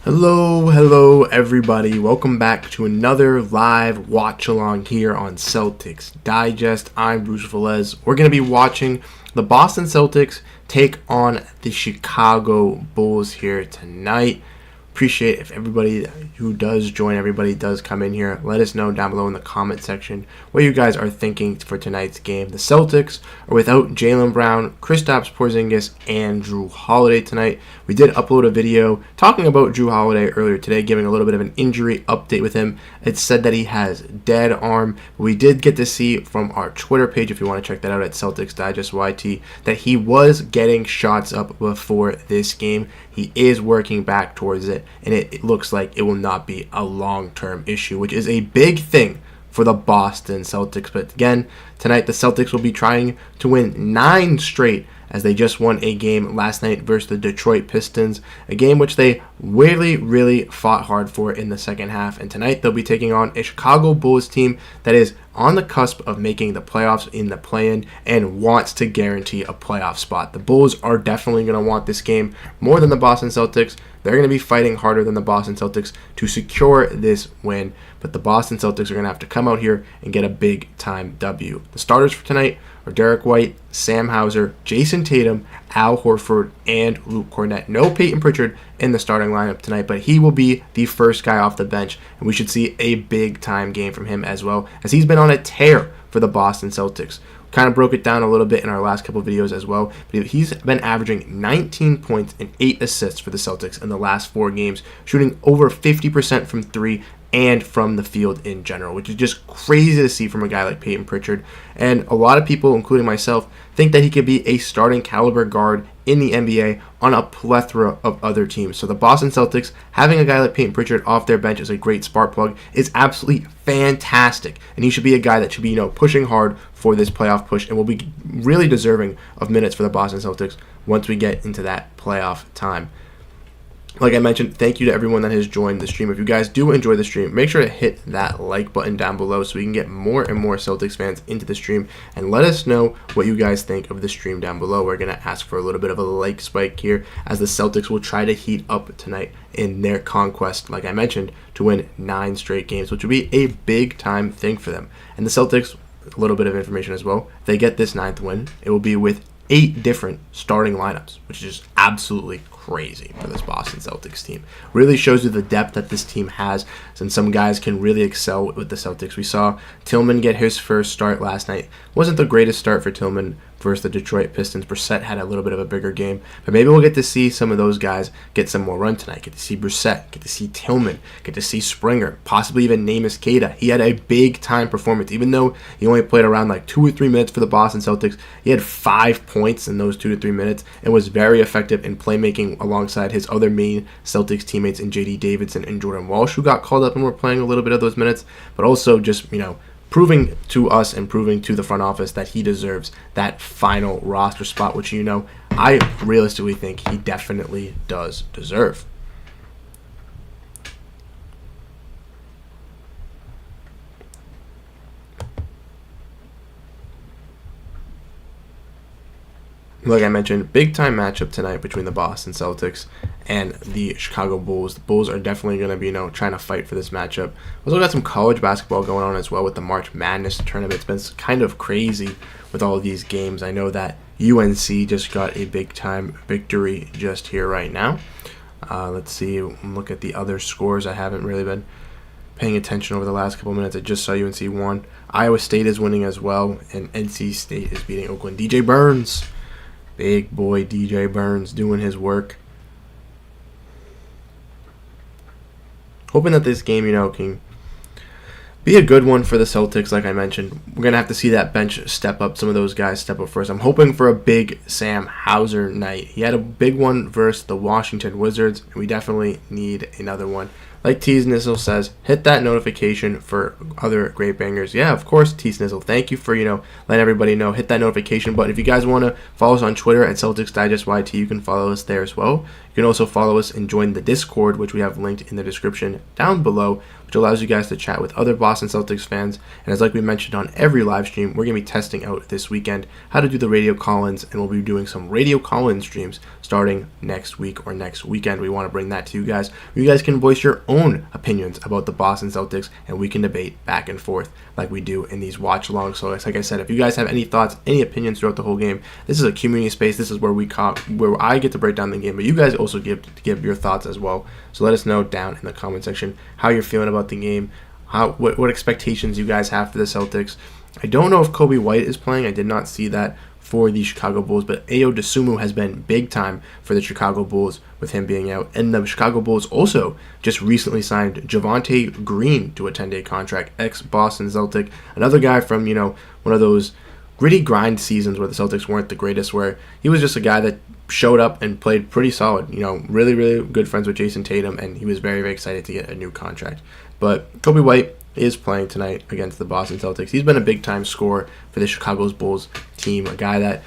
Hello everybody. Welcome back to another live watch along here on Celtics Digest. I'm Bruce Veliz. We're going to be watching the Boston Celtics take on the Chicago Bulls here tonight. Appreciate if everybody who does join, everybody does come in here. Let us know down below in the comment section what you guys are thinking for tonight's game. The Celtics are without Jaylen Brown, Kristaps Porzingis, and Drew Holiday tonight. We did upload a video talking about Drew Holiday earlier today, giving a little bit of an injury update with him. It said that he has dead arm. We did get to see from our Twitter page, if you want to check that out at Celtics Digest YT, that he was getting shots up before this game. He is working back towards it, and it looks like it will not be a long-term issue, which is a big thing for the Boston Celtics. But again, tonight the Celtics will be trying to win 9 straight, as they just won a game last night versus the Detroit Pistons, a game which they really fought hard for in the second half. And tonight they'll be taking on a Chicago Bulls team that is on the cusp of making the playoffs in the play-in and wants to guarantee a playoff spot. The Bulls are definitely going to want this game more than the Boston Celtics. They're going to be fighting harder than the Boston Celtics to secure this win, but the Boston Celtics are going to have to come out here and get a big-time W. The starters for tonight are Derek White, Sam Hauser, Jason Tatum, Al Horford, and Luke Kornet. No Peyton Pritchard in the starting lineup tonight, but he will be the first guy off the bench, and we should see a big-time game from him as well, as he's been on a tear for the Boston Celtics. Kind of broke it down a little bit in our last couple of videos as well, but he's been averaging 19 points and 8 assists for the Celtics in the last 4 games, shooting over 50% from 3 and from the field in general, which is just crazy to see from a guy like Peyton Pritchard. And a lot of people, including myself, think that he could be a starting caliber guard in the NBA on a plethora of other teams. So the Boston Celtics, having a guy like Peyton Pritchard off their bench as a great spark plug is absolutely fantastic. And he should be a guy that should be, pushing hard for this playoff push and will be really deserving of minutes for the Boston Celtics once we get into that playoff time. Like I mentioned, thank you to everyone that has joined the stream. If you guys do enjoy the stream, make sure to hit that like button down below so we can get more and more Celtics fans into the stream. And let us know what you guys think of the stream down below. We're going to ask for a little bit of a like spike here, as the Celtics will try to heat up tonight in their conquest, like I mentioned, to win 9 straight games, which will be a big time thing for them. And the Celtics, a little bit of information as well, if they get this 9th win, it will be with 8 different starting lineups, which is just absolutely crazy for this Boston Celtics team. Really shows you the depth that this team has, and some guys can really excel with the Celtics. We saw Tillman get his first start last night. Wasn't the greatest start for Tillman versus the Detroit Pistons. Brissett had a little bit of a bigger game, but maybe we'll get to see some of those guys get some more run tonight. Get to see Brissett, get to see Tillman, get to see Springer, possibly even Neemias Queta. He had a big-time performance. Even though he only played around like 2 or 3 minutes for the Boston Celtics, he had 5 points in those 2 to 3 minutes and was very effective in playmaking alongside his other main Celtics teammates in J.D. Davidson and Jordan Walsh, who got called up and were playing a little bit of those minutes, but also just, proving to us and proving to the front office that he deserves that final roster spot, which, I realistically think he definitely does deserve. Like I mentioned, big-time matchup tonight between the Boston Celtics and the Chicago Bulls. The Bulls are definitely going to be, trying to fight for this matchup. Also got some college basketball going on as well with the March Madness tournament. It's been kind of crazy with all of these games. I know that UNC just got a big-time victory just here right now. Let's see, look at the other scores. I haven't really been paying attention over the last couple minutes. I just saw UNC won. Iowa State is winning as well, and NC State is beating Oakland. DJ Burns. Big boy DJ Burns doing his work. Hoping that this game, can be a good one for the Celtics, like I mentioned. We're going to have to see that bench step up. Some of those guys step up first. I'm hoping for a big Sam Hauser night. He had a big one versus the Washington Wizards, and we definitely need another one Like T Snizzle says, hit that notification for other great bangers. Yeah, of course, T Snizzle. Thank you for, letting everybody know. Hit that notification button. If you guys want to follow us on Twitter at Celtics Digest YT, you can follow us there as well. You can also follow us and join the Discord, which we have linked in the description down below, which allows you guys to chat with other Boston Celtics fans. And as like we mentioned on every live stream, we're going to be testing out this weekend how to do the radio call-ins, and we'll be doing some radio call-in streams starting next week or next weekend. We want to bring that to you guys. You guys can voice your own opinions about the Boston Celtics, and we can debate back and forth like we do in these watch-alongs. So like I said, if you guys have any thoughts, any opinions throughout the whole game, this is a community space. This is where where I get to break down the game, but you guys also give your thoughts as well. So let us know down in the comment section how you're feeling about the game, what expectations you guys have for the Celtics. I don't know if Kobe White is playing. I did not see that for the Chicago Bulls, but Ayo Dosunmu has been big time for the Chicago Bulls with him being out. And the Chicago Bulls also just recently signed Javonte Green to a 10-day contract, ex-Boston Celtic, another guy from, one of those gritty grind seasons where the Celtics weren't the greatest, where he was just a guy that showed up and played pretty solid, really, really good friends with Jason Tatum, and he was very, very excited to get a new contract. But Kobe White is playing tonight against the Boston Celtics. He's been a big-time scorer for the Chicago Bulls team, a guy that,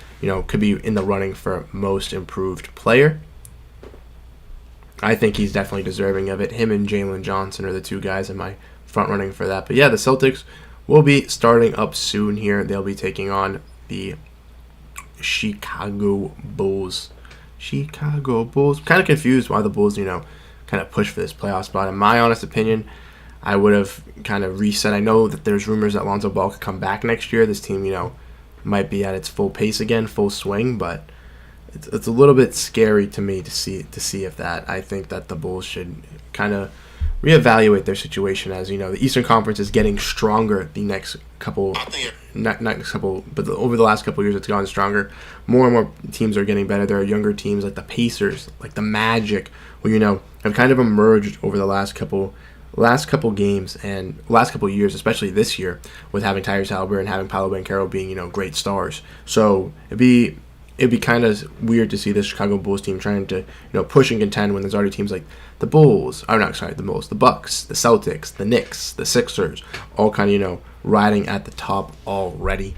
could be in the running for most improved player. I think he's definitely deserving of it. Him and Jalen Johnson are the two guys in my front running for that. But yeah, the Celtics will be starting up soon here. They'll be taking on the Chicago Bulls. Chicago Bulls. I'm kind of confused why the Bulls, kind of push for this playoff spot. In my honest opinion, I would have kind of reset. I know that there's rumors that Lonzo Ball could come back next year. This team, might be at its full pace again, full swing, but it's a little bit scary to me to see if that. I think that the Bulls should kind of reevaluate their situation, as the Eastern Conference is getting stronger the next couple, not next couple, but over the last couple of years it's gotten stronger. More and more teams are getting better. There are younger teams like the Pacers, like the Magic, who have kind of emerged over the last couple games and last couple years, especially this year, with having Tyrese Haliburton and having Paolo Banchero being great stars. So it'd be kind of weird to see this Chicago Bulls team trying to push and contend when there's already teams like the Bulls, the Bucks, the Celtics, the Knicks, the Sixers, all kind of riding at the top already.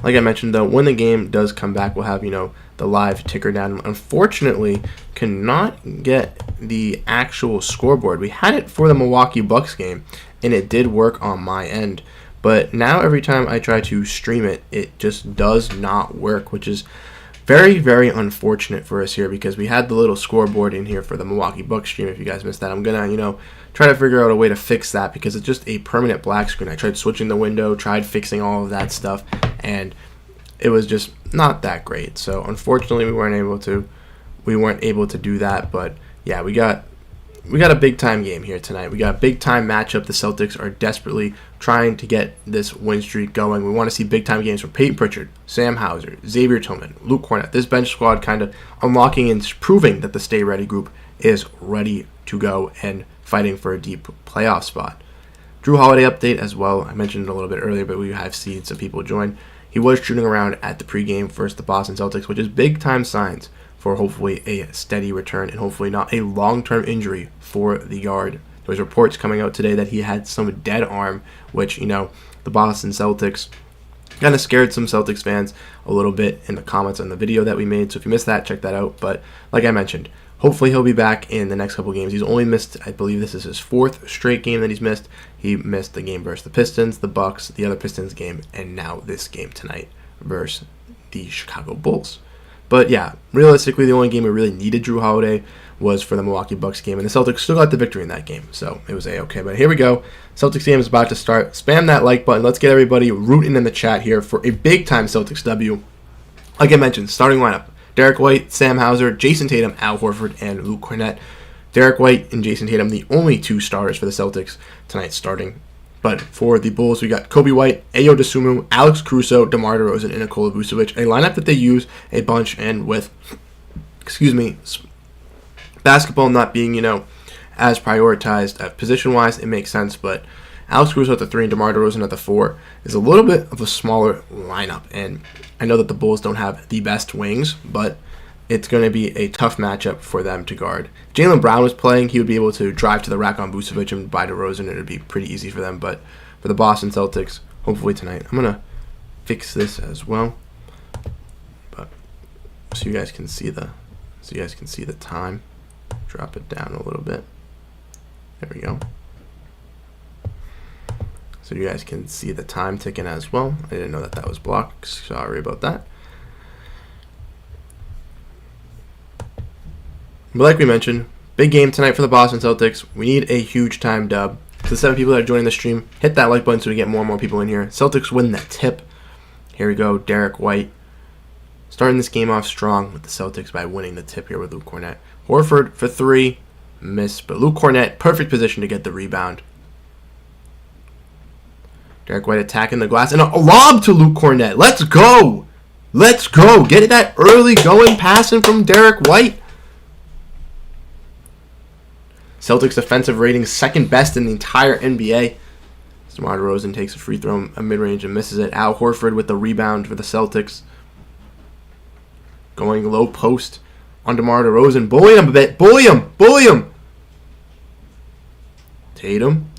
Like I mentioned, though, when the game does come back, we'll have, the live ticker down. Unfortunately, cannot get the actual scoreboard. We had it for the Milwaukee Bucks game, and it did work on my end. But now every time I try to stream it, it just does not work, which is very, very unfortunate for us here, because we had the little scoreboard in here for the Milwaukee Bucks stream. If you guys missed that, I'm going to, try to figure out a way to fix that, because it's just a permanent black screen. I tried switching the window, tried fixing all of that stuff, and it was just not that great. So unfortunately, we weren't able to do that. But yeah, we got a big time game here tonight. We got a big time matchup. The Celtics are desperately trying to get this win streak going. We want to see big time games from Peyton Pritchard, Sam Hauser, Xavier Tillman, Luke Cornett. This bench squad kind of unlocking and proving that the Stay Ready group is ready to go and fighting for a deep playoff spot. Drew Holiday update as well. I mentioned it a little bit earlier, but we have seen some people join. He was shooting around at the pregame versus the Boston Celtics, which is big time signs for hopefully a steady return and hopefully not a long-term injury for the guard. There was reports coming out today that he had some dead arm, which, the Boston Celtics kind of scared some Celtics fans a little bit in the comments on the video that we made. So if you missed that, check that out. But like I mentioned, hopefully he'll be back in the next couple games. He's only missed, I believe this is his fourth straight game that he's missed. He missed the game versus the Pistons, the Bucks, the other Pistons game, and now this game tonight versus the Chicago Bulls. But yeah, realistically, the only game we really needed Drew Holiday was for the Milwaukee Bucks game, and the Celtics still got the victory in that game, so it was A-okay. But here we go. Celtics game is about to start. Spam that like button. Let's get everybody rooting in the chat here for a big-time Celtics W. Like I mentioned, starting lineup: Derek White, Sam Hauser, Jason Tatum, Al Horford, and Luke Cornett. Derek White and Jason Tatum, the only two starters for the Celtics tonight starting. But for the Bulls, we got Kobe White, Ayo Dosunmu, Alex Caruso, DeMar DeRozan, and Nikola Vucevic. A lineup that they use a bunch, and with, basketball not being, as prioritized position-wise, it makes sense. But Alex Caruso at the 3 and DeMar DeRozan at the 4 is a little bit of a smaller lineup. And I know that the Bulls don't have the best wings, but it's going to be a tough matchup for them to guard. Jaylen Brown was playing. He would be able to drive to the rack on Vucevic and by DeRozan, and it would be pretty easy for them. But for the Boston Celtics, hopefully tonight, I'm going to fix this as well. But so you guys can see the time. Drop it down a little bit. There we go. So you guys can see the time ticking as well. I didn't know that was blocked. Sorry about that. But like we mentioned, big game tonight for the Boston Celtics. We need a huge time dub. To the 7 people that are joining the stream, hit that like button so we get more and more people in here. Celtics win that tip. Here we go, Derek White. Starting this game off strong with the Celtics by winning the tip here with Luke Kornet. Horford for 3, missed, but Luke Kornet, perfect position to get the rebound. Derek White attacking the glass, and a lob to Luke Kornet. Let's go! Let's go! Get that early going passing from Derek White. Celtics defensive rating second best in the entire NBA. DeMar DeRozan takes a free throw, a mid-range, and misses it. Al Horford with the rebound for the Celtics. Going low post on DeMar DeRozan. Bully him a bit. Bully him. Bully him. Tatum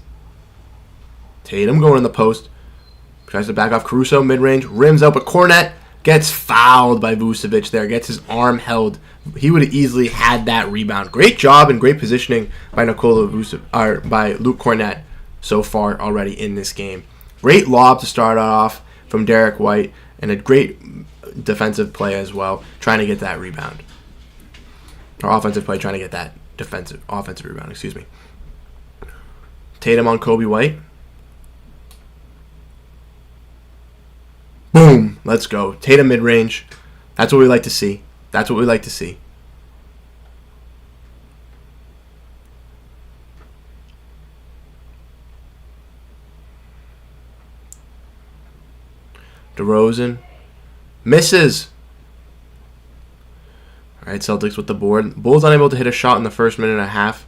going in the post. Tries to back off Caruso. Mid-range. Rims out, but Kornet gets fouled by Vucevic there. Gets his arm held. He would have easily had that rebound. Great job and great positioning by by Luke Kornet so far already in this game. Great lob to start off from Derek White, and a great defensive play as well, trying to get that rebound. Or offensive play, trying to get that offensive rebound, excuse me. Tatum on Kobe White. Boom! Let's go. Tatum mid-range. That's what we like to see. That's what we like to see. DeRozan misses. All right, Celtics with the board. Bulls unable to hit a shot in the first minute and a half.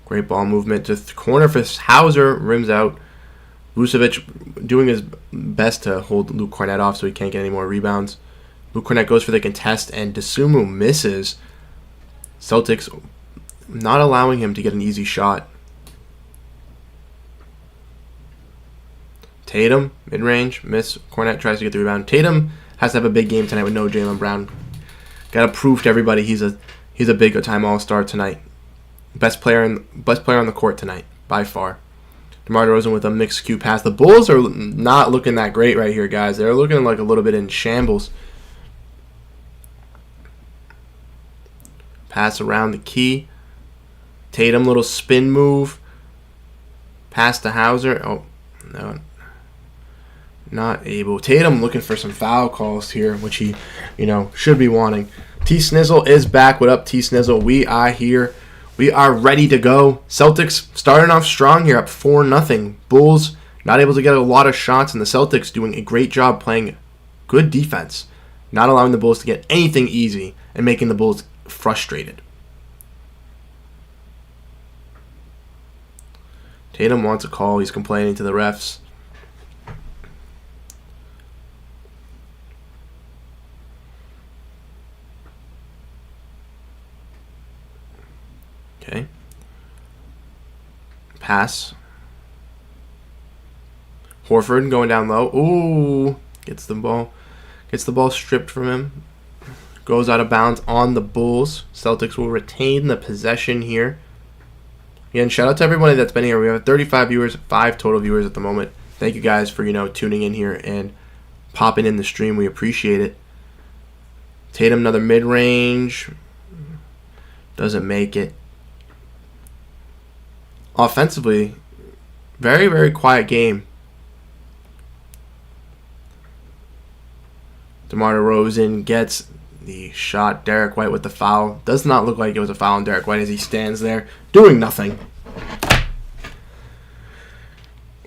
Great ball movement to the corner for Hauser. Rims out. Vucevic doing his best to hold Luke Kornet off so he can't get any more rebounds. Luke Kornet goes for the contest, and Dosunmu misses. Celtics not allowing him to get an easy shot. Tatum, mid-range, miss. Kornet tries to get the rebound. Tatum has to have a big game tonight with no Jaylen Brown. Got to prove to everybody he's a big-time All-Star tonight. Best player on the court tonight, by far. DeMar DeRozan with a mixed Q pass. The Bulls are not looking that great right here, guys. They're looking like a little bit in shambles. Pass around the key. Tatum, little spin move. Pass to Hauser. Oh, no. Not able. Tatum looking for some foul calls here, which he, should be wanting. T Snizzle is back. What up, T Snizzle? We are here. We are ready to go. Celtics starting off strong here, up 4-0. Bulls not able to get a lot of shots, and the Celtics doing a great job playing good defense, not allowing the Bulls to get anything easy and making the Bulls frustrated. Tatum wants a call. He's complaining to the refs. Okay. Pass. Horford going down low. Ooh. Gets the ball stripped from him. Goes out of bounds on the Bulls. Celtics will retain the possession here. Again, shout out to everybody that's been here. We have 35 viewers, 5 total viewers at the moment. Thank you guys for, tuning in here and popping in the stream. We appreciate it. Tatum, another mid-range. Doesn't make it. Offensively, very, very quiet game. DeMar DeRozan gets the shot. Derek White with the foul. Does not look like it was a foul on Derek White as he stands there doing nothing.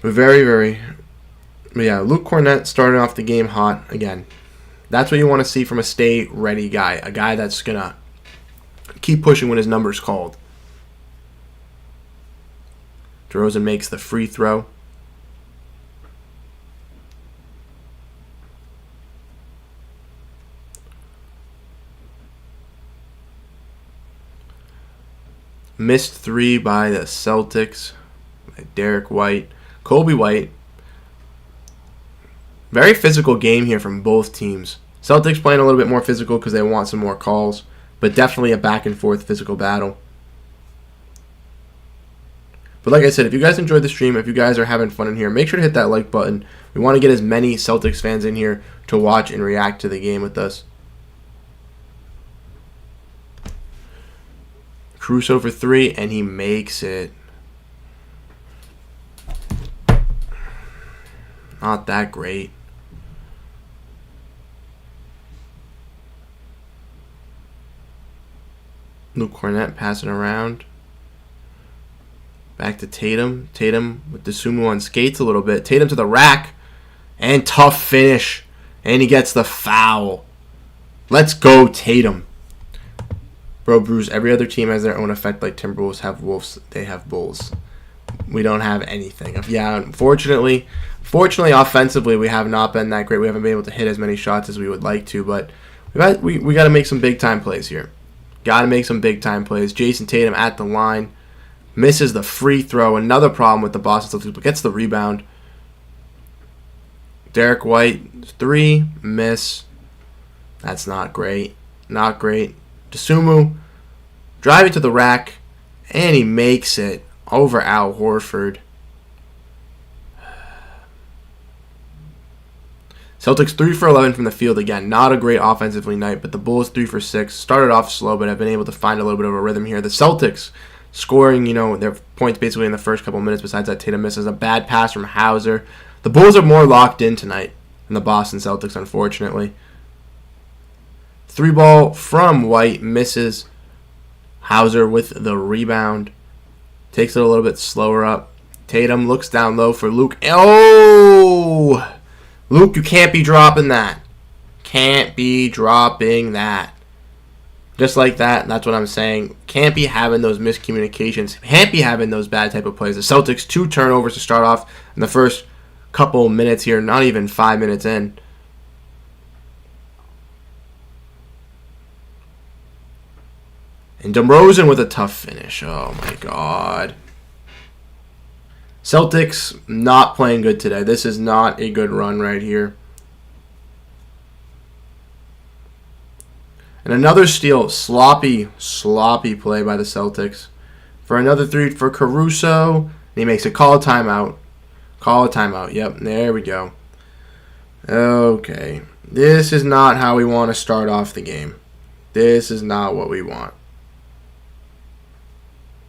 But Luke Kornet starting off the game hot again. That's what you want to see from a stay-ready guy. A guy that's going to keep pushing when his number's called. DeRozan makes the free throw. Missed 3 by the Celtics. Derek White. Kobe White. Very physical game here from both teams. Celtics playing a little bit more physical because they want some more calls, but definitely a back and forth physical battle. But like I said, if you guys enjoyed the stream, if you guys are having fun in here, make sure to hit that like button. We want to get as many Celtics fans in here to watch and react to the game with us. Caruso for 3, and he makes it. Not that great. Luke Cornett passing around. Back to Tatum. Tatum with the sumo on skates a little bit. Tatum to the rack. And tough finish. And he gets the foul. Let's go, Tatum. Bro, Bruce, every other team has their own effect. Like Timberwolves have Wolves, they have Bulls. We don't have anything. Yeah, unfortunately, offensively, we have not been that great. We haven't been able to hit as many shots as we would like to, but we got to make some big-time plays here. Got to make some big-time plays. Jason Tatum at the line. Misses the free throw. Another problem with the Boston Celtics, but gets the rebound. Derek White, 3, miss. That's not great. Not great. DeSumo driving to the rack, and he makes it over Al Horford. Celtics 3 for 11 from the field again. Not a great offensively night, but the Bulls 3 for 6. Started off slow, but have been able to find a little bit of a rhythm here. The Celtics scoring, their points basically in the first couple minutes. Besides that, Tatum misses a bad pass from Hauser. The Bulls are more locked in tonight than the Boston Celtics, unfortunately. 3 ball from White, misses. Hauser with the rebound. Takes it a little bit slower up. Tatum looks down low for Luke. Oh! Luke, you can't be dropping that. Can't be dropping that. Just like that, that's what I'm saying. Can't be having those miscommunications. Can't be having those bad type of plays. The Celtics, 2 turnovers to start off in the first couple minutes here. Not even 5 minutes in. And DeRozan with a tough finish. Oh, my God. Celtics not playing good today. This is not a good run right here. And another steal. Sloppy play by the Celtics. For another 3 for Caruso. And he makes a call a timeout. Call a timeout. Yep, there we go. Okay. This is not how we want to start off the game. This is not what we want.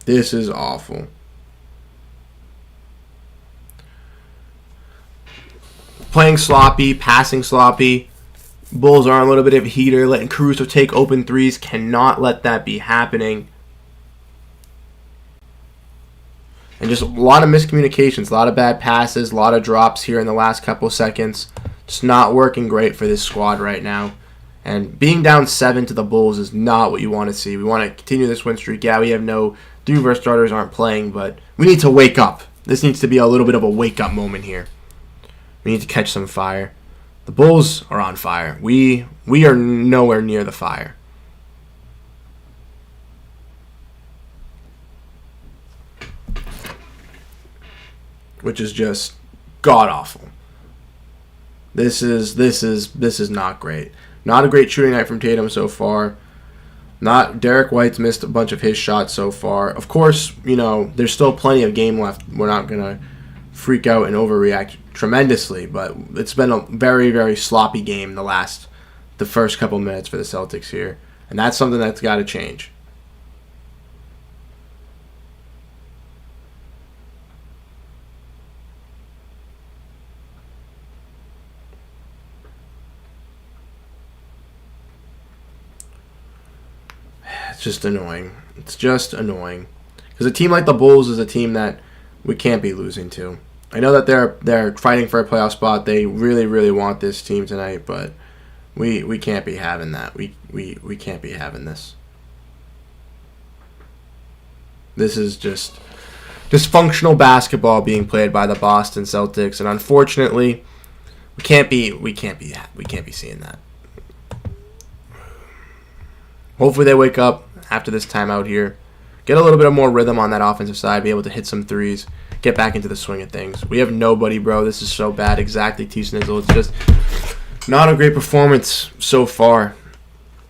This is awful. Playing sloppy, passing sloppy. Bulls are on a little bit of a heater, letting Caruso take open threes. Cannot let that be happening. And just a lot of miscommunications, a lot of bad passes, a lot of drops here in the last couple seconds. Just not working great for this squad right now. And being down 7 to the Bulls is not what you want to see. We want to continue this win streak. Yeah, we have no 3 of our starters aren't playing, but we need to wake up. This needs to be a little bit of a wake-up moment here. We need to catch some fire. The Bulls are on fire. We are nowhere near the fire. Which is just god-awful. This is not great. Not a great shooting night from Tatum so far. Derek White's missed a bunch of his shots so far. Of course, there's still plenty of game left. We're not going to freak out and overreact tremendously, but it's been a very, very sloppy game the first couple minutes for the Celtics here. And that's something that's got to change. It's just annoying. It's just annoying. Because a team like the Bulls is a team that we can't be losing to. I know that they're fighting for a playoff spot. They really, really want this team tonight, but we can't be having that. We can't be having this. This is just dysfunctional basketball being played by the Boston Celtics, and unfortunately, we can't be seeing that. Hopefully they wake up after this timeout here. get a little bit of more rhythm on that offensive side, be able to hit some threes, get back into the swing of things. We have nobody, bro. This is so bad. Exactly, T-Snizzle. It's just not a great performance so far.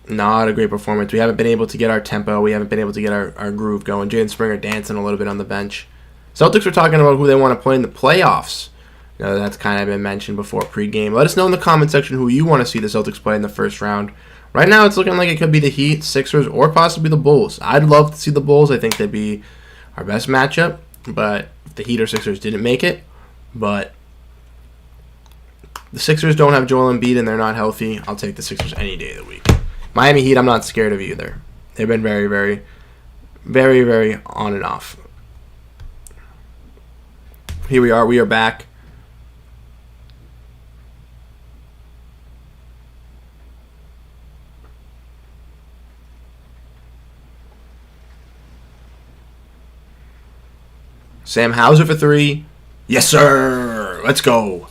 Not a great performance. We haven't been able to get our tempo. We haven't been able to get our groove going. Jaden Springer dancing a little bit on the bench. Celtics are talking about who they want to play in the playoffs. That's kind of been mentioned before pregame. Let us know in the comment section who you want to see the Celtics play in the first round. Right now, it's looking like it could be the Heat, Sixers, or possibly the Bulls. I'd love to see the Bulls. I think they'd be our best matchup. But if the Heat or Sixers didn't make it, but the Sixers don't have Joel Embiid and they're not healthy, I'll take the Sixers any day of the week. Miami Heat, I'm not scared of either. They've been very, very, very, very on and off. Here we are. We are back. Sam Hauser for 3. Yes, sir. Let's go.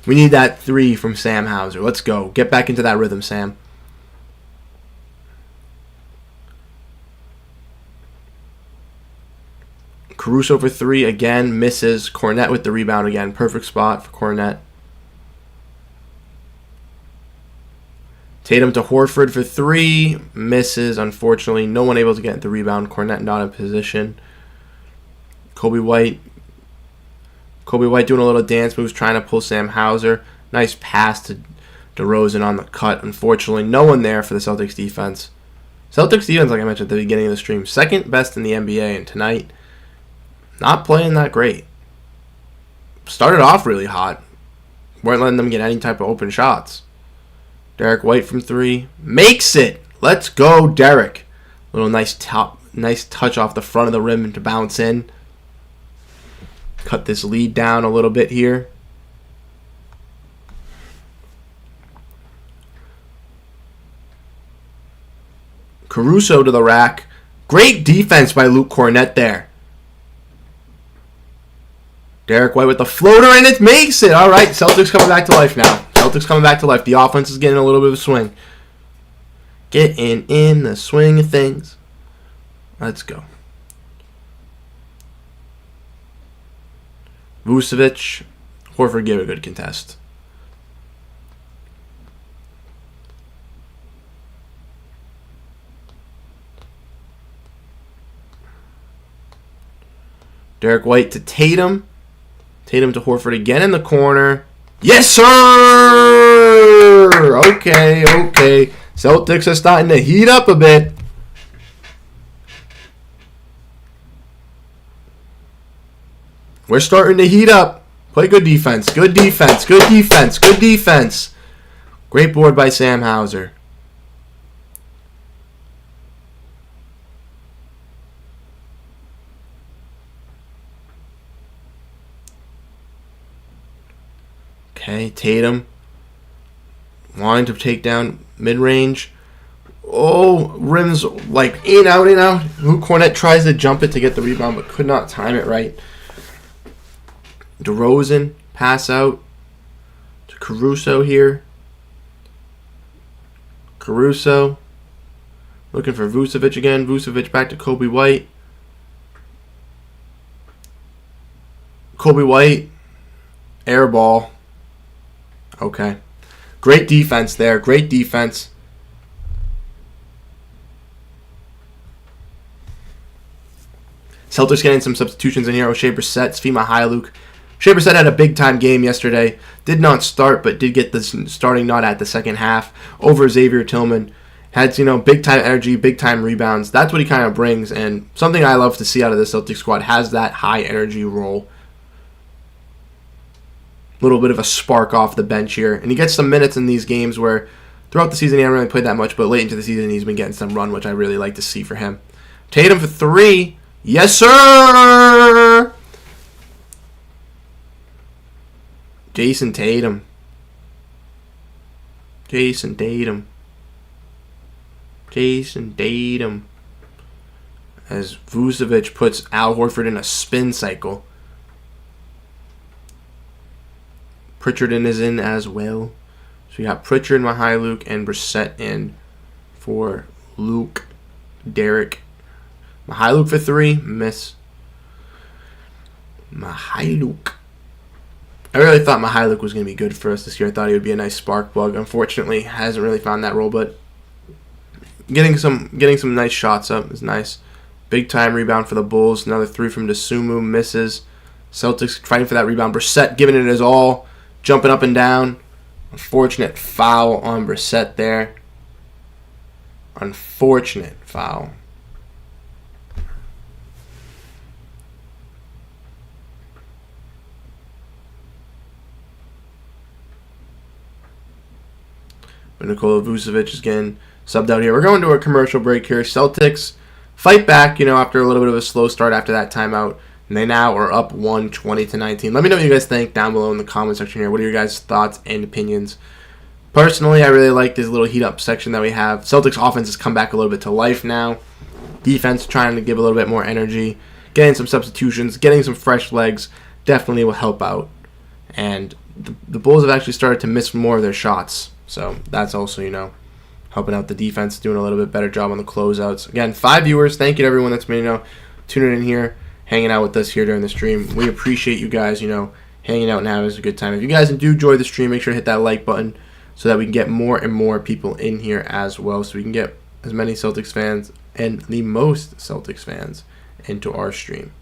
We need that 3 from Sam Hauser. Let's go. Get back into that rhythm, Sam. Caruso for 3 again. Misses. Cornette with the rebound again. Perfect spot for Cornette. Tatum to Horford for 3. Misses, unfortunately. No one able to get the rebound. Cornette not in position. Kobe White doing a little dance moves, trying to pull Sam Hauser. Nice pass to DeRozan on the cut. Unfortunately, no one there for the Celtics defense. Celtics defense, like I mentioned at the beginning of the stream, second best in the NBA, and tonight, not playing that great. Started off really hot. Weren't letting them get any type of open shots. Derek White from 3. Makes it! Let's go, Derek. Little nice touch off the front of the rim to bounce in. Cut this lead down a little bit here. Caruso to the rack. Great defense by Luke Cornette there. Derek White with the floater, and it makes it. All right, Celtics coming back to life now. Celtics coming back to life. The offense is getting a little bit of a swing. Getting in the swing of things. Let's go. Vucevic. Horford gave a good contest. Derek White to Tatum. Tatum to Horford again in the corner. Yes, sir! Okay. Celtics are starting to heat up a bit. We're starting to heat up. Play good defense. Good defense. Great board by Sam Hauser. Okay, Tatum wanting to take down mid-range. Oh, rims like in, out. Cornette tries to jump it to get the rebound, but could not time it right. DeRozan, pass out to Caruso here. Caruso looking for Vucevic again. Vucevic back to Kobe White. Kobe White, air ball. Okay. Great defense there. Great defense. Celtics getting some substitutions in here. O'Shea Brissett, Svi Mykhailiuk. O'Shea Brissett had a big-time game yesterday. Did not start, but did get the starting nod at the second half over Xavier Tillman. Had, big-time energy, big-time rebounds. That's what he kind of brings, and something I love to see out of the Celtics squad, has that high-energy role. Little bit of a spark off the bench here. And he gets some minutes in these games where throughout the season he hasn't really played that much, but late into the season he's been getting some run, which I really like to see for him. Tatum for 3. Yes, sir! Jason Tatum. As Vucevic puts Al Horford in a spin cycle. Pritchard is in as well. So we got Pritchard, Mykhailiuk, and Brissett in for Luke, Derek, Mihailuk for three. Miss. Mihailuk. I really thought Mihailuk was going to be good for us this year. I thought he would be a nice spark plug. Unfortunately, hasn't really found that role, but getting some nice shots up is nice. Big time rebound for the Bulls. Another three from Dosunmu, misses. Celtics fighting for that rebound. Brissett giving it his all, jumping up and down. Unfortunate foul on Brissett there. Unfortunate foul. But Nikola Vucevic is getting subbed out here. We're going to a commercial break here. Celtics fight back, after a little bit of a slow start after that timeout. And they now are up 120-19. Let me know what you guys think down below in the comment section here. What are your guys' thoughts and opinions? Personally, I really like this little heat up section that we have. Celtics offense has come back a little bit to life now. Defense trying to give a little bit more energy. Getting some substitutions, getting some fresh legs definitely will help out. And the Bulls have actually started to miss more of their shots. So that's also, helping out the defense, doing a little bit better job on the closeouts. Again, 5 viewers. Thank you to everyone that's been, tuning in here, hanging out with us here during the stream. We appreciate you guys, hanging out and having a good time. If you guys do enjoy the stream, make sure to hit that like button so that we can get more and more people in here as well, so we can get as many Celtics fans and the most Celtics fans into our stream.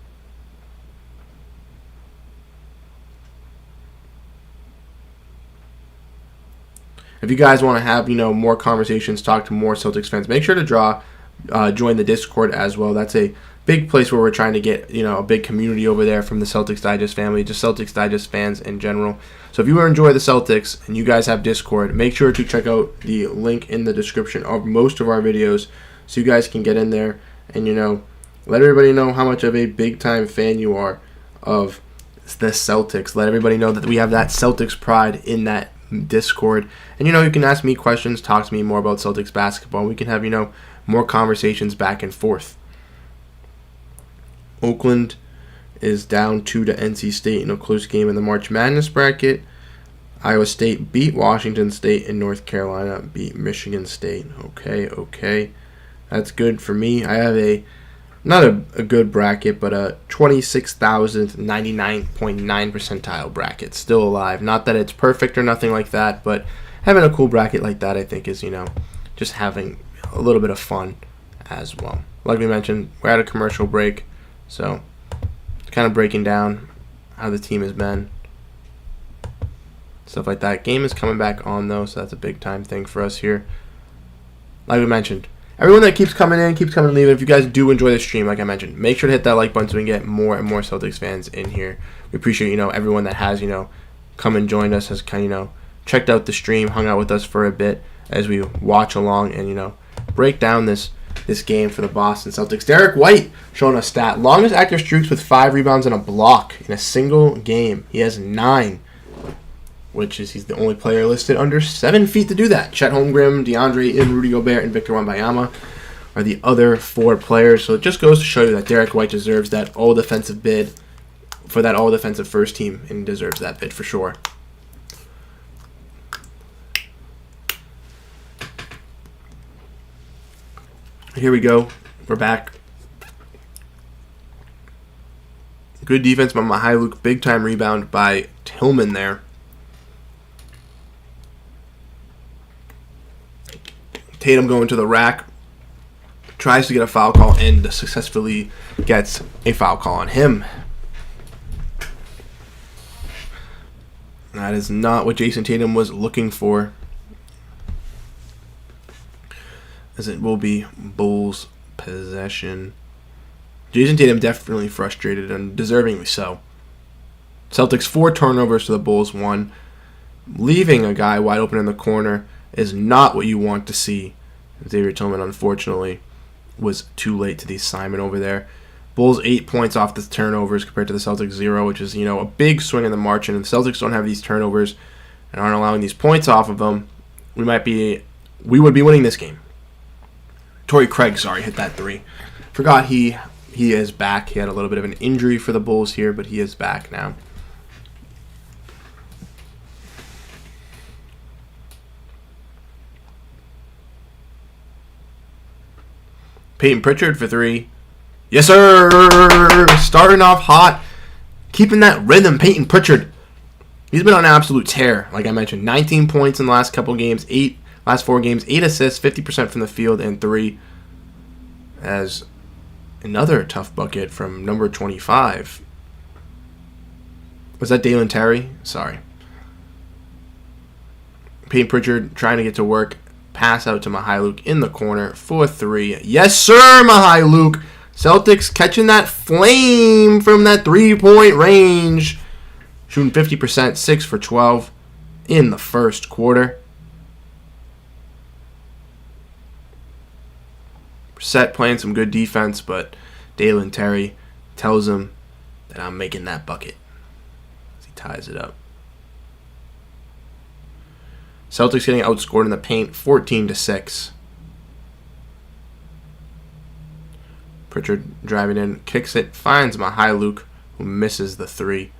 If you guys want to have, more conversations, talk to more Celtics fans, make sure to join the Discord as well. That's a big place where we're trying to get, a big community over there from the Celtics Digest family, just Celtics Digest fans in general. So if you enjoy the Celtics and you guys have Discord, make sure to check out the link in the description of most of our videos so you guys can get in there and, let everybody know how much of a big-time fan you are of the Celtics. Let everybody know that we have that Celtics pride in that Discord. And, you can ask me questions, talk to me more about Celtics basketball. We can have, more conversations back and forth. Oakland is down 2 to NC State in a close game in the March Madness bracket. Iowa State beat Washington State, and North Carolina beat Michigan State. Okay. That's good for me. I have not a good bracket, but a 26,099.9 percentile bracket. Still alive. Not that it's perfect or nothing like that, but having a cool bracket like that, I think, is, just having a little bit of fun as well. Like we mentioned, we're at a commercial break, so kind of breaking down how the team has been. Stuff like that. Game is coming back on, though, so that's a big-time thing for us here. Like we mentioned, everyone that keeps coming in, keeps coming and leaving, if you guys do enjoy the stream, like I mentioned, make sure to hit that like button so we can get more and more Celtics fans in here. We appreciate, everyone that has, come and joined us, has kind of, checked out the stream, hung out with us for a bit as we watch along and, break down this game for the Boston Celtics. Derek White showing a stat. Longest active streaks with 5 rebounds and a block in a single game. He has 9. Which is he's the only player listed under 7 feet to do that. Chet Holmgren, DeAndre and Rudy Gobert, and Victor Wembanyama are the other 4 players. So it just goes to show you that Derek White deserves that all-defensive bid for that all-defensive first team, and deserves that bid for sure. Here we go. We're back. Good defense by Mihailuk. Big-time rebound by Tillman there. Tatum going to the rack, tries to get a foul call, and successfully gets a foul call on him. That is not what Jason Tatum was looking for, as it will be Bulls possession. Jason Tatum definitely frustrated, and deservingly so. Celtics 4 turnovers to the Bulls 1. Leaving a guy wide open in the corner is not what you want to see. Xavier Tillman, unfortunately, was too late to the assignment over there. Bulls 8 points off the turnovers compared to the Celtics 0, which is, a big swing in the margin. And the Celtics don't have these turnovers and aren't allowing these points off of them. We would be winning this game. Torrey Craig, hit that 3. Forgot he is back. He had a little bit of an injury for the Bulls here, but he is back now. Peyton Pritchard for 3. Yes, sir. Starting off hot. Keeping that rhythm. Peyton Pritchard. He's been on an absolute tear. Like I mentioned, 19 points in the last couple games. Last 4 games. 8 assists, 50% from the field, and 3. As another tough bucket from number 25. Was that Dalen Terry? Sorry. Peyton Pritchard trying to get to work. Pass out to Mihailuk in the corner for 3. Yes, sir, Mihailuk. Celtics catching that flame from that 3-point range. Shooting 50%, 6 for 12 in the first quarter. Brissett playing some good defense, but Dalen Terry tells him that I'm making that bucket. As he ties it up. Celtics getting outscored in the paint, 14-6. Pritchard driving in, kicks it, finds Mihailuk, who misses the 3.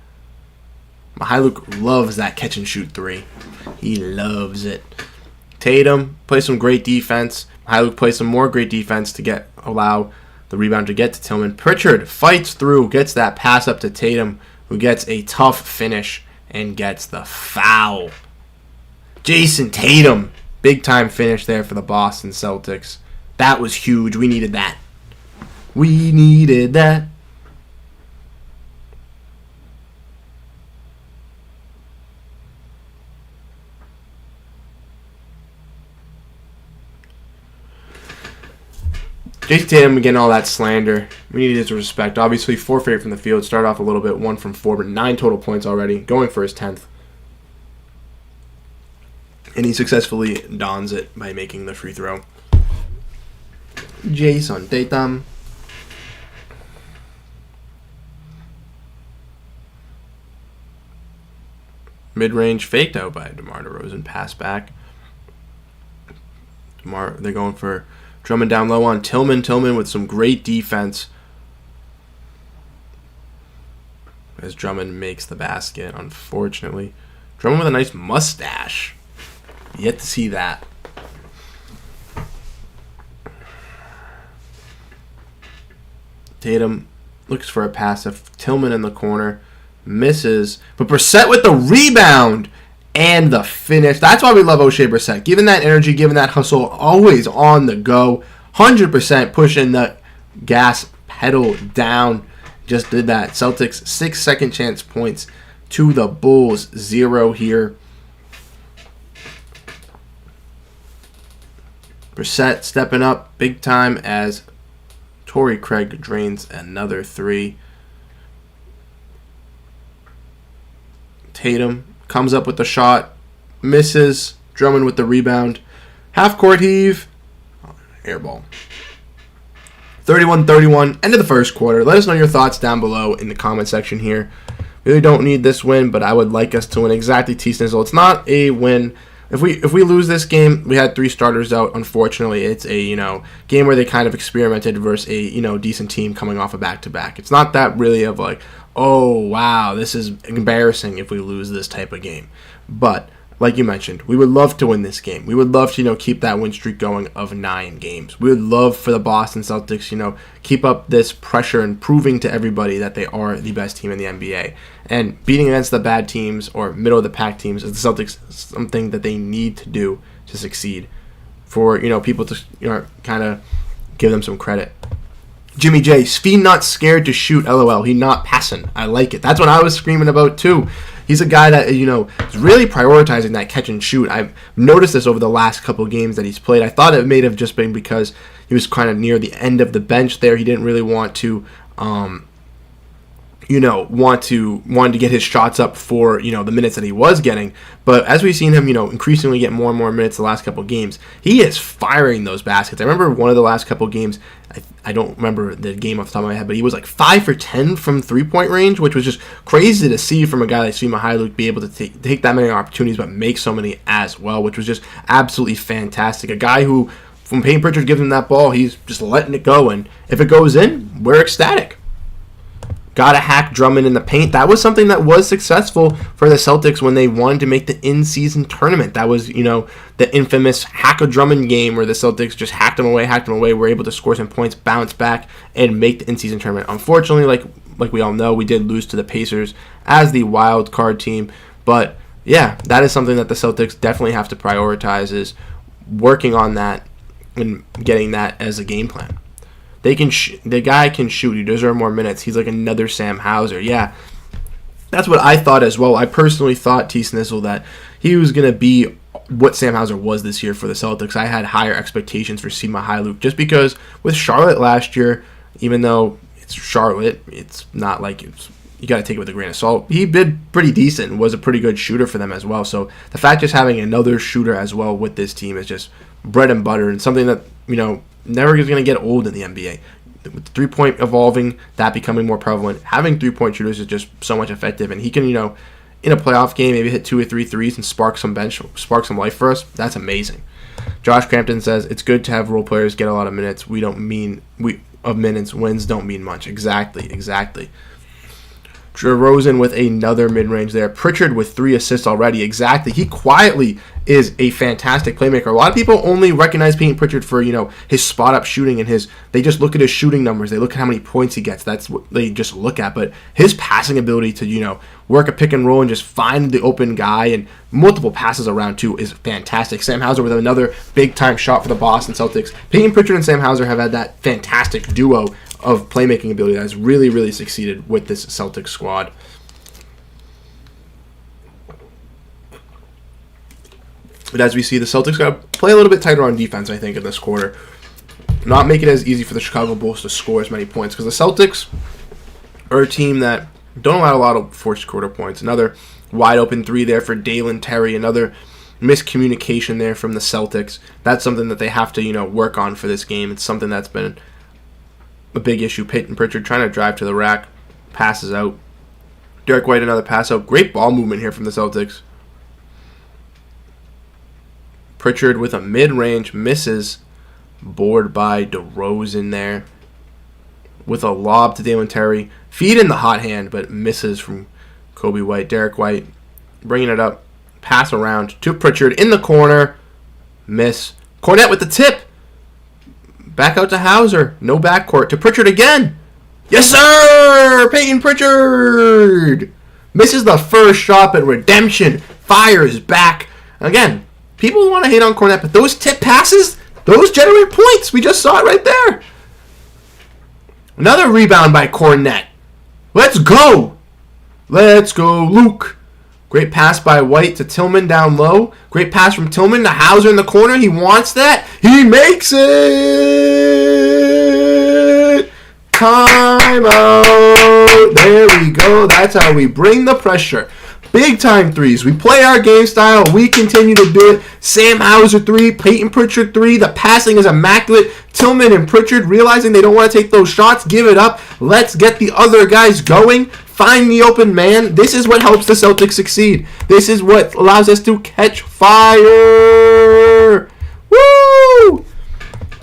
Mihailuk loves that catch and shoot 3. He loves it. Tatum plays some great defense. Mihailuk plays some more great defense to allow the rebound to get to Tillman. Pritchard fights through, gets that pass up to Tatum, who gets a tough finish and gets the foul. Jason Tatum, big time finish there for the Boston Celtics. That was huge. We needed that. We needed that. Jason Tatum getting all that slander. We needed his respect. Obviously, 4 for 8 from the field. Started off a little bit, 1 from 4, but 9 total points already. Going for his 10th. And he successfully dons it by making the free throw. Jason Tatum. Mid-range faked out by DeMar DeRozan. Pass back. They're going for Drummond down low on Tillman. Tillman with some great defense. As Drummond makes the basket, unfortunately. Drummond with a nice mustache. Yet to see that. Tatum looks for a pass of Tillman in the corner. Misses. But Brissett with the rebound and the finish. That's why we love O'Shea Brissett. Giving that energy, giving that hustle, always on the go. 100% pushing the gas pedal down. Just did that. Celtics 6 second chance points to the Bulls. 0 here. Brissett stepping up big time as Torrey Craig drains another 3. Tatum comes up with the shot, misses. Drummond with the rebound. Half-court heave. Airball. 31-31, end of the first quarter. Let us know your thoughts down below in the comment section here. Really don't need this win, but I would like us to win exactly T-Snizzle. It's not a win. If we lose this game, we had 3 starters out. Unfortunately, it's a game where they kind of experimented versus a decent team coming off a back-to-back. It's not that really of like, oh wow, this is embarrassing if we lose this type of game. But like you mentioned, we would love to win this game. We would love to keep that win streak going of 9 games. We would love for the Boston Celtics keep up this pressure and proving to everybody that they are the best team in the NBA. And beating against the bad teams or middle of the pack teams is the Celtics something that they need to do to succeed. For people to kind of give them some credit. Jimmy J, Speed not scared to shoot, LOL. He not passing. I like it. That's what I was screaming about too. He's a guy that, is really prioritizing that catch and shoot. I've noticed this over the last couple of games that he's played. I thought it may have just been because he was kind of near the end of the bench there. He didn't really want to, wanted to get his shots up for, the minutes that he was getting. But as we've seen him, increasingly get more and more minutes the last couple of games, he is firing those baskets. I remember one of the last couple of games, I don't remember the game off the top of my head, but he was like 5 for 10 from 3-point range, which was just crazy to see from a guy like Svi Mihailuk be able to take that many opportunities but make so many as well, which was just absolutely fantastic. A guy who, when Peyton Pritchard gives him that ball, he's just letting it go, and if it goes in, we're ecstatic. got to hack Drummond in the paint. That was something that was successful for the Celtics when they wanted to make the in-season tournament. That was, the infamous hack a Drummond game where the Celtics just hacked him away, were able to score some points, bounce back, and make the in-season tournament. Unfortunately, like we all know, we did lose to the Pacers as the wild card team. But, yeah, that is something that the Celtics definitely have to prioritize, is working on that and getting that as a game plan. The guy can shoot. He deserves more minutes. He's like another Sam Hauser. Yeah, that's what I thought as well. I personally thought T. Snizzle that he was going to be what Sam Hauser was this year for the Celtics. I had higher expectations for Sima Hailuk just because with Charlotte last year, even though it's Charlotte, it's not like you got to take it with a grain of salt. He did pretty decent, was a pretty good shooter for them as well. So the fact just having another shooter as well with this team is just bread and butter and something that, never is going to get old in the NBA. With three-point evolving, that becoming more prevalent, having three-point shooters is just so much effective. And he can, in a playoff game, maybe hit 2 or 3 threes and spark some life for us. That's amazing. Josh Crampton says, it's good to have role players get a lot of minutes. Wins don't mean much. Exactly. DeRozan with another mid-range there. Pritchard with 3 assists already. Exactly. He quietly is a fantastic playmaker. A lot of people only recognize Peyton Pritchard for, his spot-up shooting and they just look at his shooting numbers. They look at how many points he gets. That's what they just look at. But his passing ability to, work a pick and roll and just find the open guy and multiple passes around too is fantastic. Sam Hauser with another big-time shot for the Boston Celtics. Peyton Pritchard and Sam Hauser have had that fantastic duo of playmaking ability that has really, really succeeded with this Celtics squad. But as we see, the Celtics got to play a little bit tighter on defense, I think, in this quarter. Not make it as easy for the Chicago Bulls to score as many points, because the Celtics are a team that don't allow a lot of fourth quarter points. Another wide open 3 there for Dalen Terry. Another miscommunication there from the Celtics. That's something that they have to, work on for this game. It's something that's been a big issue. Peyton Pritchard trying to drive to the rack, passes out. Derek White, another pass out. Great ball movement here from the Celtics. Pritchard with a mid-range, misses. Board by DeRozan there. With a lob to Dalen Terry. Feed in the hot hand, but misses from Kobe White. Derek White bringing it up. Pass around to Pritchard in the corner. Miss. Cornette with the tip. Back out to Hauser. No backcourt. To Pritchard again. Yes, sir! Peyton Pritchard! Misses the first shot, but redemption fires back. Again, people want to hate on Cornette, but those tip passes, those generate points. We just saw it right there. Another rebound by Cornette. Let's go! Let's go, Luke. Great pass by White to Tillman down low. Great pass from Tillman to Hauser in the corner. He wants that. He makes it! Timeout! There we go. That's how we bring the pressure. Big time threes. We play our game style. We continue to do it. Sam Hauser 3, Peyton Pritchard 3. The passing is immaculate. Tillman and Pritchard realizing they don't want to take those shots. Give it up. Let's get the other guys going. Find the open man. This is what helps the Celtics succeed. This is what allows us to catch fire. Woo!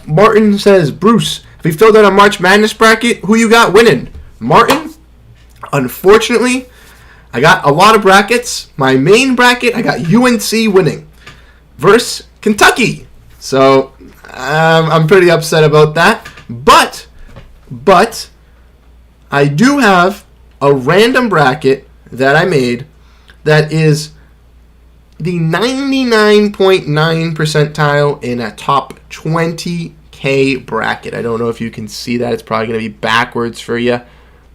Martin says, Bruce, if we filled out a March Madness bracket, who you got winning? Martin, unfortunately, I got a lot of brackets. My main bracket, I got UNC winning versus Kentucky. So I'm pretty upset about that. But I do have a random bracket that I made that is the 99.9 percentile in a top 20K bracket. I don't know if you can see that. It's probably going to be backwards for you.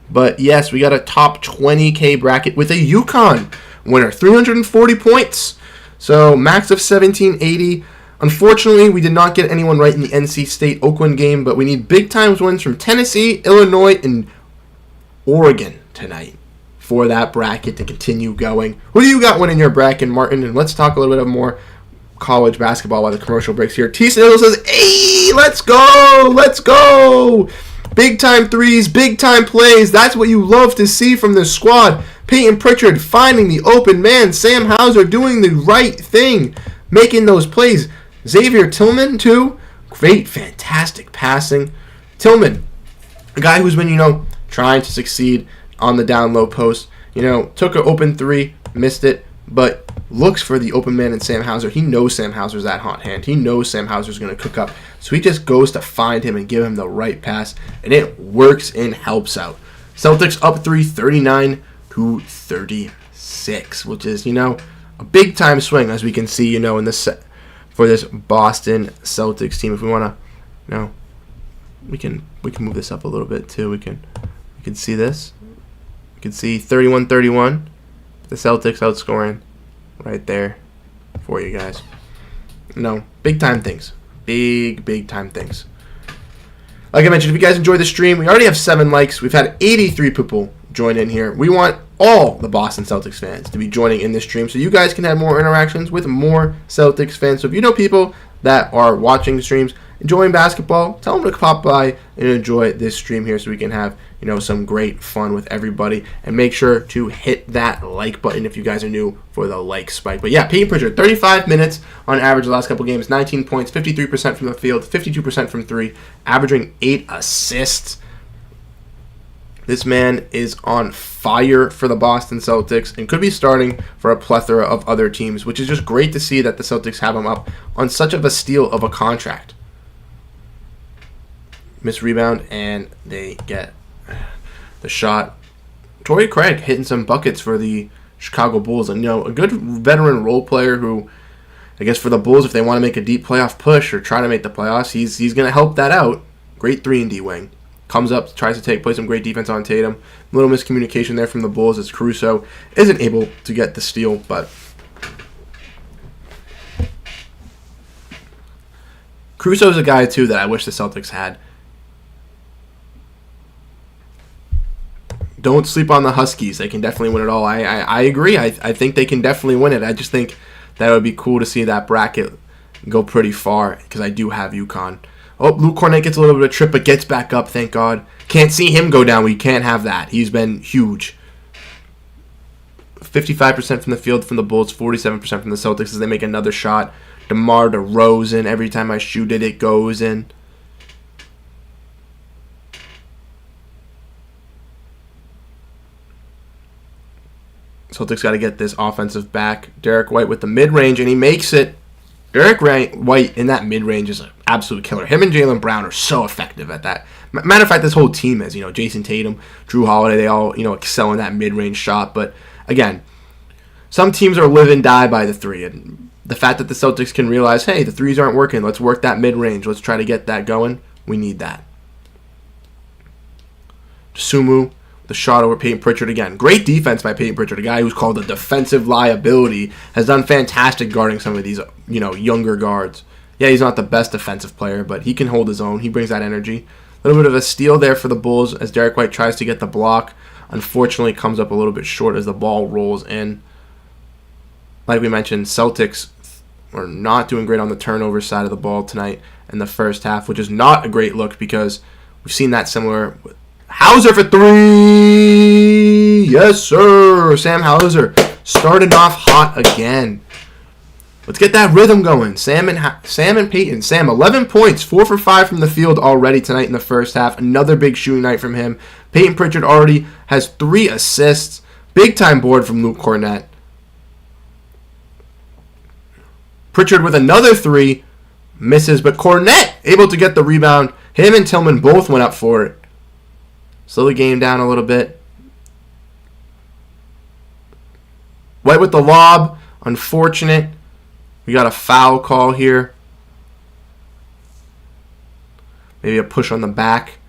But yes, we got a top 20K bracket with a UConn winner, 340 points. So max of 1780. Unfortunately, we did not get anyone right in the NC State-Oakland game, but we need big times wins from Tennessee, Illinois, and Oregon tonight for that bracket to continue going. Who do you got winning your bracket, Martin? And let's talk a little bit more college basketball while the commercial breaks here. T. Snizzle says, hey, let's go! Let's go! Big time threes, big time plays. That's what you love to see from this squad. Peyton Pritchard finding the open man. Sam Hauser doing the right thing, making those plays. Xavier Tillman, too. Great, fantastic passing. Tillman, a guy who's been, trying to succeed, on the down low post. Took an open three, missed it, but looks for the open man in Sam Hauser. He knows Sam Hauser's that hot hand. He knows Sam Hauser's going to cook up. So he just goes to find him and give him the right pass, and it works and helps out. Celtics up 3, 39-36, which is, a big time swing, as we can see, in the set for this Boston Celtics team. If we want to, we can move this up a little bit too. We can see this. We can see 31-31. The Celtics outscoring right there for you guys. Big time things. Big time things. Like I mentioned, if you guys enjoyed the stream, we already have 7 likes. We've had 83 people join in here. We want all the Boston Celtics fans to be joining in this stream so you guys can have more interactions with more Celtics fans. So if you know people that are watching streams, enjoying basketball, tell them to pop by and enjoy this stream here so we can have, some great fun with everybody. And make sure to hit that like button if you guys are new for the like spike. But yeah, Peyton Pritchard, 35 minutes on average the last couple games, 19 points, 53% from the field, 52% from 3, averaging 8 assists. This man is on fire for the Boston Celtics and could be starting for a plethora of other teams, which is just great to see that the Celtics have him up on such of a steal of a contract. Miss rebound, and they get the shot. Torrey Craig hitting some buckets for the Chicago Bulls, and a good veteran role player who, I guess for the Bulls, if they want to make a deep playoff push or try to make the playoffs, he's going to help that out. Great 3-and-D wing. Comes up, tries to play some great defense on Tatum. A little miscommunication there from the Bulls as Caruso isn't able to get the steal, but Caruso's a guy too that I wish the Celtics had. Don't sleep on the Huskies. They can definitely win it all. I agree. I think they can definitely win it. I just think that it would be cool to see that bracket go pretty far because I do have UConn. Oh, Luke Cornett gets a little bit of a trip but gets back up, thank God. Can't see him go down. We can't have that. He's been huge. 55% from the field from the Bulls, 47% from the Celtics as they make another shot. DeMar DeRozan, every time I shoot it, it goes in. Celtics got to get this offensive back. Derek White with the mid-range, and he makes it. Derek White in that mid-range is an absolute killer. Him and Jaylen Brown are so effective at that. Matter of fact, this whole team is. Jason Tatum, Drew Holiday, they all, excel in that mid-range shot. But, again, some teams are live and die by the 3. And the fact that the Celtics can realize, hey, the 3s aren't working. Let's work that mid-range. Let's try to get that going. We need that. Sumu. The shot over Peyton Pritchard again. Great defense by Peyton Pritchard, a guy who's called a defensive liability, has done fantastic guarding some of these, younger guards. Yeah, he's not the best defensive player, but he can hold his own. He brings that energy. A little bit of a steal there for the Bulls as Derek White tries to get the block. Unfortunately, comes up a little bit short as the ball rolls in. Like we mentioned, Celtics are not doing great on the turnover side of the ball tonight in the first half, which is not a great look because we've seen that similar with Hauser for 3. Yes, sir. Sam Hauser started off hot again. Let's get that rhythm going. Sam and Peyton. Sam, 11 points, 4 for 5 from the field already tonight in the first half. Another big shooting night from him. Peyton Pritchard already has 3 assists. Big time board from Luke Cornett. Pritchard with another 3. Misses, but Cornett able to get the rebound. Him and Tillman both went up for it. Slow the game down a little bit. White with the lob. Unfortunate. We got a foul call here. Maybe a push on the back.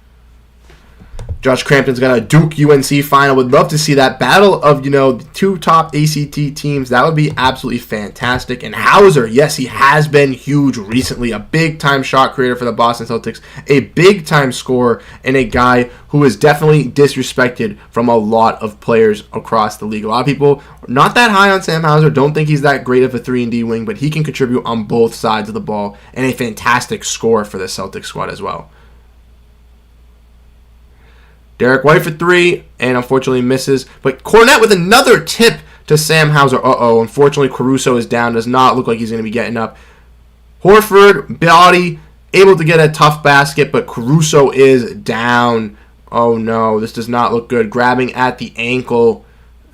Josh Crampton's got a Duke UNC final. Would love to see that battle of, the 2 top ACT teams. That would be absolutely fantastic. And Hauser, yes, he has been huge recently. A big-time shot creator for the Boston Celtics. A big-time scorer and a guy who is definitely disrespected from a lot of players across the league. A lot of people not that high on Sam Hauser. Don't think he's that great of a 3-and-D wing, but he can contribute on both sides of the ball. And a fantastic scorer for the Celtics squad as well. Derek White for 3, and unfortunately misses. But Cornett with another tip to Sam Hauser. Unfortunately Caruso is down. Does not look like he's going to be getting up. Horford, body, able to get a tough basket, but Caruso is down. Oh no, this does not look good. Grabbing at the ankle.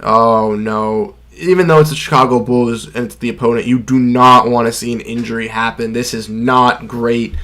Oh no. Even though it's the Chicago Bulls and it's the opponent, you do not want to see an injury happen. This is not great.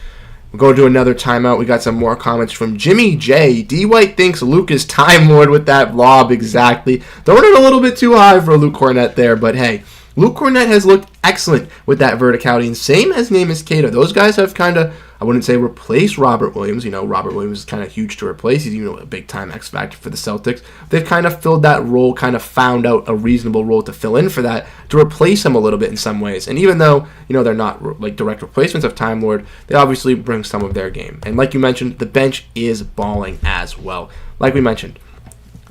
We'll go to another timeout. We got some more comments from Jimmy J. D. White thinks Luke is Time Lord with that lob exactly. Throwing it a little bit too high for Luke Cornett there, but hey. Luke Cornett has looked excellent with that verticality, and same as Neemias Queta. Those guys have kind of, I wouldn't say replaced Robert Williams. Robert Williams is kind of huge to replace. He's a big-time X factor for the Celtics. They've kind of filled that role, kind of found out a reasonable role to fill in for that, to replace him a little bit in some ways. And even though, they're not like direct replacements of Time Lord, they obviously bring some of their game. And like you mentioned, the bench is balling as well. Like we mentioned,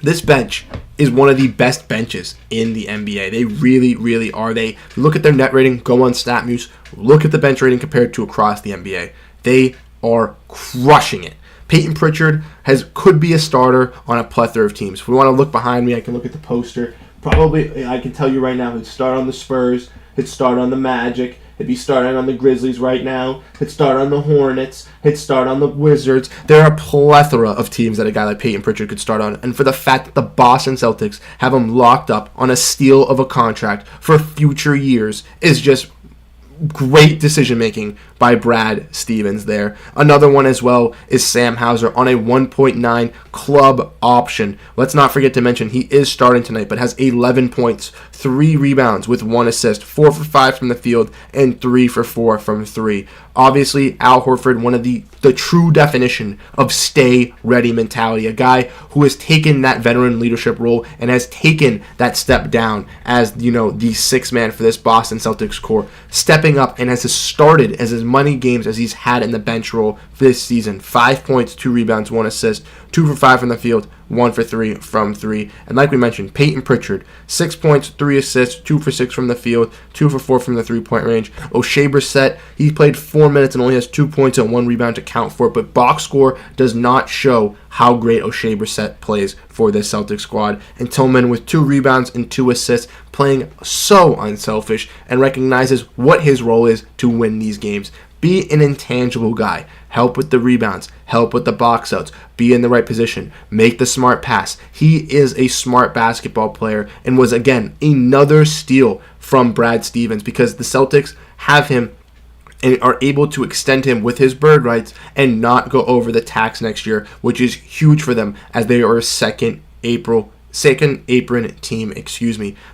this bench is one of the best benches in the NBA. They really, really are. They look at their net rating, go on StatMuse, look at the bench rating compared to across the NBA. They are crushing it. Peyton Pritchard could be a starter on a plethora of teams. If we want to look behind me, I can look at the poster. Probably, I can tell you right now, he'd start on the Spurs, he'd start on the Magic, he'd be starting on the Grizzlies right now, he'd start on the Hornets, he'd start on the Wizards. There are a plethora of teams that a guy like Peyton Pritchard could start on. And for the fact that the Boston Celtics have him locked up on a steal of a contract for future years is just great decision making by Brad Stevens there. Another one as well is Sam Hauser on a 1.9 club option. Let's not forget to mention he is starting tonight, but has 11 points, 3 rebounds with 1 assist, 4 for 5 from the field, and 3 for 4 from 3. Obviously, Al Horford, one of the true definition of stay-ready mentality. A guy who has taken that veteran leadership role and has taken that step down as, the sixth man for this Boston Celtics core, stepping up and has started as many games as he's had in the bench role this season. 5 points, 2 rebounds, 1 assist, 2 for 5 from the field, 1 for 3 from 3. And like we mentioned, Peyton Pritchard, 6 points, 3 assists, 2 for 6 from the field, 2 for 4 from the 3-point range. O'Shea Brissett, he played 4 minutes and only has 2 points and 1 rebound to count for it, but box score does not show how great O'Shea Brissett plays for this Celtics squad. And Tillman with 2 rebounds and 2 assists, playing so unselfish and recognizes what his role is to win these games. Be an intangible guy. Help with the rebounds. Help with the box outs. Be in the right position. Make the smart pass. He is a smart basketball player and was, again, another steal from Brad Stevens because the Celtics have him and are able to extend him with his bird rights and not go over the tax next year, which is huge for them as they are a second apron team,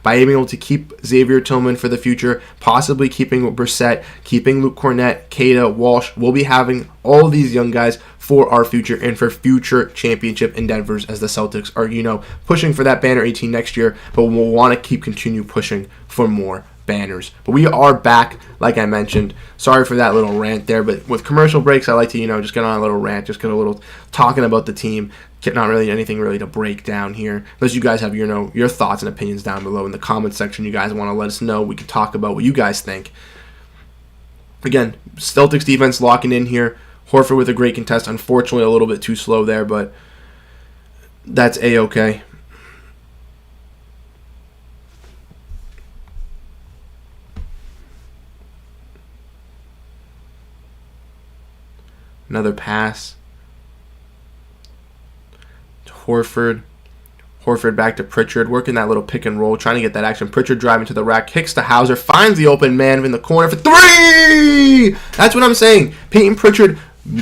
by being able to keep Xavier Tillman for the future, possibly keeping Brissett, keeping Luke Cornett, Queta, Walsh. We'll be having all of these young guys for our future and for future championship endeavors as the Celtics are, pushing for that banner 18 next year, but we'll want to continue pushing for more banners. But we are back, like I mentioned. Sorry for that little rant there, but with commercial breaks, I like to, just get on a little rant, just get a little talking about the team. Not really anything really to break down here. Unless you guys have your thoughts and opinions down below in the comment section. You guys want to let us know. We can talk about what you guys think. Again, Celtics defense locking in here. Horford with a great contest. Unfortunately, a little bit too slow there, but that's A-okay. Another pass. Horford back to Pritchard, working that little pick and roll, trying to get that action. Pritchard driving to the rack, kicks to Hauser, finds the open man in the corner for 3! That's what I'm saying. Peyton Pritchard,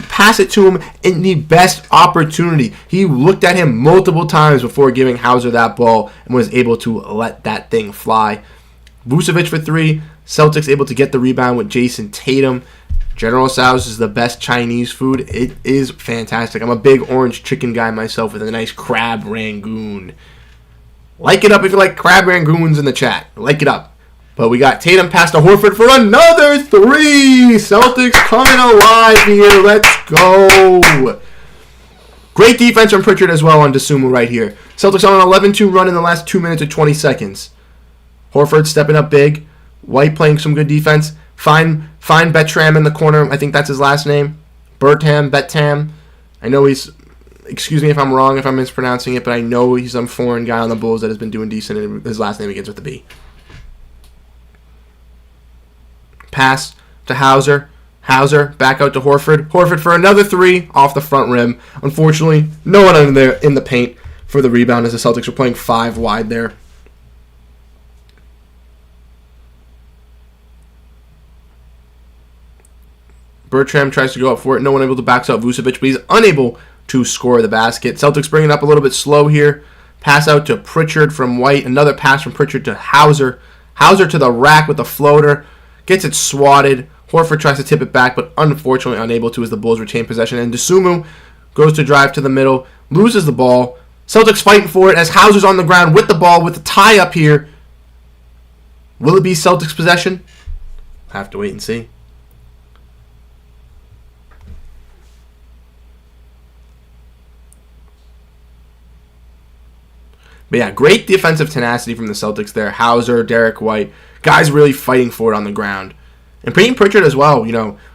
pass it to him in the best opportunity. He looked at him multiple times before giving Hauser that ball and was able to let that thing fly. Vucevic for 3. Celtics able to get the rebound with Jason Tatum. General Tso's is the best Chinese food. It is fantastic. I'm a big orange chicken guy myself with a nice crab rangoon. Like it up if you like crab rangoons in the chat. Like it up. But we got Tatum pass to Horford for another 3. Celtics coming alive here. Let's go. Great defense from Pritchard as well on Dosunmu right here. Celtics on an 11-2 run in the last 2 minutes and 20 seconds. Horford stepping up big. White playing some good defense. Find Betram in the corner. I think that's his last name. Betam. I know he's... Excuse me if I'm wrong, if I'm mispronouncing it, but I know he's some foreign guy on the Bulls that has been doing decent, and his last name begins with a B. Pass to Hauser. Hauser back out to Horford. Horford for another three off the front rim. Unfortunately, no one in there in the paint for the rebound as the Celtics were playing 5 wide there. Bertram tries to go up for it. No one able to box out Vucevic, but he's unable to score the basket. Celtics bring it up a little bit slow here. Pass out to Pritchard from White. Another pass from Pritchard to Hauser. Hauser to the rack with the floater. Gets it swatted. Horford tries to tip it back, but unfortunately unable to as the Bulls retain possession. And Dosunmu goes to drive to the middle. Loses the ball. Celtics fighting for it as Hauser's on the ground with the ball with the tie up here. Will it be Celtics possession? Have to wait and see. But yeah, great defensive tenacity from the Celtics there. Hauser, Derek White, guys really fighting for it on the ground. And Peyton Pritchard as well,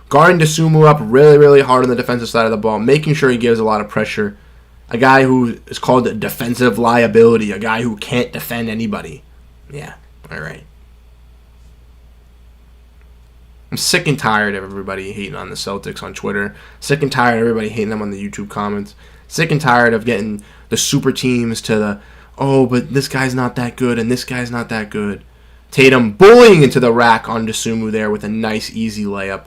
guarding Dosunmu up really, really hard on the defensive side of the ball, making sure he gives a lot of pressure. A guy who is called a defensive liability, a guy who can't defend anybody. Yeah, all right. I'm sick and tired of everybody hating on the Celtics on Twitter. Sick and tired of everybody hating them on the YouTube comments. Sick and tired of getting the super teams to the, oh, but this guy's not that good and this guy's not that good. Tatum bullying into the rack on Dosunmu there with a nice, easy layup.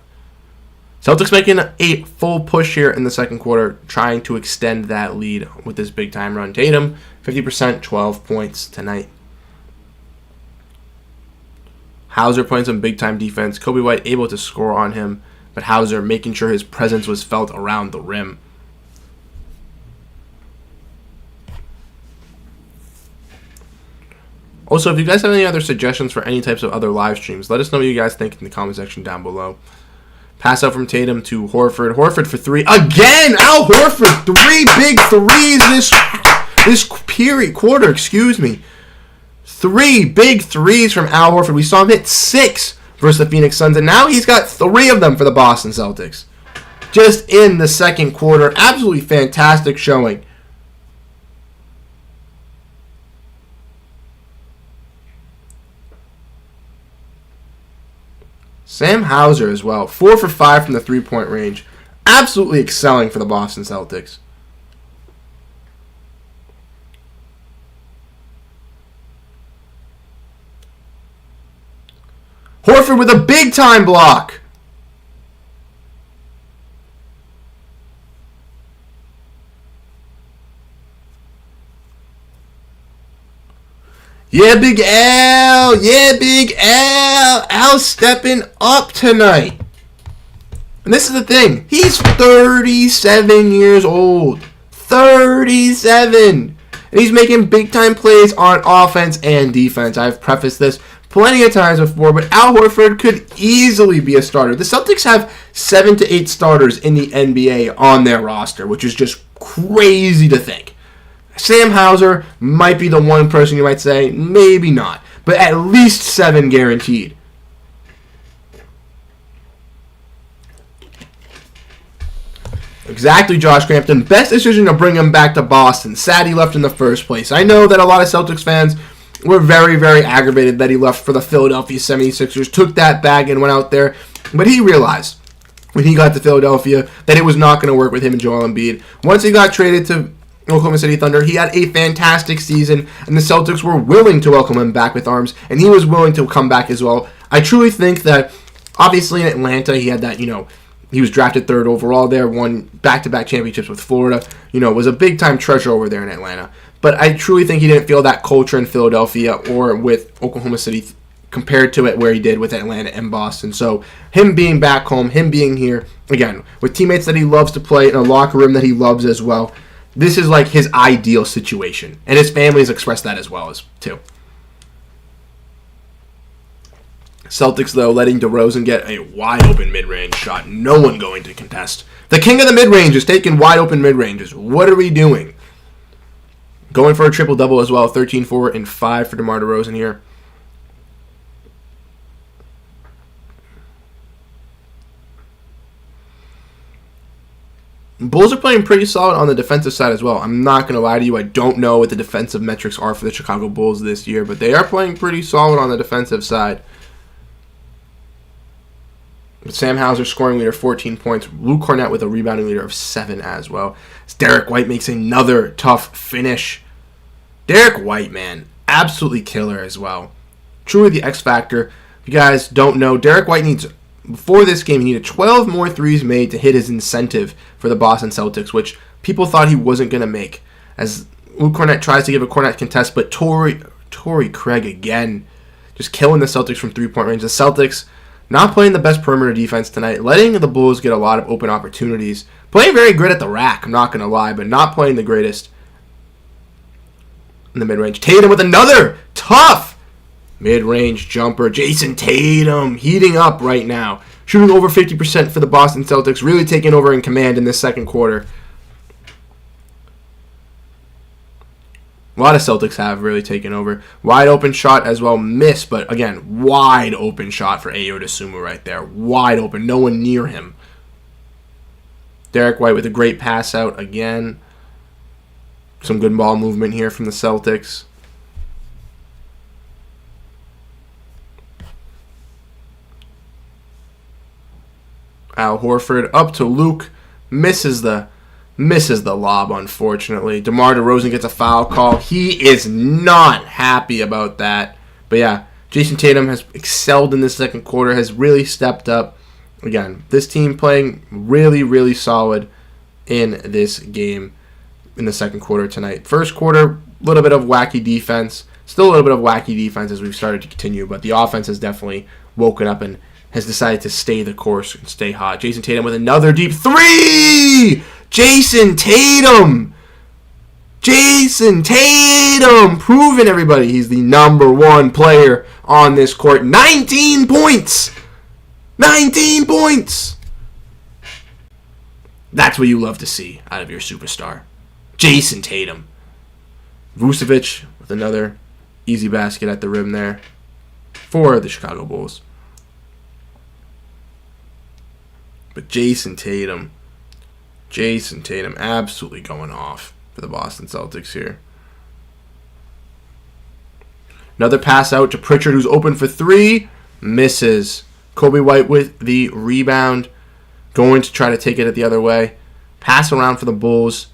Celtics making a full push here in the second quarter, trying to extend that lead with this big-time run. Tatum, 50%, 12 points tonight. Hauser playing some big-time defense. Kobe White able to score on him, but Hauser making sure his presence was felt around the rim. Also, if you guys have any other suggestions for any types of other live streams, let us know what you guys think in the comment section down below. Pass out from Tatum to Horford. Horford for 3. Again! Al Horford! 3 big threes this quarter, excuse me. 3 big threes from Al Horford. We saw him hit 6 versus the Phoenix Suns, and now he's got 3 of them for the Boston Celtics. Just in the second quarter. Absolutely fantastic showing. Sam Hauser as well. 4 for 5 from the three-point range. Absolutely excelling for the Boston Celtics. Horford with a big-time block. Yeah, Big Al. Yeah, Big Al. Al's stepping up tonight. And this is the thing. He's 37 years old. 37. And he's making big-time plays on offense and defense. I've prefaced this plenty of times before, but Al Horford could easily be a starter. The Celtics have 7 to 8 starters in the NBA on their roster, which is just crazy to think. Sam Hauser might be the one person you might say, maybe not, but at least 7 guaranteed. Exactly, Josh Crampton. Best decision to bring him back to Boston. Sad he left in the first place. I know that a lot of Celtics fans were very, very aggravated that he left for the Philadelphia 76ers, took that bag and went out there, but he realized when he got to Philadelphia that it was not going to work with him and Joel Embiid. Once he got traded to Oklahoma City Thunder, he had a fantastic season, and the Celtics were willing to welcome him back with arms, and he was willing to come back as well. I truly think that, obviously in Atlanta, he had that, he was drafted 3rd overall there, won back-to-back championships with Florida, was a big-time treasure over there in Atlanta. But I truly think he didn't feel that culture in Philadelphia or with Oklahoma City compared to it where he did with Atlanta and Boston. So him being back home, him being here, again, with teammates that he loves to play in a locker room that he loves as well, this is like his ideal situation. And his family has expressed that as well, too. Celtics, though, letting DeRozan get a wide-open mid-range shot. No one going to contest. The king of the mid-range is taking wide-open mid-ranges. What are we doing? Going for a triple-double as well. 13, 4, and 5 for DeMar DeRozan here. Bulls are playing pretty solid on the defensive side as well. I'm not going to lie to you. I don't know what the defensive metrics are for the Chicago Bulls this year, but they are playing pretty solid on the defensive side. Sam Hauser scoring leader, 14 points. Luke Cornett with a rebounding leader of 7 as well. As Derek White makes another tough finish. Derek White, man, absolutely killer as well. Truly the X factor. If you guys don't know, Derek White needs, before this game, he needed 12 more threes made to hit his incentive for the Boston Celtics, which people thought he wasn't going to make. As Luke Cornett tries to give a Cornett contest, but Torrey Craig again, just killing the Celtics from three-point range. The Celtics not playing the best perimeter defense tonight, letting the Bulls get a lot of open opportunities. Playing very good at the rack, I'm not going to lie, but not playing the greatest in the mid-range. Tatum with another tough mid-range jumper. Jason Tatum heating up right now. Shooting over 50% for the Boston Celtics, really taking over in command in this second quarter. A lot of Celtics have really taken over. Wide open shot as well, missed, but again, wide open shot for Ayo Dosunmu right there. Wide open, no one near him. Derek White with a great pass out again. Some good ball movement here from the Celtics. Al Horford up to Luke, misses the lob, unfortunately. DeMar DeRozan gets a foul call. He is not happy about that. But yeah, Jason Tatum has excelled in this second quarter, has really stepped up. Again, this team playing really, really solid in this game in the second quarter tonight. First quarter, a little bit of wacky defense. Still a little bit of wacky defense as we've started to continue, but the offense has definitely woken up and has decided to stay the course and stay hot. Jason Tatum with another deep three! Jason Tatum! Jason Tatum! Proving everybody he's the number one player on this court. 19 points! 19 points! That's what you love to see out of your superstar. Jason Tatum. Vucevic with another easy basket at the rim there for the Chicago Bulls. But Jason Tatum absolutely going off for the Boston Celtics here. Another pass out to Pritchard, who's open for three. Misses. Kobe White with the rebound. Going to try to take it the other way. Pass around for the Bulls.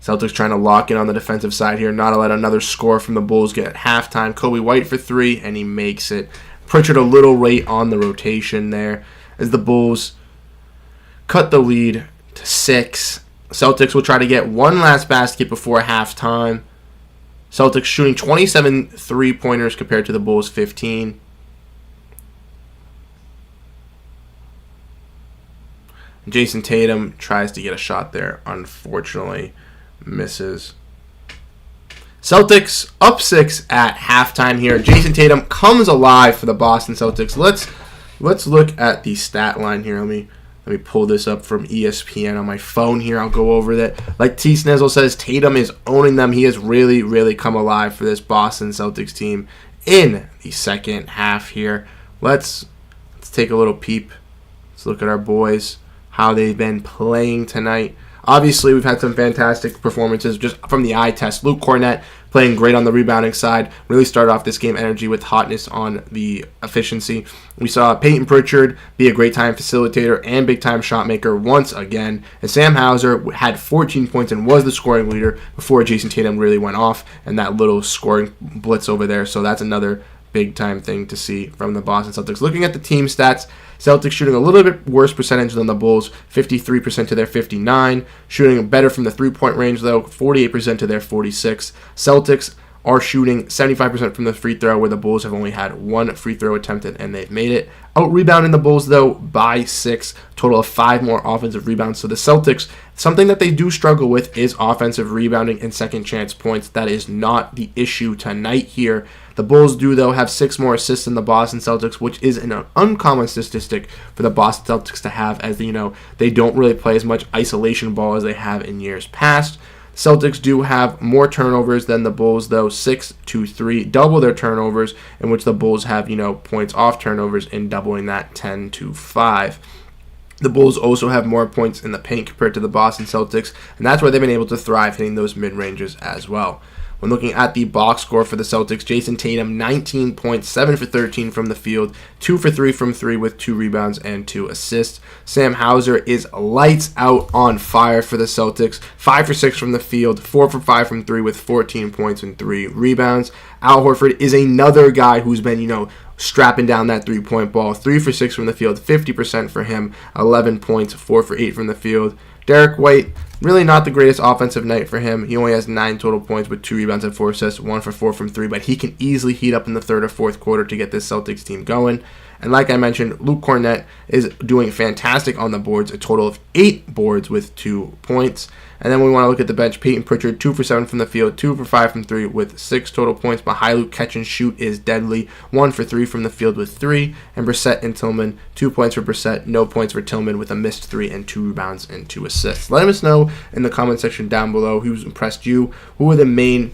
Celtics trying to lock in on the defensive side here. Not to let another score from the Bulls get at halftime. Kobe White for three, and he makes it. Pritchard a little late on the rotation there as the Bulls cut the lead to 6. Celtics will try to get one last basket before halftime. Celtics shooting 27 three-pointers compared to the Bulls' 15. Jason Tatum tries to get a shot there. Unfortunately, misses. Celtics up 6 at halftime here. Jason Tatum comes alive for the Boston Celtics. Let's look at the stat line here. Let me pull this up from ESPN on my phone here. I'll go over that. Like T. Snizzle says, Tatum is owning them. He has really, really come alive for this Boston Celtics team in the second half here. Let's take a little peep. Let's look at our boys, how they've been playing tonight. Obviously, we've had some fantastic performances just from the eye test. Luke Cornett playing great on the rebounding side. Really started off this game energy with hotness on the efficiency. We saw Peyton Pritchard be a great time facilitator and big time shot maker once again. And Sam Hauser had 14 points and was the scoring leader before Jason Tatum really went off and that little scoring blitz over there. So that's another big time thing to see from the Boston Celtics. Looking at the team stats, Celtics shooting a little bit worse percentage than the Bulls, 53% to their 59. Shooting better from the three-point range, though, 48% to their 46. Celtics are shooting 75% from the free throw, where the Bulls have only had one free throw attempted, and they've made it. Out-rebounding the Bulls, though, by 6. Total of 5 more offensive rebounds. So the Celtics, something that they do struggle with is offensive rebounding and second chance points. That is not the issue tonight here. The Bulls do, though, have 6 more assists than the Boston Celtics, which is an uncommon statistic for the Boston Celtics to have, as they don't really play as much isolation ball as they have in years past. Celtics do have more turnovers than the Bulls, though, 6-3, double their turnovers, in which the Bulls have, points off turnovers in doubling that 10-5. The Bulls also have more points in the paint compared to the Boston Celtics, and that's where they've been able to thrive hitting those mid-ranges as well. When looking at the box score for the Celtics, Jason Tatum, 19 points, 7 for 13 from the field, 2 for 3 from 3 with 2 rebounds and 2 assists. Sam Hauser is lights out on fire for the Celtics, 5 for 6 from the field, 4 for 5 from 3 with 14 points and 3 rebounds. Al Horford is another guy who's been, strapping down that three-point ball, 3 for 6 from the field, 50% for him, 11 points, 4 for 8 from the field. Derek White, really not the greatest offensive night for him. He only has 9 total points with 2 rebounds and 4 assists, 1 for 4 from 3, but he can easily heat up in the third or fourth quarter to get this Celtics team going. And like I mentioned, Luke Cornett is doing fantastic on the boards, a total of 8 boards with 2 points. And then we want to look at the bench. Peyton Pritchard, 2 for 7 from the field, 2 for 5 from 3 with 6 total points. Mahailu catch and shoot is deadly, 1 for 3 from the field with 3. And Brissett and Tillman, 2 points for Brissett, no points for Tillman with a missed 3 and 2 rebounds and 2 assists. Let us know in the comment section down below who's impressed you, who were the main,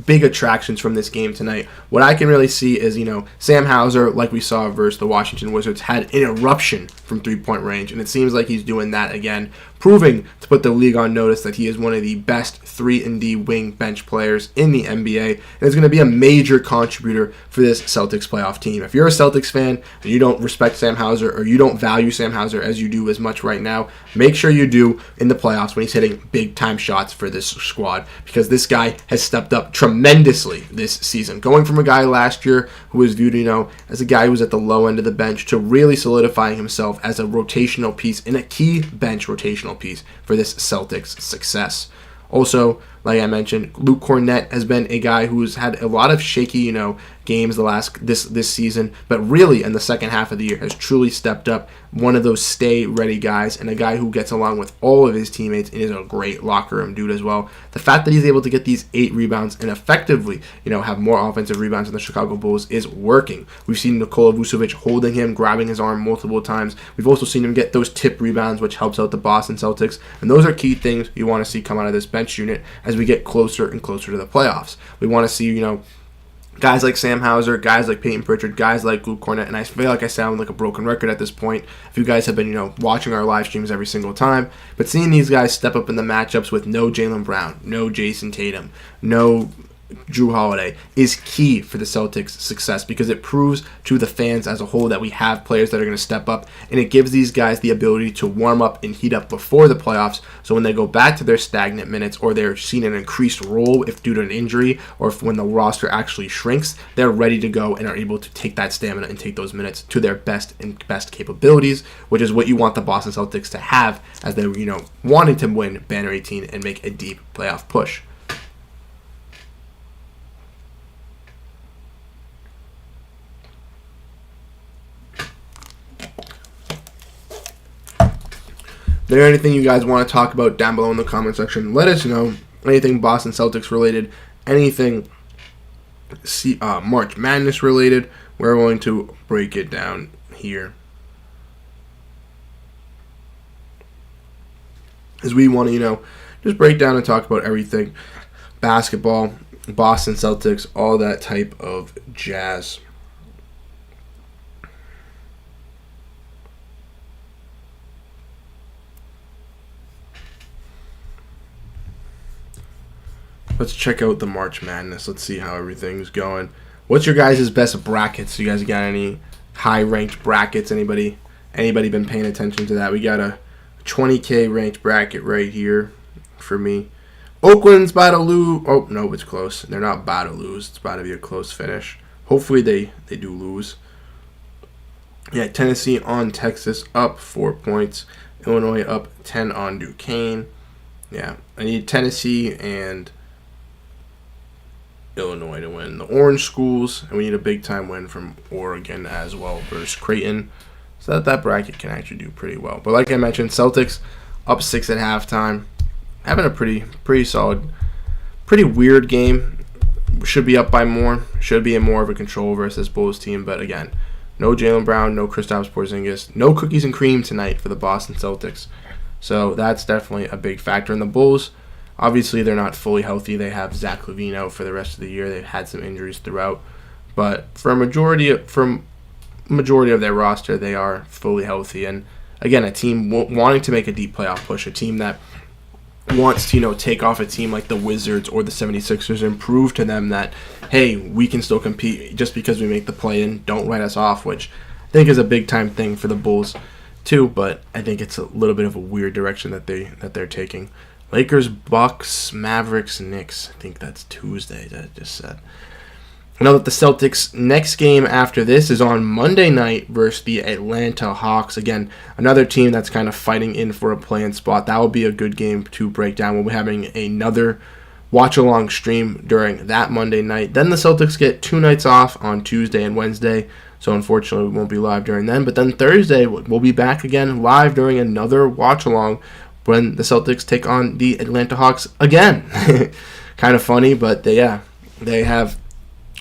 big attractions from this game tonight. What I can really see is, Sam Hauser, like we saw versus the Washington Wizards, had an eruption from three-point range, and it seems like he's doing that again, proving to put the league on notice that he is one of the best 3-and-D wing bench players in the NBA, and is going to be a major contributor for this Celtics playoff team. If you're a Celtics fan and you don't respect Sam Hauser, or you don't value Sam Hauser as you do as much right now, make sure you do in the playoffs when he's hitting big-time shots for this squad, because this guy has stepped up tremendously this season. Going from a guy last year who was viewed, as a guy who was at the low end of the bench, to really solidifying himself as a rotational piece and a key bench rotational piece for this Celtics success. Also, like I mentioned, Luke Cornett has been a guy who's had a lot of shaky, games this season, but really in the second half of the year has truly stepped up. One of those stay ready guys, and a guy who gets along with all of his teammates and is a great locker room dude as well. The fact that he's able to get these 8 rebounds and effectively, have more offensive rebounds than the Chicago Bulls is working. We've seen Nikola Vucevic holding him, grabbing his arm multiple times. We've also seen him get those tip rebounds, which helps out the Boston Celtics, and those are key things you want to see come out of this bench unit as we get closer and closer to the playoffs. We want to see, guys like Sam Hauser, guys like Peyton Pritchard, guys like Luke Cornett, and I feel like I sound like a broken record at this point if you guys have been, watching our live streams every single time, but seeing these guys step up in the matchups with no Jaylen Brown, no Jason Tatum, no Drew Holiday is key for the Celtics' success, because it proves to the fans as a whole that we have players that are going to step up, and it gives these guys the ability to warm up and heat up before the playoffs, so when they go back to their stagnant minutes, or they're seeing an increased role if due to an injury, or if when the roster actually shrinks, they're ready to go and are able to take that stamina and take those minutes to their best capabilities, which is what you want the Boston Celtics to have as they're wanting to win Banner 18 and make a deep playoff push. Is there anything you guys want to talk about down below in the comment section? Let us know. Anything Boston Celtics related, anything March Madness related, we're going to break it down here. As we want to, just break down and talk about everything. Basketball, Boston Celtics, all that type of jazz. Let's check out the March Madness. Let's see how everything's going. What's your guys' best brackets? You guys got any high-ranked brackets? Anybody been paying attention to that? We got a 20K ranked bracket right here for me. Oakland's about to lose. Oh, no, it's close. They're not about to lose. It's about to be a close finish. Hopefully they do lose. Yeah, Tennessee on Texas up 4 points. Illinois up 10 on Duquesne. Yeah, I need Tennessee and Illinois to win the Orange Schools, and we need a big-time win from Oregon as well versus Creighton, so that bracket can actually do pretty well. But like I mentioned, Celtics up 6 at halftime, having a pretty solid, pretty weird game. Should be up by more, should be in more of a control versus this Bulls team, but again, no Jaylen Brown, no Kristaps Porzingis, no cookies and cream tonight for the Boston Celtics, so that's definitely a big factor. In the Bulls, obviously, they're not fully healthy. They have Zach LaVine out for the rest of the year. They've had some injuries throughout. But for a majority of their roster, they are fully healthy. And, again, a team wanting to make a deep playoff push, a team that wants to, take off a team like the Wizards or the 76ers and prove to them that, hey, we can still compete just because we make the play-in. Don't write us off, which I think is a big-time thing for the Bulls too, but I think it's a little bit of a weird direction that they're taking. Lakers, Bucks, Mavericks, Knicks. I think that's Tuesday that I just said. I know that the Celtics' next game after this is on Monday night versus the Atlanta Hawks. Again, another team that's kind of fighting in for a play-in spot. That will be a good game to break down. We'll be having another watch-along stream during that Monday night. Then the Celtics get 2 nights off on Tuesday and Wednesday, so unfortunately we won't be live during then. But then Thursday, we'll be back again live during another watch-along when the Celtics take on the Atlanta Hawks again. Kind of funny, but they have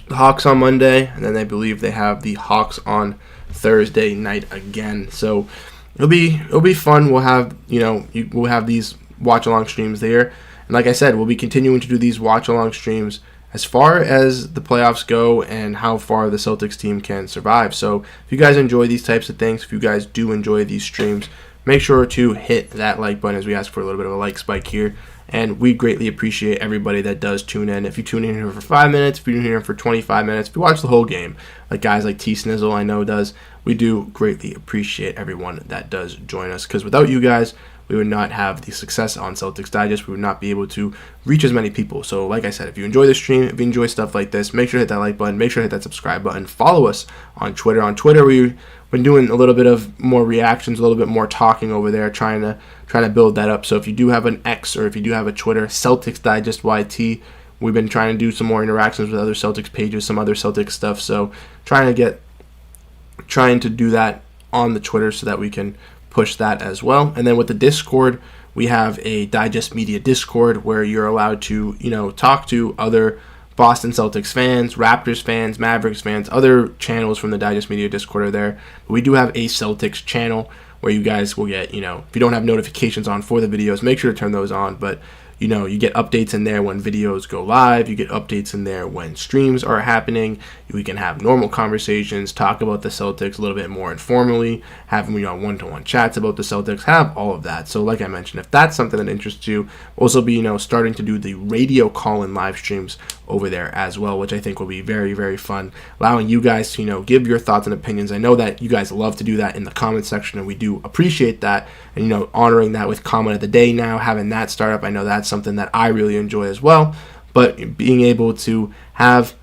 the Hawks on Monday, and then I believe they have the Hawks on Thursday night again. So it'll be fun. We'll have we'll have these watch along streams there, and like I said, we'll be continuing to do these watch along streams as far as the playoffs go and how far the Celtics team can survive. So if you guys enjoy these types of things, if you guys do enjoy these streams, make sure to hit that like button as we ask for a little bit of a like spike here. And we greatly appreciate everybody that does tune in. If you tune in here for 5 minutes, if you tune in here for 25 minutes, if you watch the whole game, like guys like T Snizzle I know does, we do greatly appreciate everyone that does join us. Because without you guys, we would not have the success on Celtics Digest. We would not be able to reach as many people. So like I said, if you enjoy the stream, if you enjoy stuff like this, make sure to hit that like button. Make sure to hit that subscribe button. Follow us on Twitter. On Twitter, we've been doing a little bit of more reactions, a little bit more talking over there, trying to build that up. So if you do have an X or if you do have a Twitter, Celtics Digest YT, we've been trying to do some more interactions with other Celtics pages, some other Celtics stuff. So trying to do that on the Twitter so that we can push that as well. And then with the Discord, we have a Digest Media Discord where you're allowed to, talk to other Boston Celtics fans, Raptors fans, Mavericks fans, other channels from the Digest Media Discord are there. But we do have a Celtics channel where you guys will get, if you don't have notifications on for the videos, make sure to turn those on. But, you get updates in there when videos go live. You get updates in there when streams are happening. We can have normal conversations, talk about the Celtics a little bit more informally, have, one-to-one chats about the Celtics, have all of that. So like I mentioned, if that's something that interests you, we'll also be, starting to do the radio call-in live streams over there as well, which I think will be very, very fun, allowing you guys to, give your thoughts and opinions. I know that you guys love to do that in the comment section, and we do appreciate that, and, honoring that with comment of the day now, having that start up, I know that's something that I really enjoy as well. But being able to have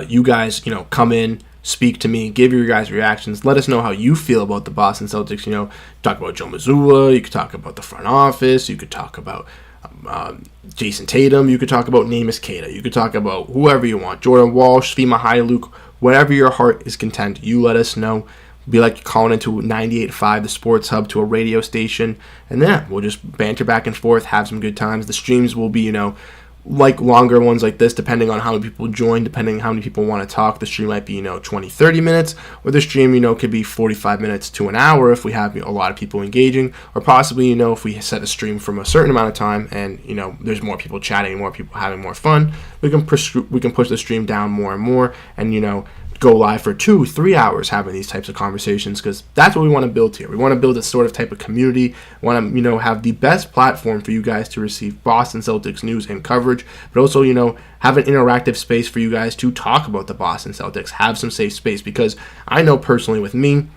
you guys, come in, speak to me, give your guys reactions, let us know how you feel about the Boston Celtics. Talk about Joe Mazzulla, you could talk about the front office, you could talk about Jason Tatum, you could talk about Neemias Queta, you could talk about whoever you want, Jordan Walsh, Fima Hailuk, whatever your heart is content, you let us know. Be like calling into 98.5, the Sports Hub, to a radio station, and then we'll just banter back and forth, have some good times. The streams will be, like longer ones like this, depending on how many people join, depending on how many people want to talk. The stream might be, 20, 30 minutes, or the stream, could be 45 minutes to an hour if we have a lot of people engaging, or possibly, if we set a stream from a certain amount of time and, there's more people chatting, more people having more fun, we can push the stream down more and more, and, go live for 2-3 hours having these types of conversations, because that's what we want to build here. We want to build a sort of type of community. We want to, have the best platform for you guys to receive Boston Celtics news and coverage, but also, have an interactive space for you guys to talk about the Boston Celtics, have some safe space, because I know personally with me,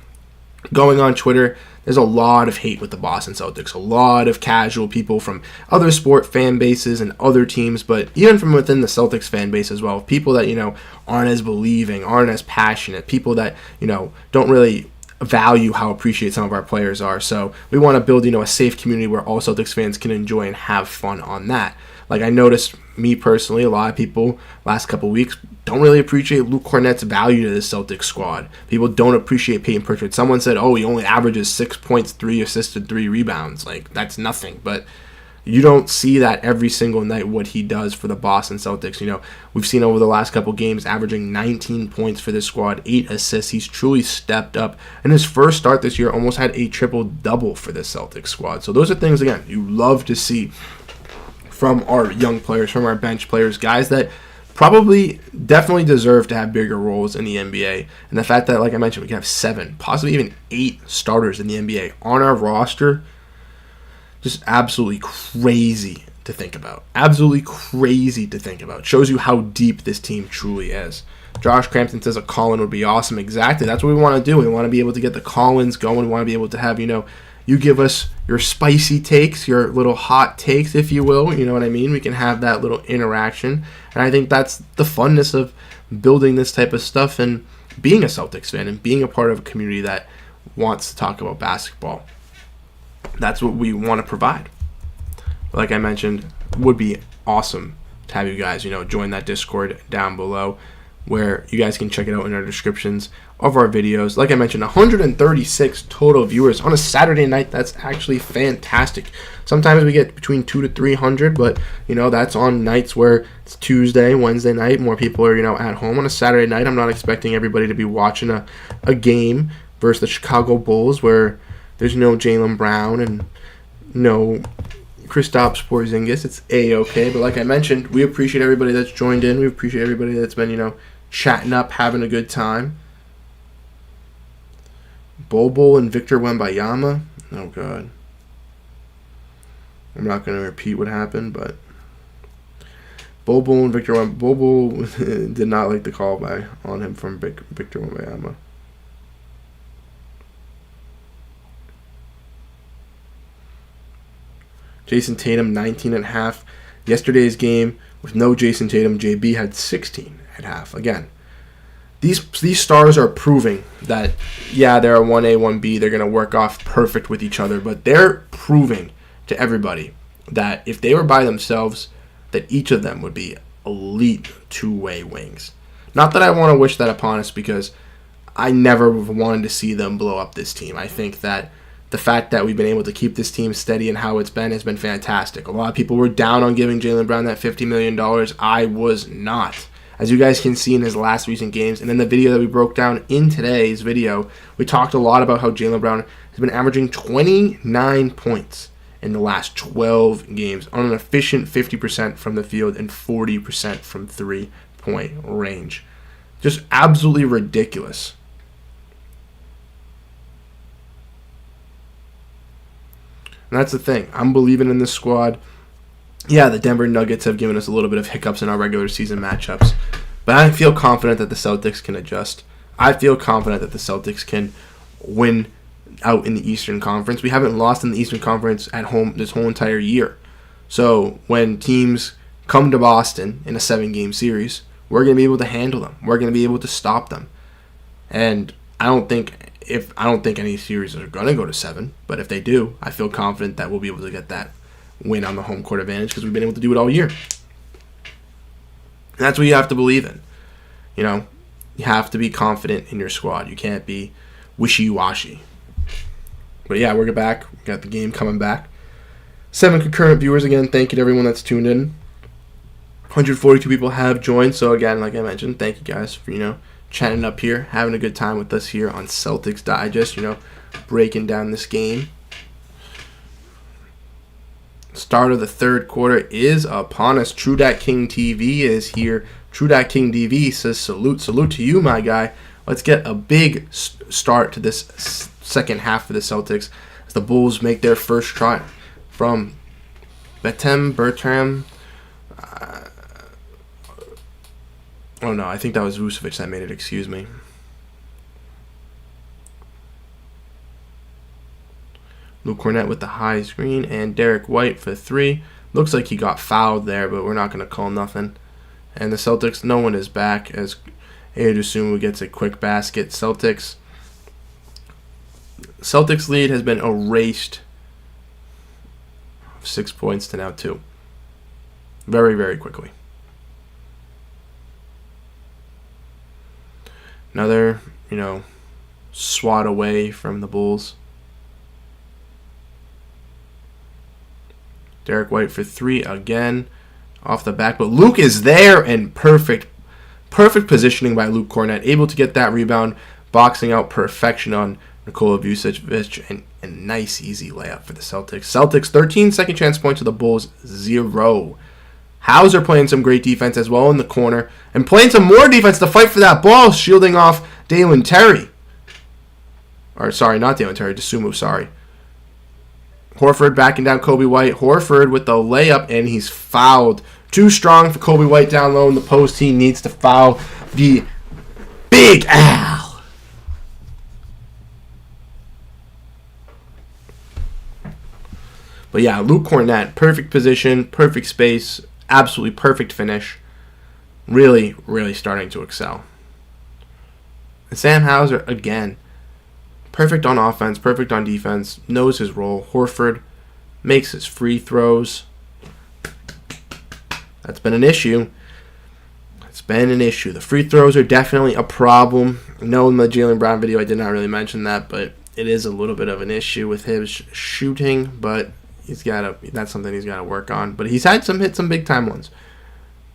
going on Twitter, there's a lot of hate with the Boston Celtics, a lot of casual people from other sport fan bases and other teams, but even from within the Celtics fan base as well, people that, aren't as believing, aren't as passionate, people that, don't really value how appreciated some of our players are. So we want to build, a safe community where all Celtics fans can enjoy and have fun on that. Like I noticed, me personally, a lot of people last couple weeks don't really appreciate Luke Cornett's value to this Celtics squad. People don't appreciate Peyton Pritchard. Someone said, he only averages 6 points, 3 assists, and 3 rebounds. Like, that's nothing. But you don't see that every single night, what he does for the Boston Celtics. We've seen over the last couple games averaging 19 points for this squad, 8 assists. He's truly stepped up. And his first start this year almost had a triple-double for this Celtics squad. So those are things, again, you love to see from our young players, from our bench players, guys that definitely deserve to have bigger roles in the NBA. And the fact that, like I mentioned, we can have 7, possibly even 8 starters in the NBA on our roster, Just absolutely crazy to think about. Absolutely crazy to think about. Shows you how deep this team truly is. Josh Crampton says a call-in would be awesome. Exactly. That's what we want to do. We want to be able to get the call-ins going. We want to be able to have, you give us your spicy takes, your little hot takes, if you will. You know what I mean? We can have that little interaction. And I think that's the funness of building this type of stuff and being a Celtics fan and being a part of a community that wants to talk about basketball. That's what we want to provide. Like I mentioned, would be awesome to have you guys, join that Discord down below where you guys can check it out in our descriptions of our videos. Like I mentioned, 136 total viewers on a Saturday night. That's actually fantastic. Sometimes we get between 200 to 300, but that's on nights where it's Tuesday, Wednesday night. More people are at home. On a Saturday night, I'm not expecting everybody to be watching a game versus the Chicago Bulls where there's no Jaylen Brown and no Kristaps Porzingis. It's A-okay. But like I mentioned, we appreciate everybody that's joined in. We appreciate everybody that's been, chatting up, having a good time. Bobo and Victor Wembanyama. Oh, God. I'm not going to repeat what happened, but Bobo and Victor Wembanyama. Bobo did not like the call on him from Victor Wembanyama. Jason Tatum, 19.5. Yesterday's game, with no Jason Tatum, JB had 16 at half. Again, these stars are proving that, they're a 1A, 1B. They're going to work off perfect with each other. But they're proving to everybody that if they were by themselves, that each of them would be elite two-way wings. Not that I want to wish that upon us, because I never wanted to see them blow up this team. I think that the fact that we've been able to keep this team steady and how it's been has been fantastic. A lot of people were down on giving Jaylen Brown that $50 million. I was not. As you guys can see in his last recent games, and in the video that we broke down in today's video, we talked a lot about how Jaylen Brown has been averaging 29 points in the last 12 games on an efficient 50% from the field and 40% from three-point range. Just absolutely ridiculous. And that's the thing. I'm believing in this squad. Yeah, the Denver Nuggets have given us a little bit of hiccups in our regular season matchups. But I feel confident that the Celtics can adjust. I feel confident that the Celtics can win out in the Eastern Conference. We haven't lost in the Eastern Conference at home this whole entire year. So when teams come to Boston in a 7-game series, we're going to be able to handle them. We're going to be able to stop them. And I don't think any series are going to go to 7, but if they do, I feel confident that we'll be able to get that win on the home court advantage because we've been able to do it all year. And that's what you have to believe in. You have to be confident in your squad. You can't be wishy-washy. But yeah, we're back. We got the game coming back. 7 concurrent viewers again. Thank you to everyone that's tuned in. 142 people have joined. So again, like I mentioned, thank you guys for, chatting up here, having a good time with us here on Celtics Digest, breaking down this game. Start of the third quarter is upon us. True Dat King TV is here. True Dat King TV says salute to you, my guy. Let's get a big start to this second half for the Celtics as the Bulls make their first try from Bertram. Oh no, I think that was Vucevic that made it, excuse me. Luke Cornett with the high screen, and Derek White for 3. Looks like he got fouled there, but we're not going to call nothing. And the Celtics, no one is back as Adesumu gets a quick basket. Celtics lead has been erased. 6 points to now 2. Very, very quickly. Another, swat away from the Bulls. Derek White for 3 again off the back. But Luke is there, and perfect positioning by Luke Cornett. Able to get that rebound, boxing out perfection on Nikola Vucevic, and a nice, easy layup for the Celtics. Celtics 13 second chance points to the Bulls 0. Hauser playing some great defense as well in the corner, and playing some more defense to fight for that ball, shielding off Dalen Terry. Or, sorry, not Dalen Terry, Desumu, sorry. Horford backing down Kobe White. Horford with the layup, and he's fouled. Too strong for Kobe White down low in the post. He needs to foul the Big Al. But yeah, Luke Cornett, perfect position, perfect space, absolutely perfect finish. Really, really starting to excel. And Sam Hauser, again, perfect on offense, perfect on defense, knows his role. Horford makes his free throws. That's been an issue. It's been an issue. The free throws are definitely a problem. I know in the Jaylen Brown video I did not really mention that, but it is a little bit of an issue with his shooting, but that's something he's got to work on. But he's hit some big time ones.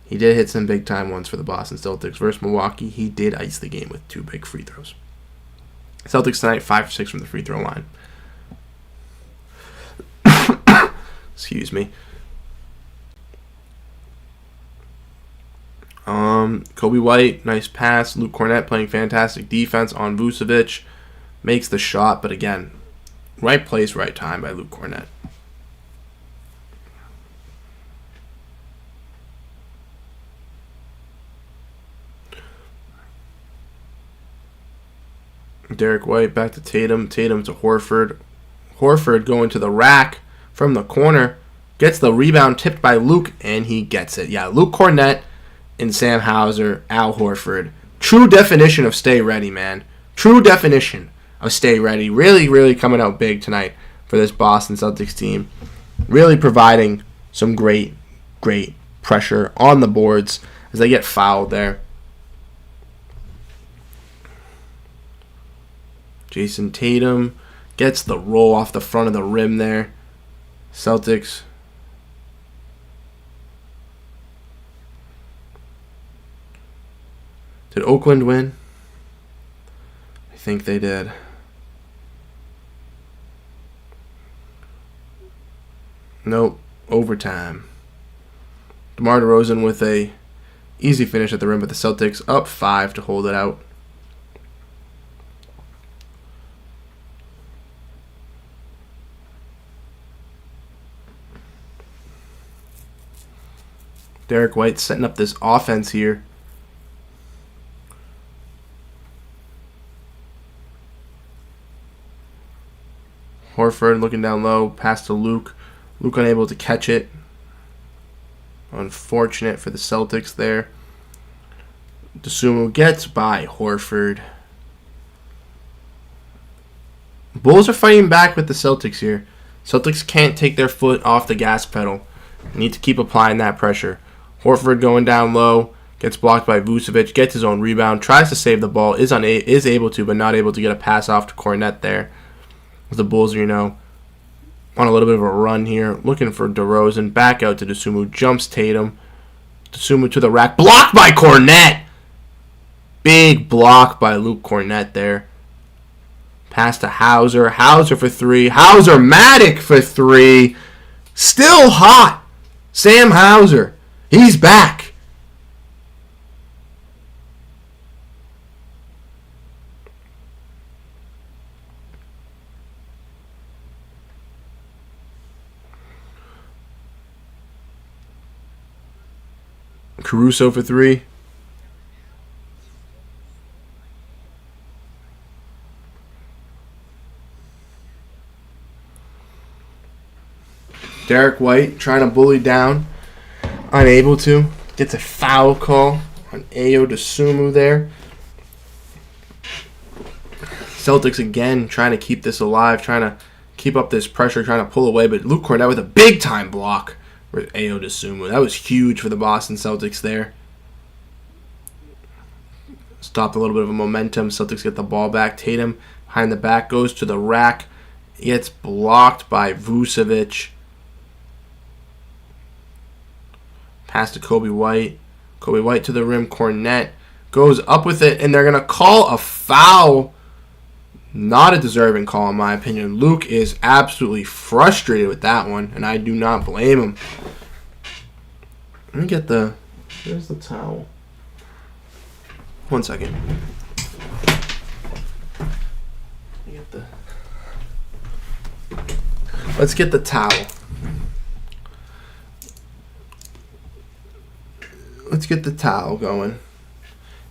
He did hit some big time ones for the Boston Celtics versus Milwaukee. He did ice the game with 2 big free throws. Celtics tonight, 5 for 6 from the free throw line. Excuse me. Kobe White, nice pass. Luke Cornett playing fantastic defense on Vucevic. Makes the shot, but again, right place, right time by Luke Cornett. Derek White back to Tatum. Tatum to Horford. Horford going to the rack from the corner. Gets the rebound tipped by Luke, and he gets it. Yeah, Luke Cornett and Sam Hauser, Al Horford. True definition of stay ready, man. True definition of stay ready. Really, really coming out big tonight for this Boston Celtics team. Really providing some great, great pressure on the boards as they get fouled there. Jason Tatum gets the roll off the front of the rim there. Celtics. Did Oakland win? I think they did. Nope. Overtime. DeMar DeRozan with a easy finish at the rim, but the Celtics up 5 to hold it out. Derek White setting up this offense here. Horford looking down low, pass to Luke. Luke unable to catch it. Unfortunate for the Celtics there. Dosunmu gets by Horford. Bulls are fighting back with the Celtics here. Celtics can't take their foot off the gas pedal. Need to keep applying that pressure. Horford going down low, gets blocked by Vucevic, gets his own rebound, tries to save the ball, is able to, but not able to get a pass off to Cornett there. The Bulls are, on a little bit of a run here, looking for DeRozan, back out to Dosunmu, jumps Tatum. Dosunmu to the rack, blocked by Cornett! Big block by Luke Cornett there. Pass to Hauser, Hauser for 3, Hauser-matic for 3. Still hot! Sam Hauser, he's back! Caruso for 3. Derek White trying to bully down. Unable to. Gets a foul call on Ayo Dosunmu there. Celtics again trying to keep this alive, trying to keep up this pressure, trying to pull away. But Luke Cornett with a big-time block with Ayo Dosunmu. That was huge for the Boston Celtics there. Stopped a little bit of a momentum. Celtics get the ball back. Tatum behind the back goes to the rack. Gets blocked by Vucevic. Pass to Kobe White. Kobe White to the rim. Cornett goes up with it, and they're going to call a foul. Not a deserving call, in my opinion. Luke is absolutely frustrated with that one, and I do not blame him. Let me get where's the towel? 1 second. Let me get Let's get the towel. Let's get the towel going.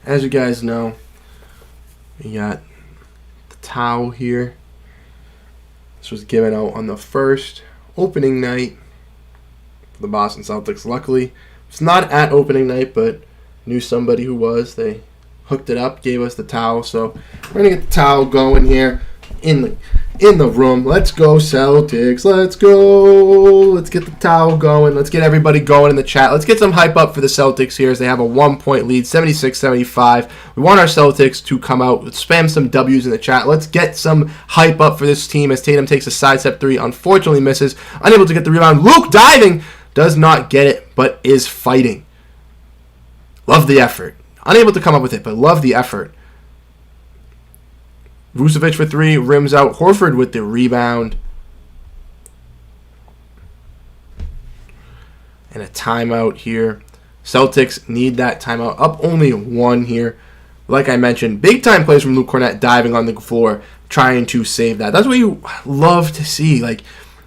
As you guys know, we got the towel here. This was given out on the first opening night for the Boston Celtics. Luckily, it's not at opening night, but knew somebody who was. They hooked it up, gave us the towel. So we're going to get the towel going here in the room. Let's go, Celtics. Let's go. Let's get the towel going. Let's get everybody going in the chat. Let's get some hype up for the Celtics here as they have a 1-point lead, 76-75. We want our Celtics to come out, spam some W's in the chat. Let's get some hype up for this team as Tatum takes a sidestep three, unfortunately misses, unable to get the rebound. Luke diving, does not get it, but is fighting. Love the effort. Unable to come up with it, but love the effort. Vucevic for three, rims out. Horford with the rebound. And a timeout here. Celtics need that timeout. Up only one here. Like I mentioned, big time plays from Luke Cornett diving on the floor, trying to save that. That's what you love to see. Like,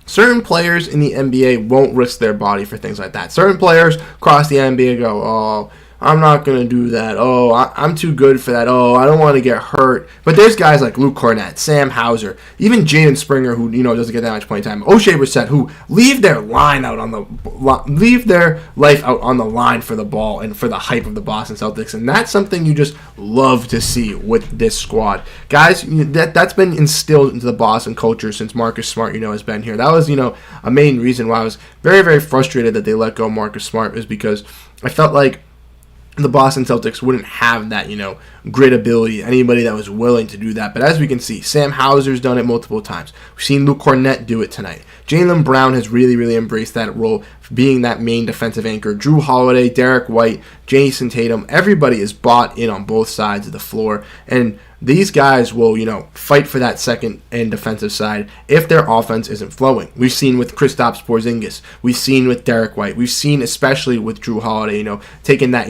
certain players in the NBA won't risk their body for things like that. Certain players across the NBA go, oh, I'm not going to do that. Oh, I'm too good for that. Oh, I don't want to get hurt. But there's guys like Luke Cornett, Sam Hauser, even Jaden Springer, who doesn't get that much playing time. O'Shea Brissett, who leave their life out on the line for the ball and for the hype of the Boston Celtics, and that's something you just love to see with this squad, guys. That's been instilled into the Boston culture since Marcus Smart, has been here. That was, a main reason why I was very, very frustrated that they let go Marcus Smart, is because I felt like the Boston Celtics wouldn't have that, grit ability, anybody that was willing to do that. But as we can see, Sam Hauser's done it multiple times. We've seen Luke Cornett do it tonight. Jaylen Brown has really, really embraced that role, being that main defensive anchor. Drew Holiday, Derek White, Jason Tatum, everybody is bought in on both sides of the floor. And these guys will, fight for that second and defensive side if their offense isn't flowing. We've seen with Kristaps Porzingis. We've seen with Derek White. We've seen especially with Drew Holiday, taking that,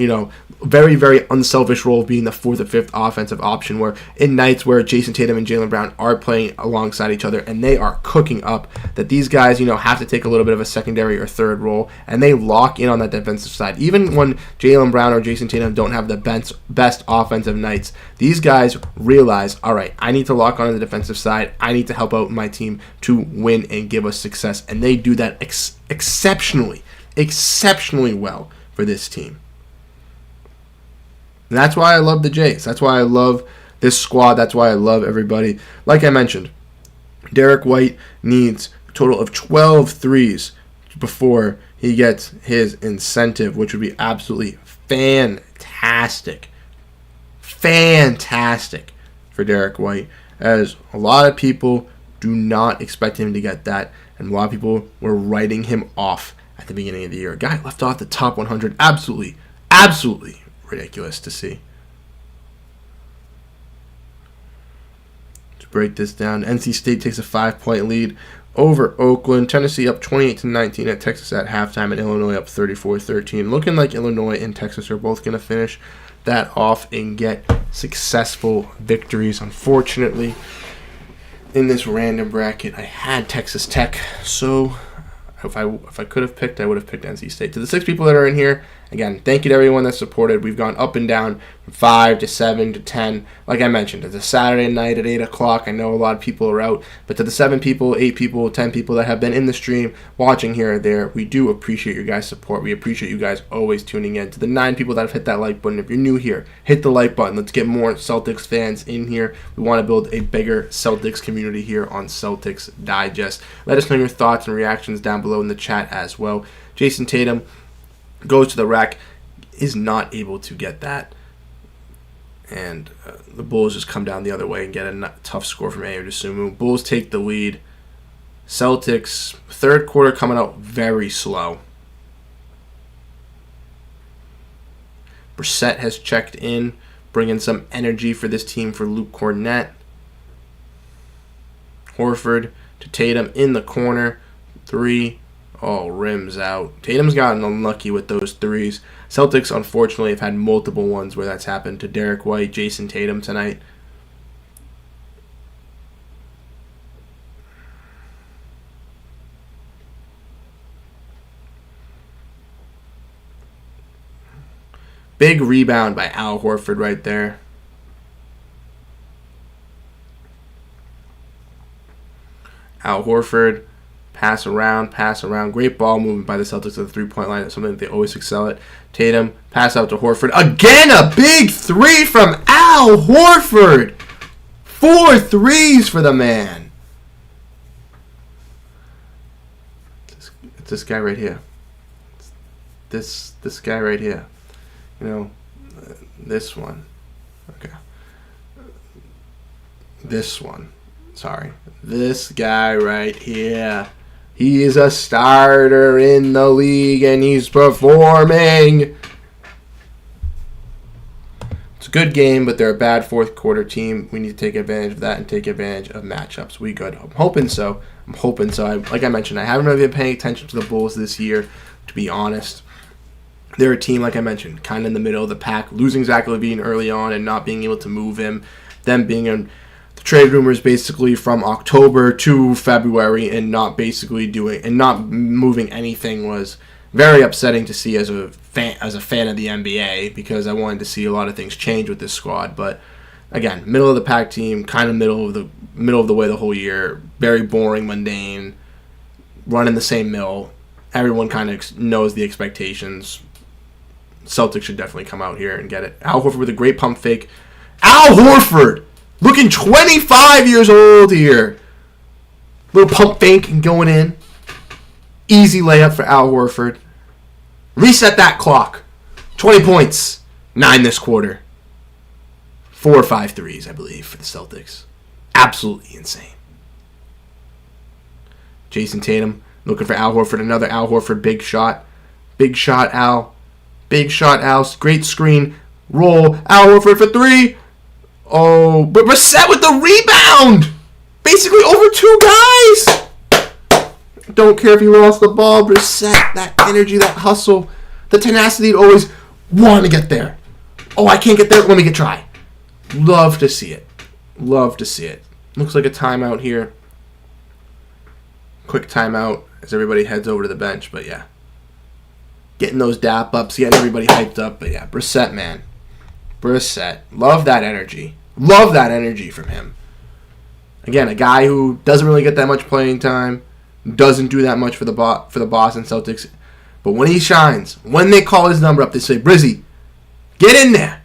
very, very unselfish role of being the fourth or fifth offensive option, where in nights where Jason Tatum and Jaylen Brown are playing alongside each other and they are cooking up, that these guys, have to take a little bit of a secondary or third role, and they lock in on that defensive side. Even when Jaylen Brown or Jason Tatum don't have the best offensive nights, these guys realize, all right, I need to lock on the defensive side. I need to help out my team to win and give us success, and they do that exceptionally well for this team. And that's why I love the Jays. That's why I love this squad. That's why I love everybody. Like I mentioned, Derek White needs a total of 12 threes before he gets his incentive, which would be absolutely fantastic. Fantastic for Derek White, as a lot of people do not expect him to get that, and a lot of people were writing him off at the beginning of the year. A guy left off the top 100. Absolutely ridiculous to see. To break this down, NC State takes a 5-point lead over Oakland. Tennessee up 28-19 at Texas at halftime, and Illinois up 34-13. Looking like Illinois and Texas are both going to finish that off and get successful victories. Unfortunately, in this random bracket, I had Texas Tech, so if I could have picked, I would have picked NC State. To the 6 people that are in here, again, thank you to everyone that supported. We've gone up and down from 5 to 7 to 10. Like I mentioned, it's a Saturday night at 8 o'clock. I know a lot of people are out. But to the 7 people, 8 people, 10 people that have been in the stream, watching here or there, we do appreciate your guys' support. We appreciate you guys always tuning in. To the 9 people that have hit that like button, if you're new here, hit the like button. Let's get more Celtics fans in here. We want to build a bigger Celtics community here on Celtics Digest. Let us know your thoughts and reactions down below in the chat as well. Jason Tatum goes to the rack, is not able to get that, and the Bulls just come down the other way and get a tough score from Ayo Dosunmu. Bulls take the lead. Celtics, third quarter coming out very slow. Brissett has checked in, bringing some energy for this team for Luke Cornett. Horford to Tatum in the corner. 3. Oh, rims out. Tatum's gotten unlucky with those threes. Celtics, unfortunately, have had multiple ones where that's happened to Derek White, Jason Tatum tonight. Big rebound by Al Horford right there. Al Horford, pass around. Great ball movement by the Celtics at the three-point line. That's something that they always excel at. Tatum, pass out to Horford. Again, a big three from Al Horford. 4 threes for the man. It's this guy right here. This guy right here. This one. Okay. This one. Sorry. This guy right here. He is a starter in the league and he's performing. It's a good game, but they're a bad fourth quarter team. We need to take advantage of that and take advantage of matchups. We good. I'm hoping so. Like I mentioned, I haven't really been paying attention to the Bulls this year, to be honest. They're a team, like I mentioned, kind of in the middle of the pack, losing Zach LaVine early on and not being able to move him. Them being in the trade rumors basically from October to February and not moving anything was very upsetting to see as a fan of the NBA, because I wanted to see a lot of things change with this squad. But again, middle of the pack team, kind of middle of the way the whole year, very boring, mundane, running the same mill. Everyone kind of knows the expectations. Celtics should definitely come out here and get it. Al Horford with a great pump fake. Al Horford looking 25 years old here. Little pump fake and going in. Easy layup for Al Horford. Reset that clock. 20 points. 9 this quarter. 4 or 5 threes, I believe, for the Celtics. Absolutely insane. Jason Tatum looking for Al Horford. Another Al Horford big shot. Big shot, Al. Big shot, Al. Great screen. Roll. Al Horford for 3. Oh, but Brissett with the rebound. Basically over 2 guys. Don't care if he lost the ball. Brissett, that energy, that hustle, the tenacity to always want to get there. Oh, I can't get there. Let me try. Love to see it. Looks like a timeout here. Quick timeout as everybody heads over to the bench. But yeah. Getting those dap ups, getting everybody hyped up. But yeah, Brissett, man. Brissett. Love that energy. Love that energy from him. Again, a guy who doesn't really get that much playing time. Doesn't do that much for the Boston Celtics. But when he shines, when they call his number up, they say, Brizzy, get in there.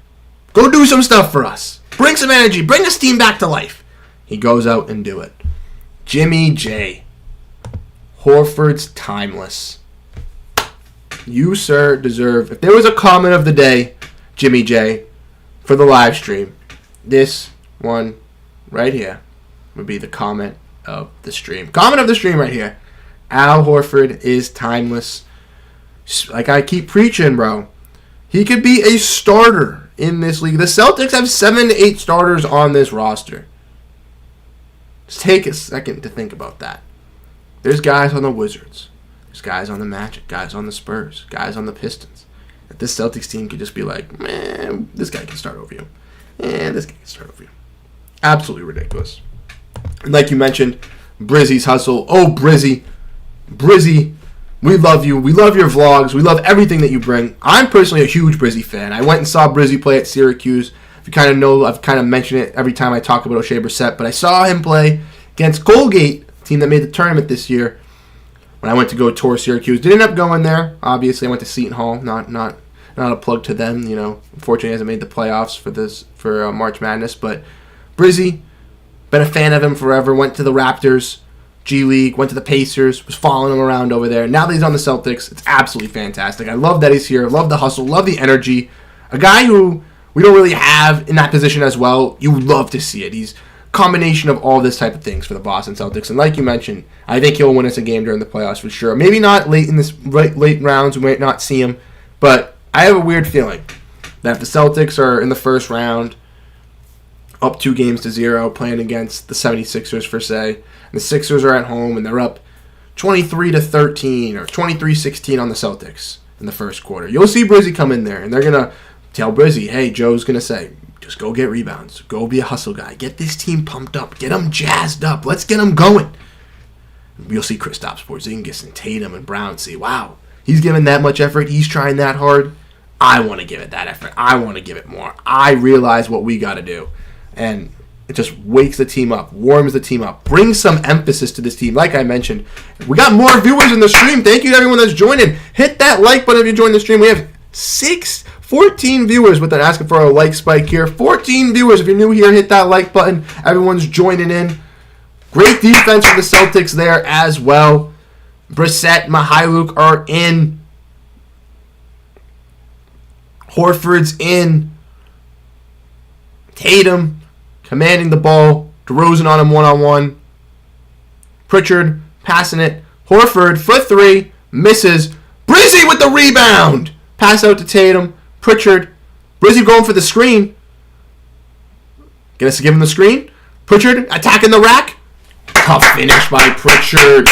Go do some stuff for us. Bring some energy. Bring this team back to life. He goes out and do it. Jimmy J. Horford's timeless. You, sir, deserve... If there was a comment of the day, Jimmy J, for the live stream, this one right here would be the comment of the stream. Comment of the stream right here. Al Horford is timeless. Like I keep preaching, bro. He could be a starter in this league. The Celtics have 7 to 8 starters on this roster. Just take a second to think about that. There's guys on the Wizards. There's guys on the Magic, guys on the Spurs, guys on the Pistons. If this Celtics team could just be like, man, this guy can start over you. This guy can start over you. Absolutely ridiculous. And like you mentioned, Brizzy's hustle. Oh, Brizzy. Brizzy, we love you. We love your vlogs. We love everything that you bring. I'm personally a huge Brizzy fan. I went and saw Brizzy play at Syracuse. If you kind of know, I've kind of mentioned it every time I talk about O'Shea Brissett, but I saw him play against Colgate, team that made the tournament this year. When I went to go tour Syracuse, didn't end up going there. Obviously, I went to Seton Hall. Not a plug to them. You know, unfortunately, hasn't made the playoffs for March Madness. But Brizzy, been a fan of him forever. Went to the Raptors, G League. Went to the Pacers. Was following him around over there. Now that he's on the Celtics, it's absolutely fantastic. I love that he's here. Love the hustle. Love the energy. A guy who we don't really have in that position as well. You love to see it. He's combination of all this type of things for the Boston Celtics, and like you mentioned, I think he'll win us a game during the playoffs for sure. Maybe not late in this late rounds, we might not see him, but I have a weird feeling that if the Celtics are in the first round, up 2-0, playing against the 76ers for say, and the Sixers are at home and they're up 23-13 or 23-16 on the Celtics in the first quarter, you'll see Brizzy come in there, and they're gonna tell Brizzy, hey, Joe's gonna say, just go get rebounds. Go be a hustle guy. Get this team pumped up. Get them jazzed up. Let's get them going. You'll see Kristaps Porzingis and Tatum and Brown say, wow, he's giving that much effort. He's trying that hard. I want to give it that effort. I want to give it more. I realize what we got to do. And it just wakes the team up, warms the team up, brings some emphasis to this team. Like I mentioned, we got more viewers in the stream. Thank you to everyone that's joining. Hit that like button if you joined the stream. We have 14 viewers with that asking for a like spike here. 14 viewers. If you're new here, hit that like button. Everyone's joining in. Great defense for the Celtics there as well. Brissett, Mihailuk are in. Horford's in. Tatum commanding the ball. DeRozan on him one-on-one. Pritchard passing it. Horford for three. Misses. Brizzy with the rebound. Pass out to Tatum. Pritchard. Brizzy going for the screen. Gonna give him the screen. Pritchard attacking the rack. Tough finish by Pritchard.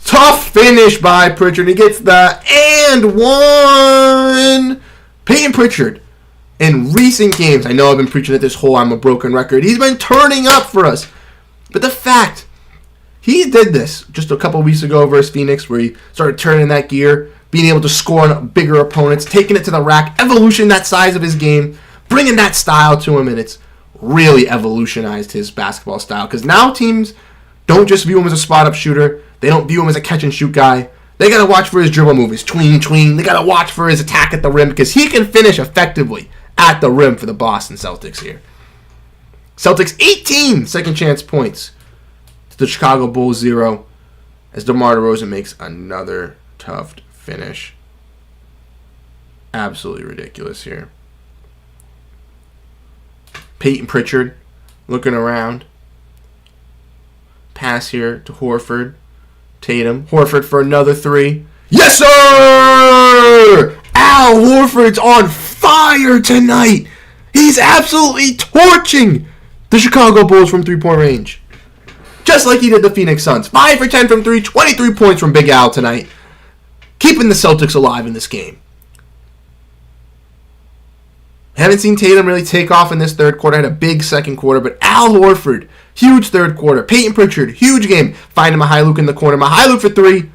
Tough finish by Pritchard. He gets the and one. Peyton Pritchard, in recent games, I know I've been preaching it this whole I'm a broken record. He's been turning up for us. But the fact, he did this just a couple weeks ago versus Phoenix where he started turning that gear, being able to score on bigger opponents, taking it to the rack, evolution that size of his game, bringing that style to him, and it's really evolutionized his basketball style. Because now teams don't just view him as a spot-up shooter. They don't view him as a catch-and-shoot guy. They got to watch for his dribble moves, tween, tween. They got to watch for his attack at the rim because he can finish effectively at the rim for the Boston Celtics here. Celtics 18 second chance points to the Chicago Bulls 0 as DeMar DeRozan makes another tough finish. Absolutely ridiculous here. Peyton Pritchard looking around. Pass here to Horford. Tatum. Horford for another three. Yes, sir! Al Horford's on fire tonight. He's absolutely torching the Chicago Bulls from three-point range. Just like he did the Phoenix Suns. 5 for 10 from 3, 23 points from Big Al tonight. Keeping the Celtics alive in this game. Haven't seen Tatum really take off in this third quarter. Had a big second quarter, but Al Horford, huge third quarter. Peyton Pritchard, huge game. Finding Mihailuk in the corner. Mihailuk for three.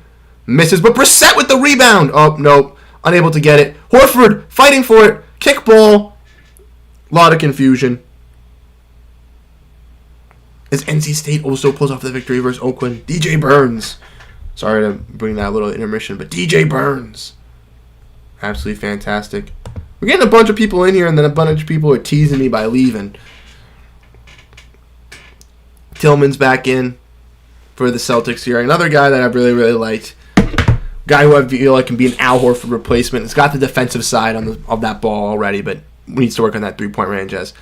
Misses, but Brissett with the rebound. Oh, nope. Unable to get it. Horford fighting for it. Kick ball. A lot of confusion. As NC State also pulls off the victory versus Oakland. DJ Burns. Sorry to bring that little intermission, but DJ Burns. Absolutely fantastic. We're getting a bunch of people in here, and then a bunch of people are teasing me by leaving. Tillman's back in for the Celtics here. Another guy that I've really, really liked. Guy who I feel like can be an Al Horford replacement. He's got the defensive side of that ball already, but needs to work on that three-point range as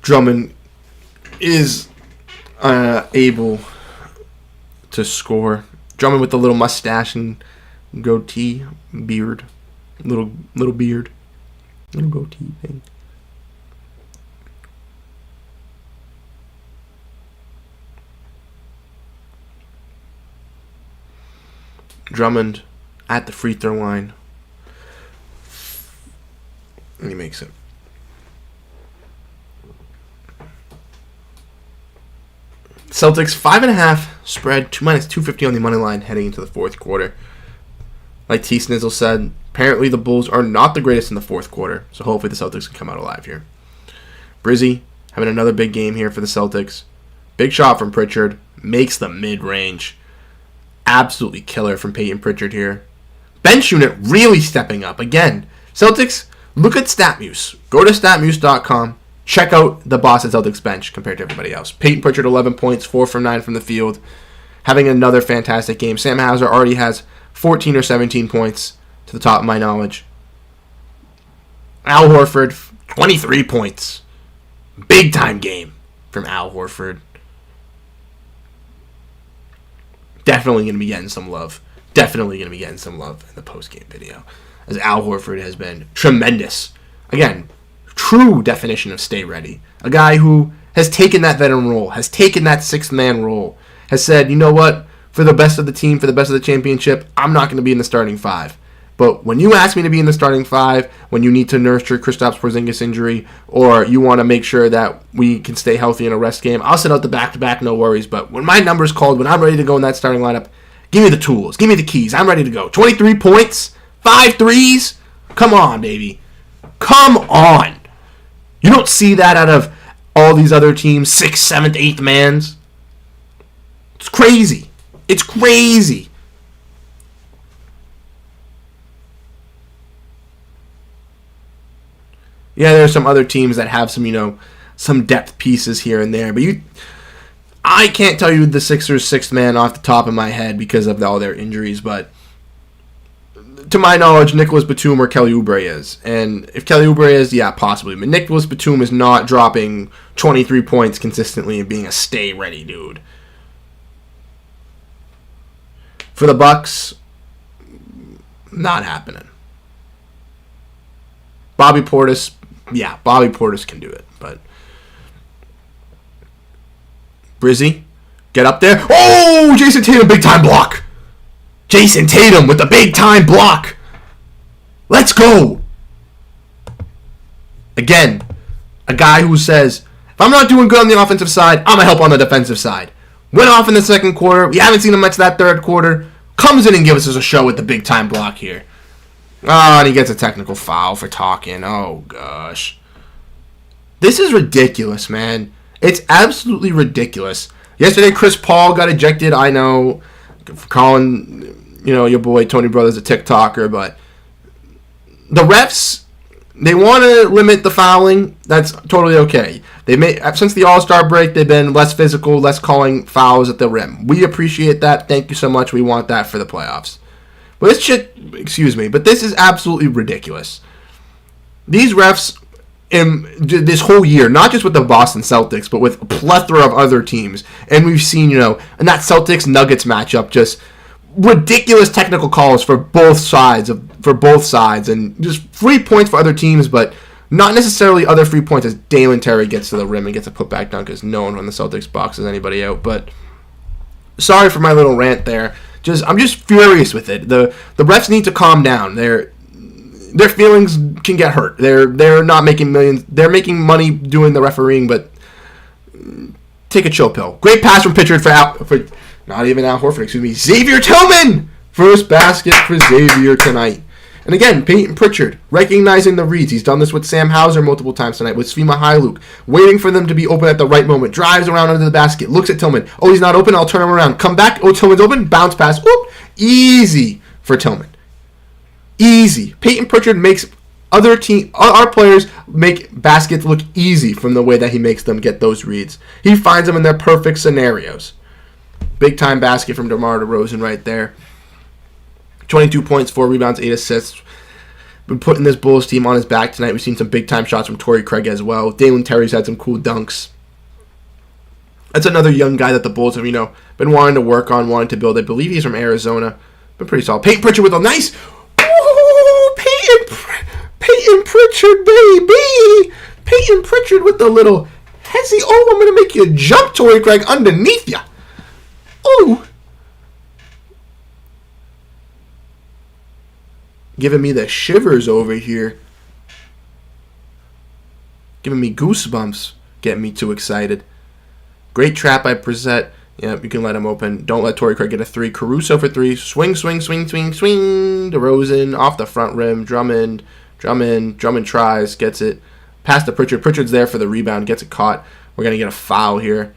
Drummond is able to score. Drummond with the little mustache and goatee, beard, little beard. Little goatee thing. Drummond at the free throw line. And he makes it. Celtics 5.5 spread, -250 on the money line heading into the fourth quarter. Like T. Snizzle said, apparently the Bulls are not the greatest in the fourth quarter, so hopefully the Celtics can come out alive here. Brizzy having another big game here for the Celtics. Big shot from Pritchard. Makes the mid-range. Absolutely killer from Peyton Pritchard here. Bench unit really stepping up. Again, Celtics, look at StatMuse. Go to statmuse.com. Check out the Boston Celtics bench compared to everybody else. Peyton Pritchard, 11 points, 4 from 9 from the field. Having another fantastic game. Sam Hauser already has 14 or 17 points to the top of my knowledge. Al Horford, 23 points. Big time game from Al Horford. Definitely going to be getting some love. Definitely going to be getting some love in the post-game video. As Al Horford has been tremendous. Again, true definition of stay ready. A guy who has taken that veteran role, has taken that sixth-man role, has said, you know what, for the best of the team, for the best of the championship, I'm not going to be in the starting five. But when you ask me to be in the starting five, when you need to nurture Kristaps Porzingis injury, or you want to make sure that we can stay healthy in a rest game, I'll sit out the back-to-back, no worries. But when my number's called, when I'm ready to go in that starting lineup, give me the tools, give me the keys. I'm ready to go. 23 points, 5 threes. Come on, baby. Come on. You don't see that out of all these other teams, 6th, 7th, 8th mans. It's crazy. It's crazy. Yeah, there are some other teams that have some, some depth pieces here and there, but I can't tell you the Sixers' 6th man off the top of my head because of all their injuries, but to my knowledge, Nicholas Batum or Kelly Oubre is. And if Kelly Oubre is, yeah, possibly. But Nicholas Batum is not dropping 23 points consistently and being a stay-ready dude. For the Bucks, not happening. Bobby Portis can do it. But Brizzy, get up there. Oh, Jason Tatum, big-time block. Jason Tatum with the big-time block. Let's go. Again, a guy who says, if I'm not doing good on the offensive side, I'm going to help on the defensive side. Went off in the second quarter. We haven't seen him much that third quarter. Comes in and gives us a show with the big-time block here. Oh, and he gets a technical foul for talking. Oh, gosh. This is ridiculous, man. It's absolutely ridiculous. Yesterday, Chris Paul got ejected. I know, for calling, your boy Tony Brothers a TikToker, but the refs, they want to limit the fouling. That's totally okay. Since the All-Star break, they've been less physical, less calling fouls at the rim. We appreciate that. Thank you so much. We want that for the playoffs. But but this is absolutely ridiculous. These refs, in this whole year, not just with the Boston Celtics, but with a plethora of other teams, and we've seen, in that Celtics-Nuggets matchup, just ridiculous technical calls for both sides, and just free points for other teams, but not necessarily other free points as Dalen Terry gets to the rim and gets a putback dunk as no one on the Celtics boxes anybody out. But sorry for my little rant there. I'm just furious with it. The refs need to calm down. Their feelings can get hurt. They're not making millions. They're making money doing the refereeing, but take a chill pill. Great pass from Pitchard for not even Al Horford, Xavier Tillman! First basket for Xavier tonight. And again, Peyton Pritchard, recognizing the reads. He's done this with Sam Hauser multiple times tonight, with Svima Hailuk, waiting for them to be open at the right moment. Drives around under the basket, looks at Tillman. Oh, he's not open, I'll turn him around. Come back, oh, Tillman's open, bounce pass. Whoop! Easy for Tillman. Easy. Peyton Pritchard makes our players make baskets look easy from the way that he makes them get those reads. He finds them in their perfect scenarios. Big-time basket from DeMar DeRozan right there. 22 points, 4 rebounds, 8 assists. Been putting this Bulls team on his back tonight. We've seen some big-time shots from Torrey Craig as well. Dalen Terry's had some cool dunks. That's another young guy that the Bulls have, been wanting to work on, wanting to build. I believe he's from Arizona. Been pretty solid. Peyton Pritchard with a nice... Oh, Peyton Pritchard, baby! Peyton Pritchard with the little... Hezzy, oh, I'm going to make you jump, Torrey Craig, underneath you. Oh! Giving me the shivers over here. Giving me goosebumps. Getting me too excited. Great trap by Brissett. Yeah, you can let him open. Don't let Torrey Craig get a 3. Caruso for 3. Swing, swing, swing, swing, swing. DeRozan off the front rim. Drummond tries, gets it. Pass to Pritchard. Pritchard's there for the rebound. Gets it caught. We're going to get a foul here.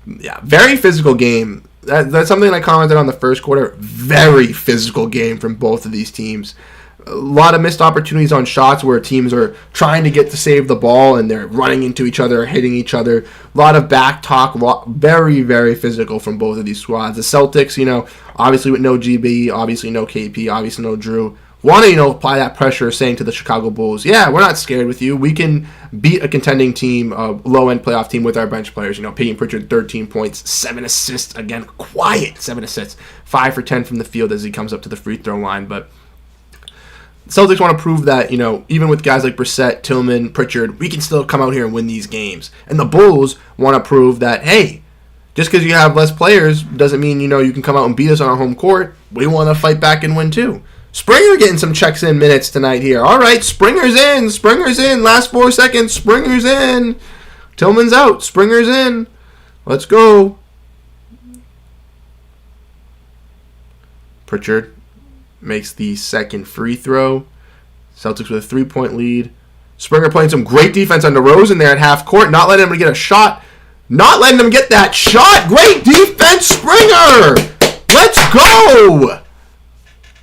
Yeah, very physical game. That's something I commented on the first quarter. Very physical game from both of these teams. A lot of missed opportunities on shots where teams are trying to get to save the ball and they're running into each other, hitting each other. A lot of back talk. Very, very physical from both of these squads. The Celtics, obviously with no GB, obviously no KP, obviously no Drew, want to, apply that pressure, saying to the Chicago Bulls, yeah, we're not scared with you. We can beat a contending team, a low-end playoff team with our bench players. Peyton Pritchard, 13 points, 7 assists. Again, quiet 7 assists. 5 for 10 from the field as he comes up to the free throw line. But Celtics want to prove that, even with guys like Brissett, Tillman, Pritchard, we can still come out here and win these games. And the Bulls want to prove that, hey, just because you have less players doesn't mean, you can come out and beat us on our home court. We want to fight back and win too. Springer getting some checks-in minutes tonight here. All right, Springer's in. Springer's in. Last 4 seconds. Springer's in. Tillman's out. Springer's in. Let's go. Pritchard makes the second free throw. Celtics with a 3-point lead. Springer playing some great defense on DeRozan there at half court. Not letting him get a shot. Not letting him get that shot. Great defense, Springer. Let's go.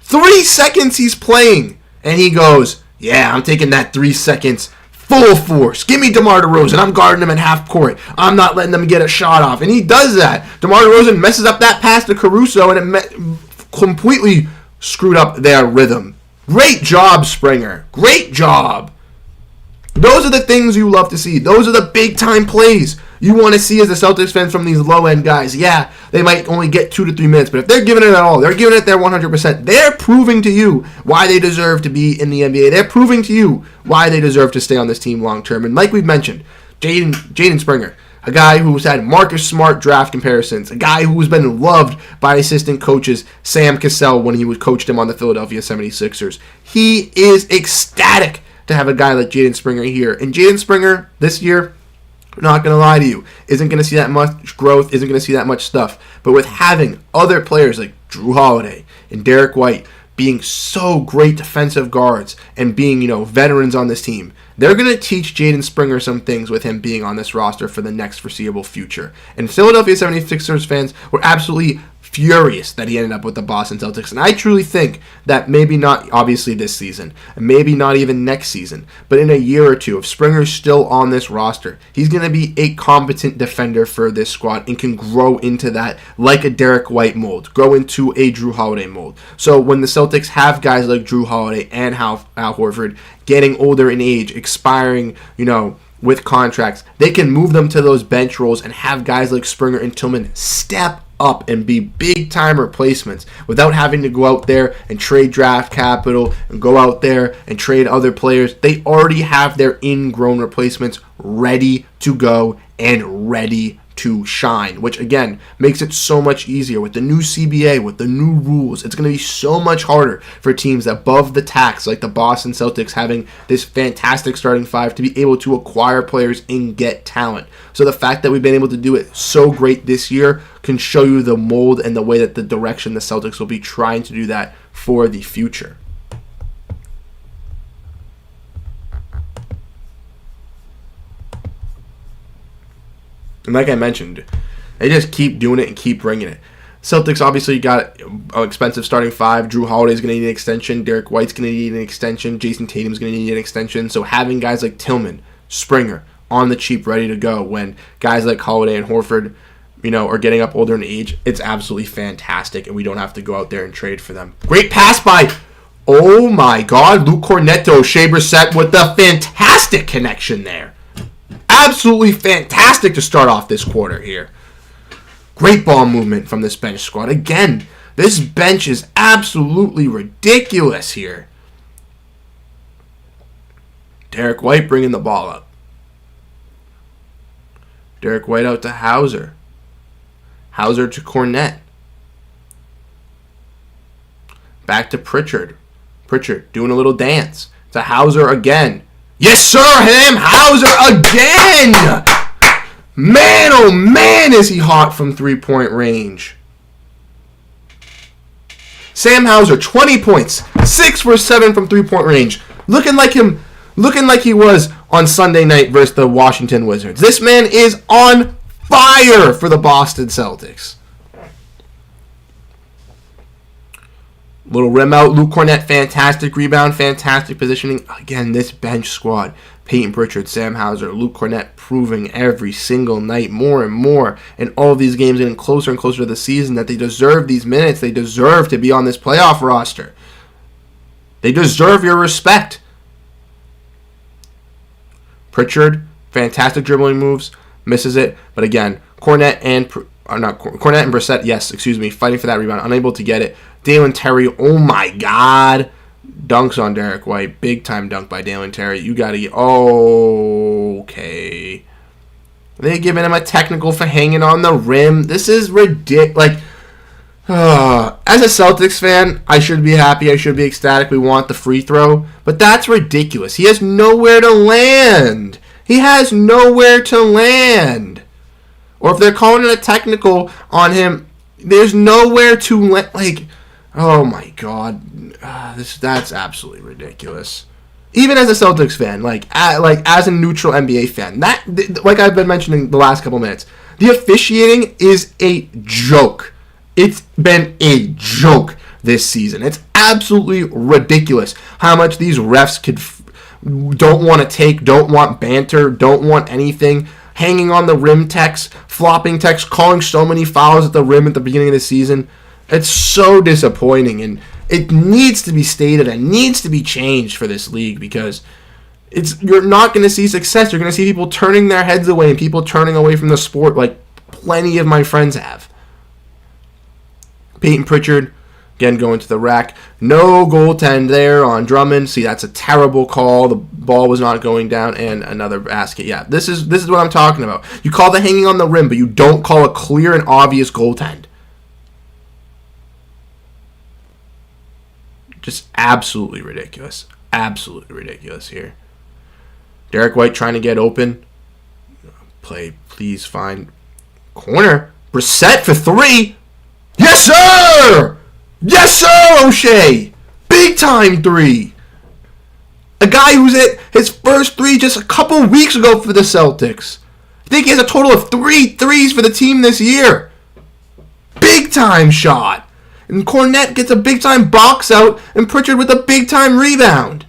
3 seconds he's playing. And he goes, yeah, I'm taking that 3 seconds full force. Give me DeMar DeRozan. I'm guarding him in half court. I'm not letting them get a shot off. And he does that. DeMar DeRozan messes up that pass to Caruso, and it completely screwed up their rhythm. Great job, Springer. Great job. Those are the things you love to see. Those are the big-time plays you want to see as the Celtics fans from these low-end guys. Yeah, they might only get 2 to 3 minutes, but if they're giving it at all, they're giving it their 100%. They're proving to you why they deserve to be in the NBA. They're proving to you why they deserve to stay on this team long-term. And like we've mentioned, Jaden Springer, a guy who's had Marcus Smart draft comparisons, a guy who's been loved by assistant coaches Sam Cassell when he coached him on the Philadelphia 76ers. He is ecstatic to have a guy like Jaden Springer here. And Jaden Springer, this year, not going to lie to you, isn't going to see that much growth, isn't going to see that much stuff. But with having other players like Drew Holiday and Derek White being so great defensive guards and being, veterans on this team, they're going to teach Jaden Springer some things with him being on this roster for the next foreseeable future. And Philadelphia 76ers fans were absolutely furious that he ended up with the Boston Celtics. And I truly think that maybe not, obviously this season, and maybe not even next season, but in a year or two, if Springer's still on this roster, he's going to be a competent defender for this squad and can grow into that like a Derek White mold, grow into a Drew Holiday mold. So when the Celtics have guys like Drew Holiday and Al Horford getting older in age, expiring, with contracts, they can move them to those bench roles and have guys like Springer and Tillman step up and be big-time replacements without having to go out there and trade draft capital and go out there and trade other players. They already have their ingrown replacements ready to go and ready to shine, which again makes it so much easier with the new CBA, with the new rules. It's going to be so much harder for teams above the tax like the Boston Celtics having this fantastic starting five to be able to acquire players and get talent. So the fact that we've been able to do it so great this year can show you the mold and the way that the direction the Celtics will be trying to do that for the future. And like I mentioned, they just keep doing it and keep bringing it. Celtics obviously got an expensive starting five. Drew Holiday's going to need an extension. Derek White's going to need an extension. Jason Tatum's going to need an extension. So having guys like Tillman, Springer on the cheap ready to go when guys like Holiday and Horford, are getting up older in age, it's absolutely fantastic, and we don't have to go out there and trade for them. Great pass by, oh my God, Luke Cornetto, Shea Brissett with the fantastic connection there. Absolutely fantastic to start off this quarter here. Great ball movement from this bench squad. Again, this bench is absolutely ridiculous here. Derek White bringing the ball up. Derek White out to Hauser. Hauser to Cornette. Back to Pritchard. Pritchard doing a little dance. To Hauser again. Yes, sir, him, Hauser again! Man, oh man, is he hot from three-point range. Sam Hauser, 20 points, 6 for 7 from three-point range. Looking like he was on Sunday night versus the Washington Wizards. This man is on fire for the Boston Celtics. Little rim out, Luke Cornette, fantastic rebound, fantastic positioning. Again, this bench squad, Peyton Pritchard, Sam Hauser, Luke Cornette proving every single night more and more in all of these games, getting closer and closer to the season, that they deserve these minutes. They deserve to be on this playoff roster. They deserve your respect. Pritchard, fantastic dribbling moves, misses it, but again, Cornette and Brissett, fighting for that rebound, unable to get it. Dalen Terry, oh my God, dunks on Derek White, big time dunk by Dalen Terry. You gotta get, okay. They giving him a technical for hanging on the rim. This is ridiculous. As a Celtics fan, I should be happy. I should be ecstatic. We want the free throw, but that's ridiculous. He has nowhere to land. Or if they're calling it a technical on him, there's nowhere to land. Oh my God, that's absolutely ridiculous. even as a Celtics fan, like as a neutral NBA fan, like I've been mentioning the last couple minutes, the officiating is a joke. It's been a joke this season. It's absolutely ridiculous how much these refs don't want to take, don't want banter, don't want anything. Hanging on the rim techs, flopping techs, calling so many fouls at the rim at the beginning of the season. It's so disappointing, and it needs to be stated and needs to be changed for this league because you're not going to see success. You're going to see people turning their heads away and people turning away from the sport like plenty of my friends have. Peyton Pritchard, again, going to the rack. No goaltend there on Drummond. See, that's a terrible call. The ball was not going down, and another basket. Yeah, this is what I'm talking about. You call the hanging on the rim, but you don't call a clear and obvious goaltend. Just absolutely ridiculous. Absolutely ridiculous here. Derek White trying to get open. Play, please find corner. Brissett for three. Yes, sir! Yes, sir, O'Shea! Big time three. A guy who's hit his first three just a couple weeks ago for the Celtics. I think he has a total of 3 threes for the team this year. Big time shot. And Cornette gets a big time box out and Pritchard with a big time rebound.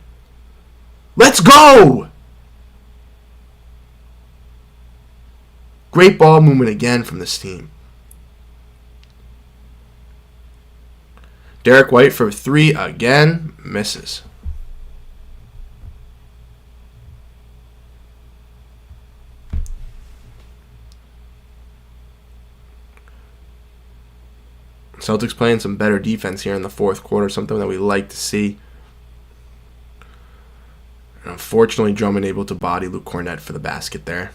Let's go! Great ball movement again from this team. Derek White for three again, misses. Celtics playing some better defense here in the fourth quarter, something that we like to see. And unfortunately, Drummond able to body Luke Cornette for the basket there.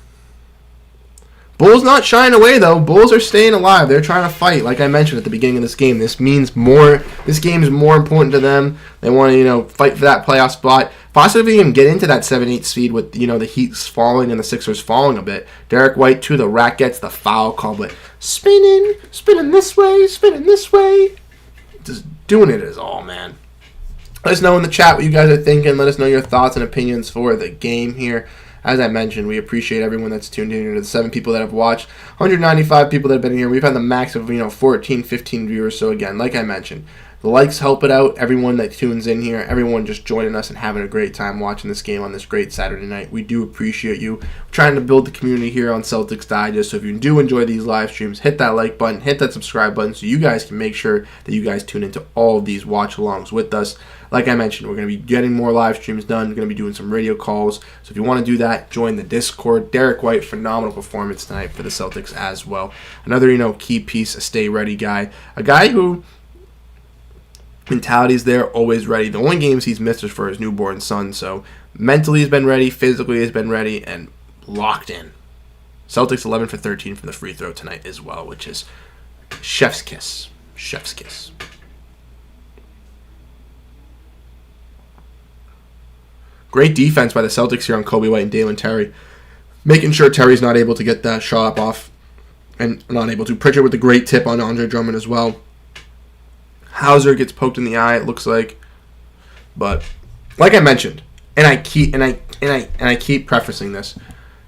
Bulls not shying away, though. Bulls are staying alive. They're trying to fight. Like I mentioned at the beginning of this game, this means more. This game is more important to them. They want to, fight for that playoff spot. Possibly even get into that 7-8 seed with, the Heat's falling and the Sixers falling a bit. Derek White to the rack gets the foul call, but spinning this way. Just doing it is all, man. Let us know in the chat what you guys are thinking. Let us know your thoughts and opinions for the game here. As I mentioned, we appreciate everyone that's tuned in here, the 7 people that have watched, 195 people that have been here. We've had the max of, 14, 15 viewers. So again, like I mentioned, the likes help it out. Everyone that tunes in here, everyone just joining us and having a great time watching this game on this great Saturday night. We do appreciate you. We're trying to build the community here on Celtics Digest. So if you do enjoy these live streams, hit that like button, hit that subscribe button so you guys can make sure that you guys tune into all of these watch-alongs with us. Like I mentioned, we're going to be getting more live streams done. We're going to be doing some radio calls. So if you want to do that, join the Discord. Derek White, phenomenal performance tonight for the Celtics as well. Another, key piece, a stay ready guy. A guy who mentality's there, always ready. The only games he's missed is for his newborn son. So mentally he's been ready, physically he's been ready, and locked in. Celtics 11 for 13 from the free throw tonight as well, which is chef's kiss. Chef's kiss. Great defense by the Celtics here on Kobe White and Dalen Terry. Making sure Terry's not able to get that shot off and not able to. Pritchard with a great tip on Andre Drummond as well. Hauser gets poked in the eye, it looks like. But like I mentioned, and I keep prefacing this,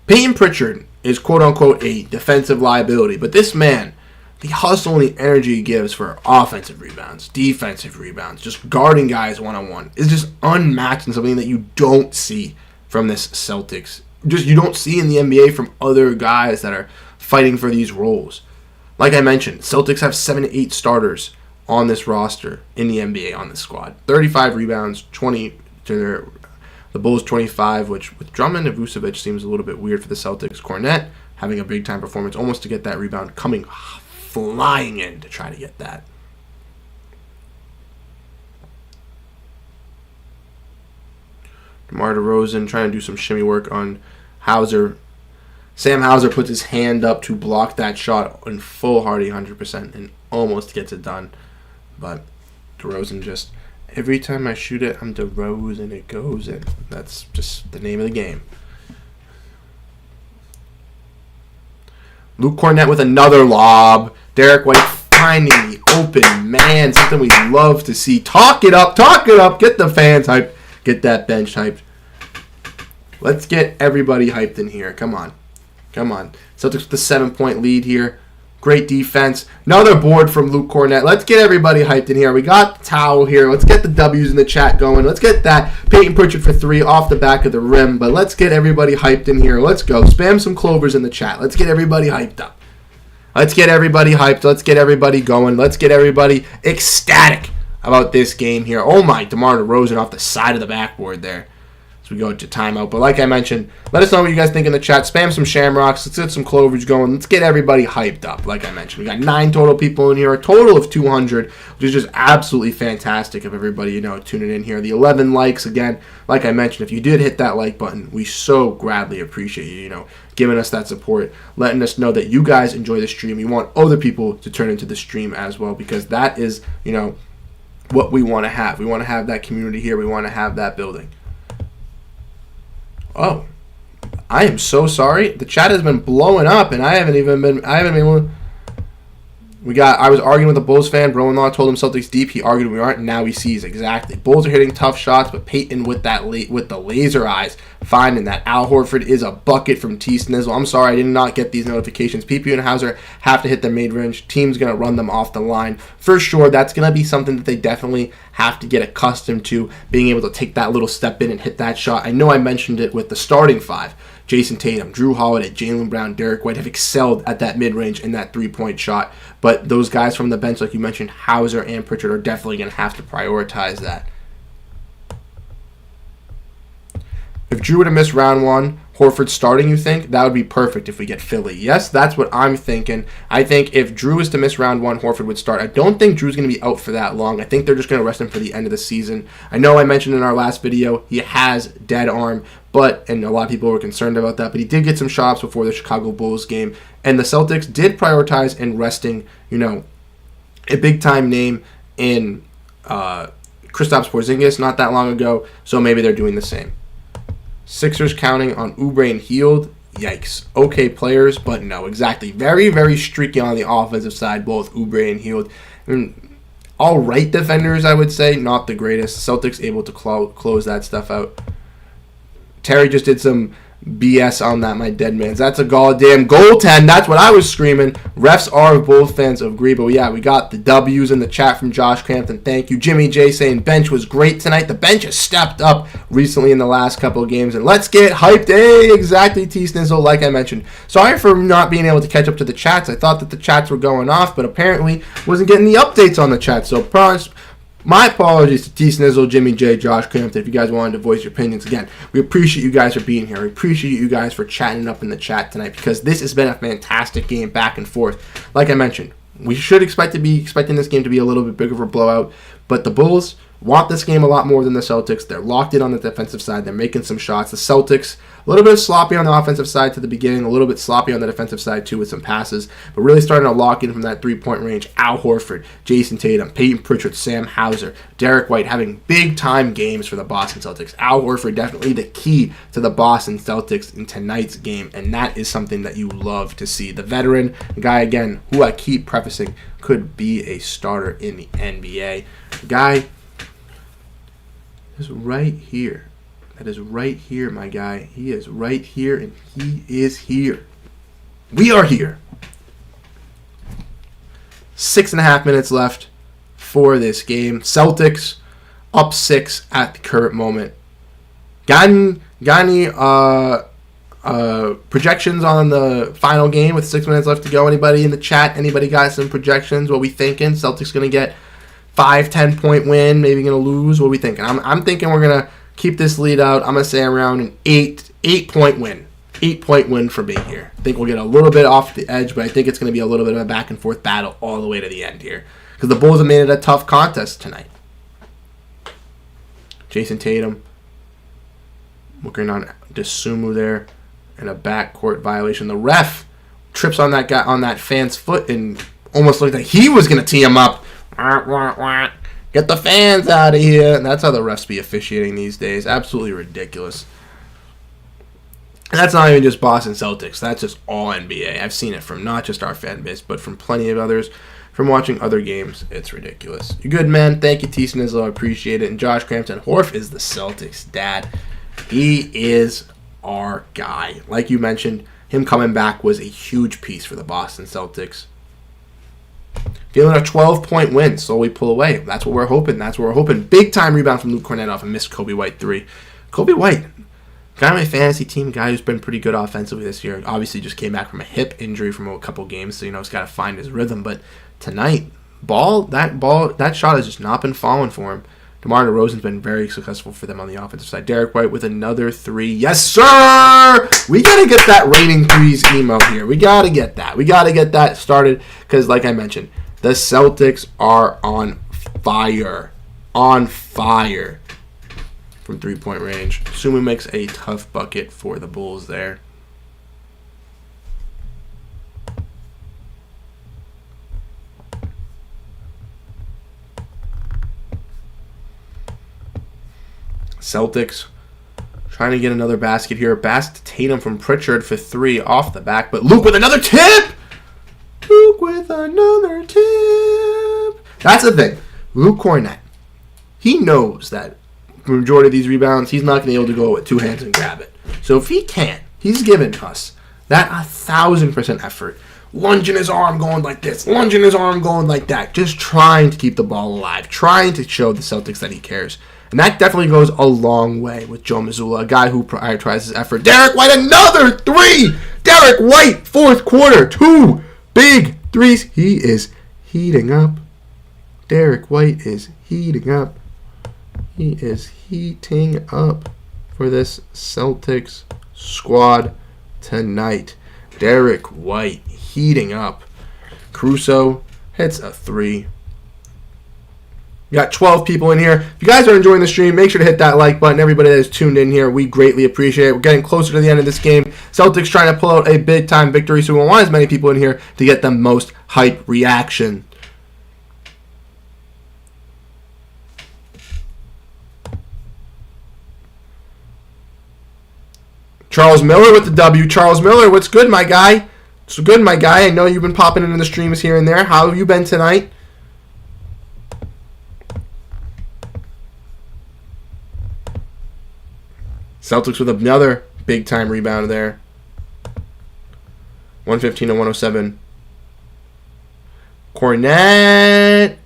Peyton Pritchard is quote unquote a defensive liability, but this man, the hustle and the energy he gives for offensive rebounds, defensive rebounds, just guarding guys one-on-one is just unmatched and something that you don't see from this Celtics. You don't see in the NBA from other guys that are fighting for these roles. Like I mentioned, Celtics have 7 to 8 starters on this roster in the NBA on this squad. 35 rebounds, 20 to the Bulls 25, which with Drummond and Vucevic seems a little bit weird for the Celtics. Cornette having a big-time performance almost to get that rebound, coming flying in to try to get that. DeMar DeRozan trying to do some shimmy work on Hauser. Sam Hauser puts his hand up to block that shot in full Hardy 100% and almost gets it done. But DeRozan just, every time I shoot it, I'm DeRozan, it goes in. That's just the name of the game. Luke Cornette with another lob. Derek White finding the open man, something we love to see. Talk it up, get the fans hyped, get that bench hyped. Let's get everybody hyped in here. Come on. Come on. Celtics with the 7-point lead here. Great defense. Another board from Luke Cornett. Let's get everybody hyped in here. We got the towel here. Let's get the W's in the chat going. Let's get that Peyton Pritchard for 3 off the back of the rim. But let's get everybody hyped in here. Let's go. Spam some clovers in the chat. Let's get everybody hyped up. Let's get everybody hyped. Let's get everybody going. Let's get everybody ecstatic about this game here. Oh my, DeMar DeRozan off the side of the backboard there. As we go into timeout. But like I mentioned, let us know what you guys think in the chat. Spam some shamrocks. Let's get some clovers going. Let's get everybody hyped up. Like I mentioned, we got 9 total people in here, a total of 200, which is just absolutely fantastic of everybody, tuning in here. The 11 likes, again, like I mentioned, if you did hit that like button, we so gladly appreciate you, giving us that support, letting us know that you guys enjoy the stream. You want other people to turn into the stream as well, because that is, what we want to have. We want to have that community here. We want to have that building. Oh, I am so sorry. The chat has been blowing up, and I haven't been able to. I was arguing with a Bulls fan. Bro-in-law told him Celtics deep. He argued we aren't. Now he sees exactly. Bulls are hitting tough shots, but Peyton with the laser eyes, finding that Al Horford is a bucket from T. Snizzle. I'm sorry, I did not get these notifications. PP and Hauser have to hit the mid-range. Team's going to run them off the line. For sure, that's going to be something that they definitely have to get accustomed to, being able to take that little step in and hit that shot. I know I mentioned it with the starting 5. Jason Tatum, Drew Holiday, Jaylen Brown, Derek White have excelled at that mid-range and that three-point shot. But those guys from the bench, like you mentioned, Hauser and Pritchard, are definitely going to have to prioritize that. If Drew would have missed round 1, Horford starting, you think? That would be perfect if we get Philly. Yes, that's what I'm thinking. I think if Drew is to miss round 1, Horford would start. I don't think Drew's going to be out for that long. I think they're just going to rest him for the end of the season. I know I mentioned in our last video he has dead arm, and a lot of people were concerned about that, but he did get some shots before the Chicago Bulls game, and the Celtics did prioritize in resting, a big-time name in Kristaps Porzingis not that long ago, so maybe they're doing the same. Sixers counting on Oubre and Hield. Yikes. Okay players, but no, exactly. Very, very streaky on the offensive side, both Oubre and Hield. All right defenders, I would say. Not the greatest. Celtics able to close that stuff out. Terry just did some BS on that, my dead man. That's a goddamn goaltend. That's what I was screaming. Refs are both fans agree, but yeah, we got the W's in the chat from Josh Crampton. Thank you. Jimmy J saying bench was great tonight. The bench has stepped up recently in the last couple of games, and let's get hyped. Hey, exactly, T. Snizzle, like I mentioned. Sorry for not being able to catch up to the chats. I thought that the chats were going off, but apparently wasn't getting the updates on the chat, so my apologies to T. Snizzle, Jimmy J, Josh Crampton, if you guys wanted to voice your opinions. Again, we appreciate you guys for being here. We appreciate you guys for chatting up in the chat tonight, because this has been a fantastic game back and forth. Like I mentioned, we should expecting this game to be a little bit bigger of a blowout, but the Bulls want this game a lot more than the Celtics. They're locked in on the defensive side. They're making some shots. The Celtics, a little bit sloppy on the offensive side to the beginning, a little bit sloppy on the defensive side too with some passes, but really starting to lock in from that three-point range. Al Horford, Jason Tatum, Peyton Pritchard, Sam Hauser, Derek White having big-time games for the Boston Celtics. Al Horford definitely the key to the Boston Celtics in tonight's game, and that is something that you love to see. The veteran guy, again, who I keep prefacing, could be a starter in the NBA. The guy is right here. That is right here, my guy. He is right here, and he is here. We are here. 6.5 minutes left for this game. Celtics up 6 at the current moment. Got any projections on the final game with 6 minutes left to go? Anybody in the chat? Anybody got some projections? What we thinking? Celtics going to get 5-10 point win, maybe going to lose. What are we thinking? I'm thinking we're going to keep this lead out. I'm going to say around an 8-point win. 8-point win for me here. I think we'll get a little bit off the edge, but I think it's going to be a little bit of a back and forth battle all the way to the end here, because the Bulls have made it a tough contest tonight. Jason Tatum working on Dosunmu there, and a backcourt violation. The ref trips on that guy, on that fan's foot, and almost looked like he was going to tee him up. Get the fans out of here. And that's how the refs be officiating these days. Absolutely ridiculous. And that's not even just Boston Celtics. That's just all NBA. I've seen it from not just our fan base, but from plenty of others. From watching other games, it's ridiculous. You're good, man. Thank you, T. Snizzle. I appreciate it. And Josh Crampton. Horf is the Celtics' dad. He is our guy. Like you mentioned, him coming back was a huge piece for the Boston Celtics. Feeling a 12-point win, so we pull away. That's what we're hoping. Big-time rebound from Luke Kornet off a missed Kobe White 3. Kobe White, guy on my fantasy team, guy who's been pretty good offensively this year. Obviously just came back from a hip injury from a couple games, so he's got to find his rhythm. But tonight, that shot has just not been falling for him. DeMar DeRozan's been very successful for them on the offensive side. Derek White with another 3. Yes, sir! We got to get that raining threes emo here. We got to get that. We got to get that started because, like I mentioned, the Celtics are on fire. On fire from three-point range. Sumu makes a tough bucket for the Bulls there. Celtics trying to get another basket here. Pass to Tatum from Pritchard for 3 off the back. But Luke with another tip! Luke with another tip! That's the thing. Luke Kornet, he knows that the majority of these rebounds, he's not going to be able to go with 2 hands and grab it. So if he can, he's given us that 1,000% effort. Lunging his arm going like this. Lunging his arm going like that. Just trying to keep the ball alive. Trying to show the Celtics that he cares. And that definitely goes a long way with Joe Mazzulla, a guy who prioritizes effort. Derek White, another 3! Derek White, fourth quarter, 2 big threes. He is heating up. Derek White is heating up. He is heating up for this Celtics squad tonight. Derek White heating up. Caruso hits a 3. We got 12 people in here. If you guys are enjoying the stream, make sure to hit that like button. Everybody that is tuned in here, we greatly appreciate it. We're getting closer to the end of this game. Celtics trying to pull out a big-time victory, so we want as many people in here to get the most hype reaction. Charles Miller with the W. Charles Miller, what's good, my guy? What's good, my guy? I know you've been popping into the streams here and there. How have you been tonight? Celtics with another big-time rebound there. 115 to 107. Kornet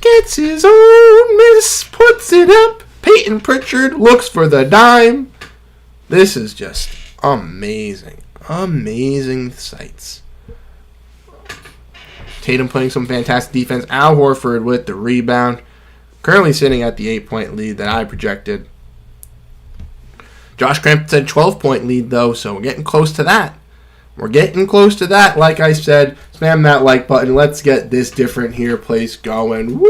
gets his own miss, puts it up. Peyton Pritchard looks for the dime. This is just amazing. Amazing sights. Tatum playing some fantastic defense. Al Horford with the rebound. Currently sitting at the 8-point lead that I projected. Josh Crampton said 12-point lead, though, so we're getting close to that. Like I said, spam that like button. Let's get this different here place going. Woo!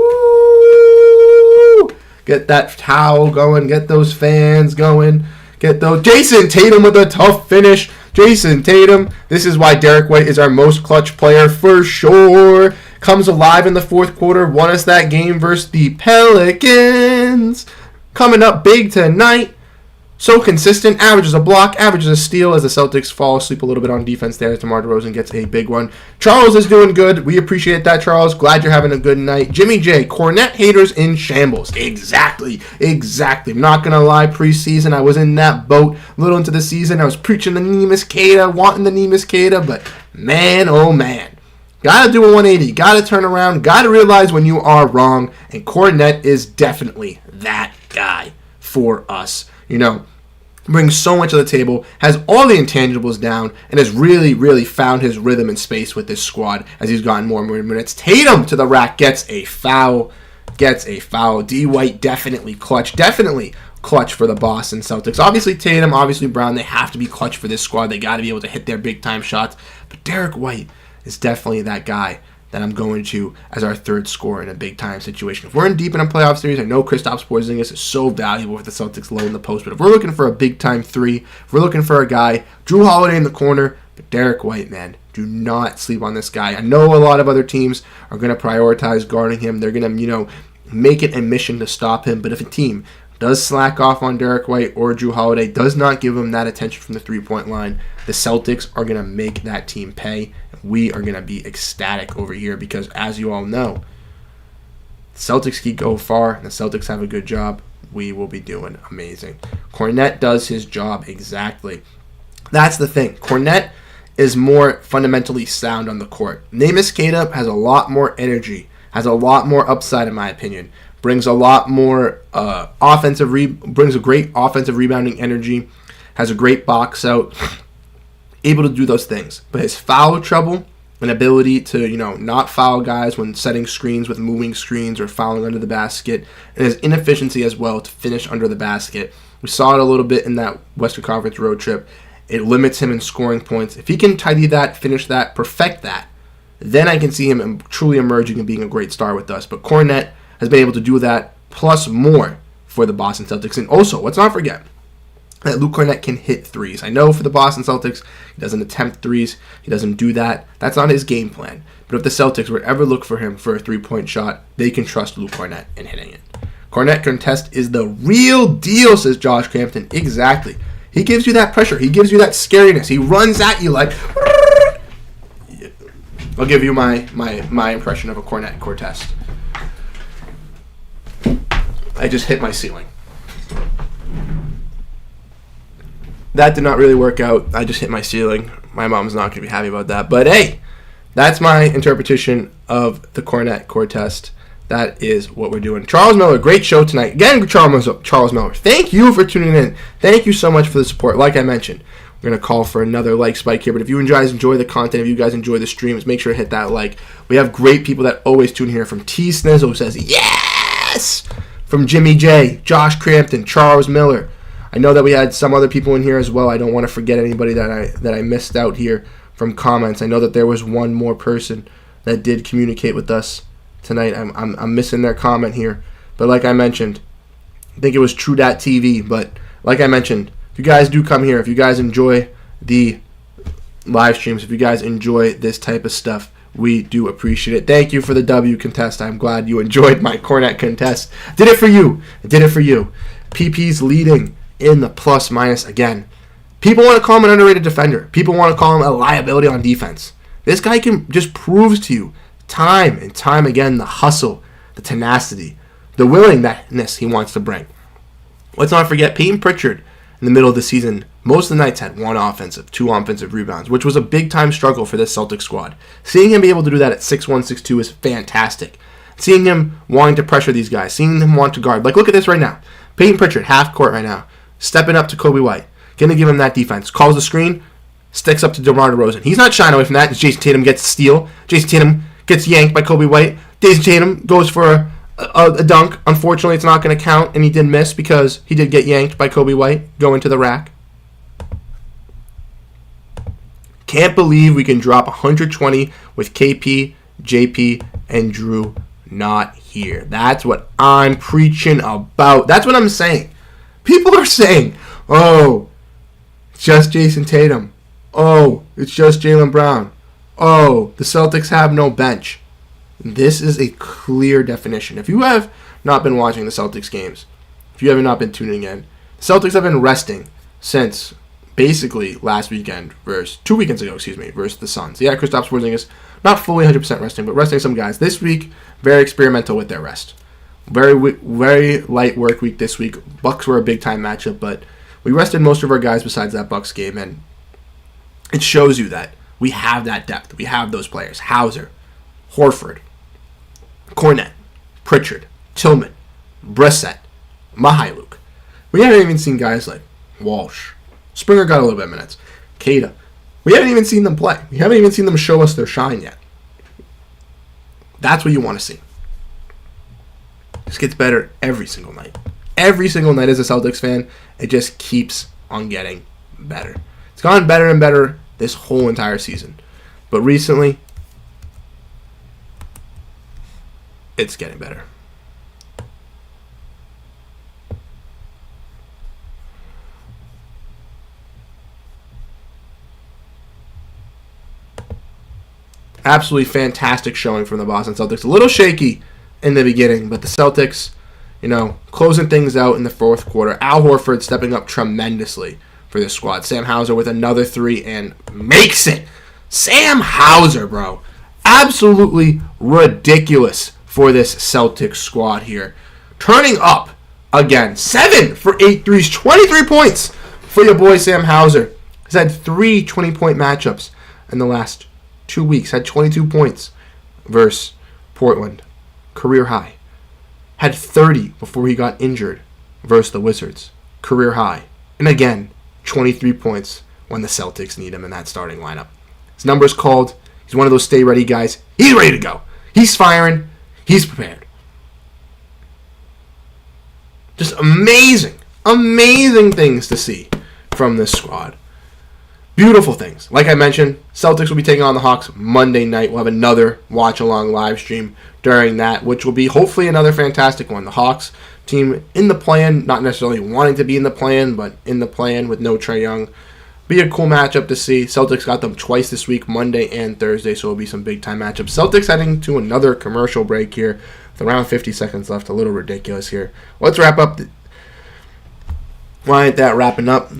Get that towel going. Get those fans going. Get those. Jason Tatum with a tough finish. Jason Tatum. This is why Derek White is our most clutch player for sure. Comes alive in the fourth quarter. Won us that game versus the Pelicans. Coming up big tonight. So consistent. Averages a block. Averages a steal as the Celtics fall asleep a little bit on defense there as DeMar DeRozan gets a big one. Charles is doing good. We appreciate that, Charles. Glad you're having a good night. Jimmy J. Kornet haters in shambles. Exactly. I'm not going to lie. Preseason, I was in that boat. A little into the season, I was preaching the Nemus Queta, wanting the Nemus Queta, but man, oh man. Gotta do a 180. Gotta turn around. Gotta realize when you are wrong. And Kornet is definitely that guy for us. Brings so much to the table, has all the intangibles down, and has really, really found his rhythm and space with this squad as he's gotten more and more minutes. Tatum to the rack gets a foul. D. White definitely clutch for the Boston Celtics. Obviously Tatum, obviously Brown, they have to be clutch for this squad. They got to be able to hit their big-time shots. But Derek White is definitely that guy that I'm going to as our third scorer in a big-time situation. If we're in deep in a playoff series, I know Kristaps Porzingis is so valuable with the Celtics low in the post, but if we're looking for a big-time 3, if we're looking for a guy, Drew Holiday in the corner, but Derek White, man, do not sleep on this guy. I know a lot of other teams are going to prioritize guarding him. They're going to, make it a mission to stop him, but if a team does slack off on Derek White or Drew Holiday, does not give him that attention from the three-point line, the Celtics are going to make that team pay. We are going to be ecstatic over here because, as you all know, the Celtics can go far and the Celtics have a good job. we will be doing amazing. Kornet does his job exactly. That's the thing. Kornet is more fundamentally sound on the court. Neemias Queta has a lot more energy, has a lot more upside in my opinion. Brings a lot more brings a great offensive rebounding energy, has a great box out, able to do those things. But his foul trouble and ability to, not foul guys when setting screens with moving screens or fouling under the basket, and his inefficiency as well to finish under the basket. We saw it a little bit in that Western Conference road trip. It limits him in scoring points. If he can tidy that, finish that, perfect that, then I can see him truly emerging and being a great star with us. But Kornet has been able to do that, plus more for the Boston Celtics. And also, let's not forget that Luke Kornet can hit threes. I know for the Boston Celtics, he doesn't attempt threes. He doesn't do that. That's not his game plan. But if the Celtics would ever look for him for a three-point shot, they can trust Luke Kornet in hitting it. Kornet contest is the real deal, says Josh Crampton. Exactly. He gives you that pressure. He gives you that scariness. He runs at you like... I'll give you my impression of a Kornet contest. I just hit my ceiling. That did not really work out. I just hit my ceiling. My mom's not going to be happy about that. But hey, that's my interpretation of the Kornet core test. That is what we're doing. Charles Miller, great show tonight. Again, Charles Miller, thank you for tuning in. Thank you so much for the support. Like I mentioned, we're going to call for another like spike here. But if you guys enjoy the content, if you guys enjoy the streams, make sure to hit that like. We have great people that always tune here. From T. Snizzle, who says, yes! From Jimmy J, Josh Crampton, Charles Miller. I know that we had some other people in here as well. I don't want to forget anybody that I missed out here from comments. I know that there was one more person that did communicate with us tonight. I'm missing their comment here. But like I mentioned, I think it was True.tv. But like I mentioned, if you guys do come here, if you guys enjoy the live streams, if you guys enjoy this type of stuff, we do appreciate it. Thank you for the W contest. I'm glad you enjoyed my Kornet contest. Did it for you. I did it for you. PP's leading in the plus minus again. People want to call him an underrated defender. People want to call him a liability on defense. This guy can just proves to you time and time again the hustle, the tenacity, the willingness he wants to bring. Let's not forget Peyton Pritchard in the middle of the season. Most of the nights had 1 offensive, 2 offensive rebounds, which was a big-time struggle for this Celtics squad. Seeing him be able to do that at 6'1", 6'2" is fantastic. Seeing him wanting to pressure these guys, seeing him want to guard. Like, look at this right now. Peyton Pritchard, half court right now, stepping up to Kobe White, going to give him that defense. Calls the screen, sticks up to DeMar DeRozan. He's not shying away from that. Jason Tatum gets a steal. Jason Tatum gets yanked by Kobe White. Jason Tatum goes for a dunk. Unfortunately, it's not going to count, and he did miss because he did get yanked by Kobe White, going to the rack. Can't believe we can drop 120 with KP, JP, and Drew not here. That's what I'm preaching about. That's what I'm saying. People are saying, oh, it's just Jason Tatum. Oh, it's just Jaylen Brown. Oh, the Celtics have no bench. This is a clear definition. If you have not been watching the Celtics games, if you have not been tuning in, the Celtics have been resting since basically last weekend versus 2 weekends ago, versus the Suns. Yeah, Kristaps Porzingis not fully 100% resting, but resting some guys. This week, very experimental with their rest. Very light work week this week. Bucks were a big-time matchup, but we rested most of our guys besides that Bucks game, and it shows you that we have that depth. We have those players. Hauser, Horford, Kornet, Pritchard, Tillman, Brissett, Mihailuk. We haven't even seen guys like Walsh. Springer got a little bit of minutes. Queta. We haven't even seen them play. We haven't even seen them show us their shine yet. That's what you want to see. This gets better every single night. Every single night as a Celtics fan, it just keeps on getting better. It's gone better and better this whole entire season. But recently, it's getting better. Absolutely fantastic showing from the Boston Celtics. A little shaky in the beginning, but the Celtics, closing things out in the fourth quarter. Al Horford stepping up tremendously for this squad. Sam Hauser with another 3 and makes it. Sam Hauser, bro. Absolutely ridiculous for this Celtics squad here. Turning up again. 7 for 8 threes, 23 points for your boy Sam Hauser. He's had 3 20-point matchups in the last 2 weeks. Had 22 points versus Portland. Career high. Had 30 before he got injured versus the Wizards. Career high. And again, 23 points when the Celtics need him in that starting lineup. His number's called. He's one of those stay-ready guys. He's ready to go. He's firing. He's prepared. Just amazing, amazing things to see from this squad. Beautiful things. Like I mentioned, Celtics will be taking on the Hawks Monday night. We'll have another watch-along live stream during that, which will be hopefully another fantastic one. The Hawks team in the play-in, not necessarily wanting to be in the play-in, but in the play-in with no Trae Young. Be a cool matchup to see. Celtics got them twice this week, Monday and Thursday, so it'll be some big-time matchups. Celtics heading to another commercial break here with around 50 seconds left. A little ridiculous here. Let's wrap up. Why ain't that wrapping up?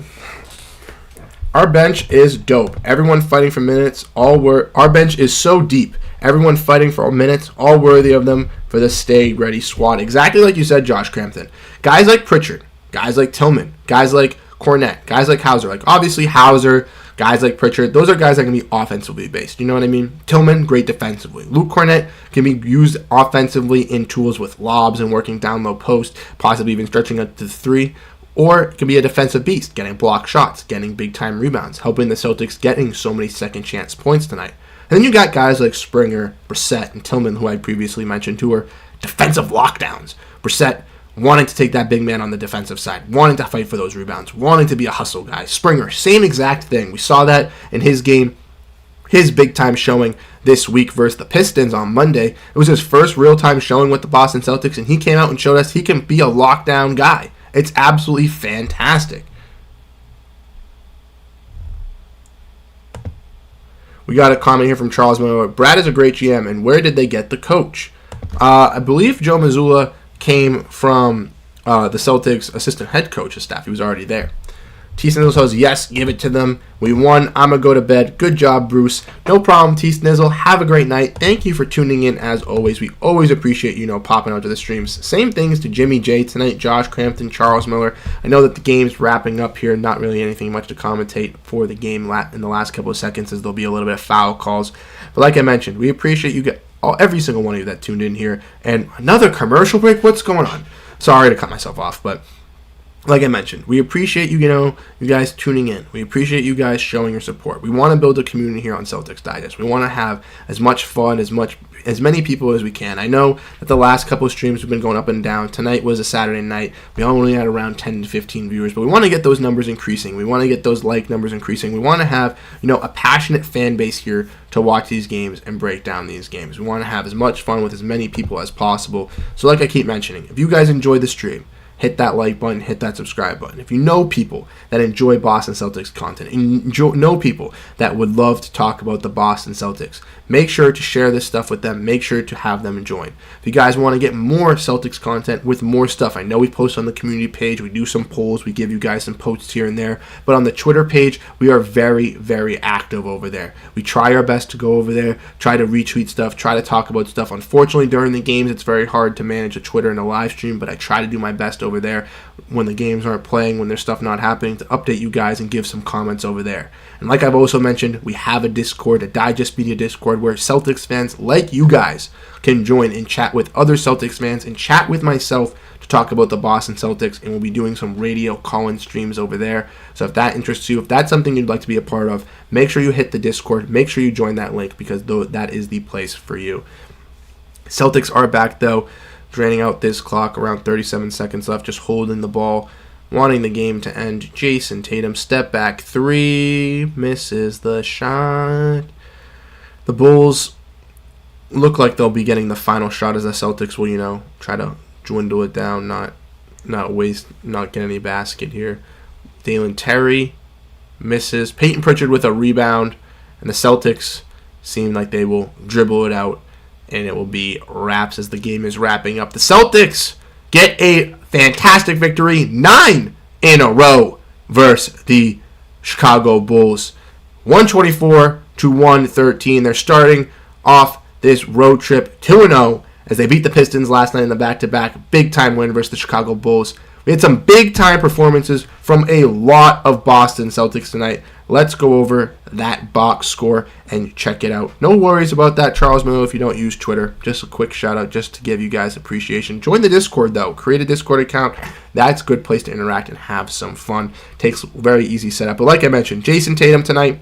Our bench is dope. Everyone fighting for minutes. Our bench is so deep. Everyone fighting for minutes, all worthy of them for the stay-ready squad. Exactly like you said, Josh Crampton. Guys like Pritchard, guys like Tillman, guys like Cornette, guys like Hauser. Like, obviously, Hauser, guys like Pritchard, those are guys that can be offensively based. You know what I mean? Tillman, great defensively. Luke Cornette can be used offensively in tools with lobs and working down low post, possibly even stretching up to the 3. Or it can be a defensive beast, getting block shots, getting big-time rebounds, helping the Celtics getting so many second-chance points tonight. And then you got guys like Springer, Brissett, and Tillman, who I previously mentioned, who are defensive lockdowns. Brissett wanting to take that big man on the defensive side, wanting to fight for those rebounds, wanting to be a hustle guy. Springer, same exact thing. We saw that in his game, his big-time showing this week versus the Pistons on Monday. It was his first real-time showing with the Boston Celtics, and he came out and showed us he can be a lockdown guy. It's absolutely fantastic. We got a comment here from Charles Miller. Brad is a great GM, and where did they get the coach? I believe Joe Mazzulla came from the Celtics assistant head coach's staff. He was already there. T. Snizzle says, yes, give it to them. We won. I'm going to go to bed. Good job, Bruce. No problem, T. Snizzle. Have a great night. Thank you for tuning in, as always. We always appreciate, popping out to the streams. Same things to Jimmy J tonight, Josh Crampton, Charles Miller. I know that the game's wrapping up here. Not really anything much to commentate for the game in the last couple of seconds, as there'll be a little bit of foul calls. But like I mentioned, we appreciate you every single one of you that tuned in here. And another commercial break? What's going on? Sorry to cut myself off, but like I mentioned, we appreciate you guys tuning in. We appreciate you guys showing your support. We want to build a community here on Celtics Digest. We want to have as much fun, as many people as we can. I know that the last couple of streams have been going up and down. Tonight was a Saturday night. We only had around 10 to 15 viewers, but we want to get those numbers increasing. We want to get those like numbers increasing. We want to have, a passionate fan base here to watch these games and break down these games. We want to have as much fun with as many people as possible. So like I keep mentioning, if you guys enjoy the stream, hit that like button, hit that subscribe button. If you know people that enjoy Boston Celtics content, and know people that would love to talk about the Boston Celtics, make sure to share this stuff with them. Make sure to have them join. If you guys want to get more Celtics content with more stuff, I know we post on the community page. We do some polls. We give you guys some posts here and there. But on the Twitter page, we are very, very active over there. We try our best to go over there, try to retweet stuff, try to talk about stuff. Unfortunately, during the games, it's very hard to manage a Twitter and a live stream, but I try to do my best over there when the games aren't playing, when there's stuff not happening, to update you guys and give some comments over there. And like I've also mentioned, we have a Discord, a Digest Media Discord, where Celtics fans like you guys can join and chat with other Celtics fans and chat with myself to talk about the Boston Celtics, and we'll be doing some radio call-in streams over there. So if that interests you, if that's something you'd like to be a part of, make sure you hit the Discord, make sure you join that link, because that is the place for you. Celtics are back, though, draining out this clock, around 37 seconds left, just holding the ball, wanting the game to end. Jason Tatum, step back 3, misses the shot. The Bulls look like they'll be getting the final shot, as the Celtics will, try to dwindle it down, not get any basket here. Dalen Terry misses. Peyton Pritchard with a rebound, and the Celtics seem like they will dribble it out, and it will be wraps as the game is wrapping up. The Celtics get a fantastic victory, 9 in a row versus the Chicago Bulls. 124 to 113. They're starting off this road trip 2-0 as they beat the Pistons last night in the back-to-back. Big-time win versus the Chicago Bulls. We had some big-time performances from a lot of Boston Celtics tonight. Let's go over that box score and check it out. No worries about that, Charles Miller, if you don't use Twitter. Just a quick shout-out just to give you guys appreciation. Join the Discord, though. Create a Discord account. That's a good place to interact and have some fun. Takes very easy setup. But like I mentioned, Jason Tatum tonight,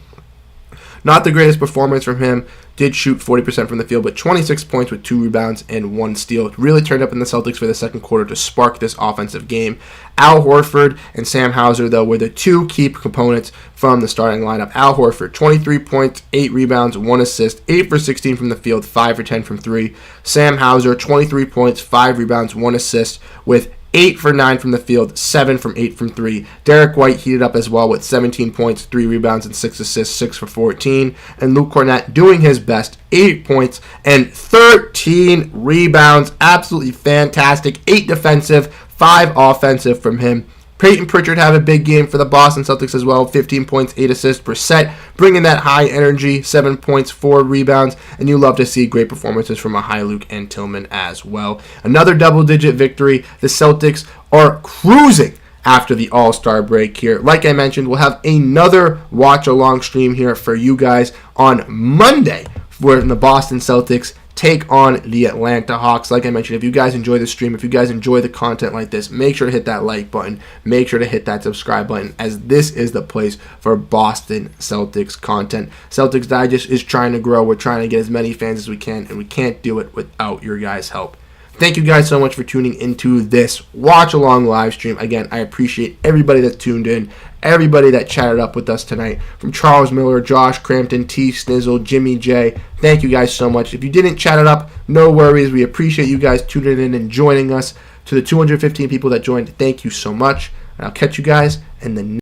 not the greatest performance from him. Did shoot 40% from the field, but 26 points with 2 rebounds and 1 steal. It really turned up in the Celtics for the second quarter to spark this offensive game. Al Horford and Sam Hauser, though, were the 2 key components from the starting lineup. Al Horford, 23 points, 8 rebounds, 1 assist, 8 for 16 from the field, 5 for 10 from 3. Sam Hauser, 23 points, 5 rebounds, 1 assist, with 8 for 9 from the field, 7 from 8 from 3. Derek White heated up as well with 17 points, 3 rebounds, and 6 assists, 6 for 14. And Luke Cornett doing his best, 8 points and 13 rebounds. Absolutely fantastic. 8 defensive, 5 offensive from him. Peyton Pritchard have a big game for the Boston Celtics as well. 15 points, 8 assists per set, bringing that high energy, 7 points, 4 rebounds, and you love to see great performances from a Luke and Tillman as well. Another double-digit victory. The Celtics are cruising after the All-Star break here. Like I mentioned, we'll have another watch-along stream here for you guys on Monday, where the Boston Celtics take on the Atlanta Hawks. Like I mentioned, if you guys enjoy the stream, if you guys enjoy the content like this, make sure to hit that like button, make sure to hit that subscribe button, as this is the place for Boston Celtics content. Celtics Digest is trying to grow. We're trying to get as many fans as we can, and we can't do it without your guys' help. Thank you guys so much for tuning into this watch-along live stream. Again, I appreciate everybody that tuned in, everybody that chatted up with us tonight, from Charles Miller, Josh Crampton, T. Snizzle, Jimmy J. Thank you guys so much. If you didn't chat it up, no worries. We appreciate you guys tuning in and joining us. To the 215 people that joined, thank you so much. And I'll catch you guys in the next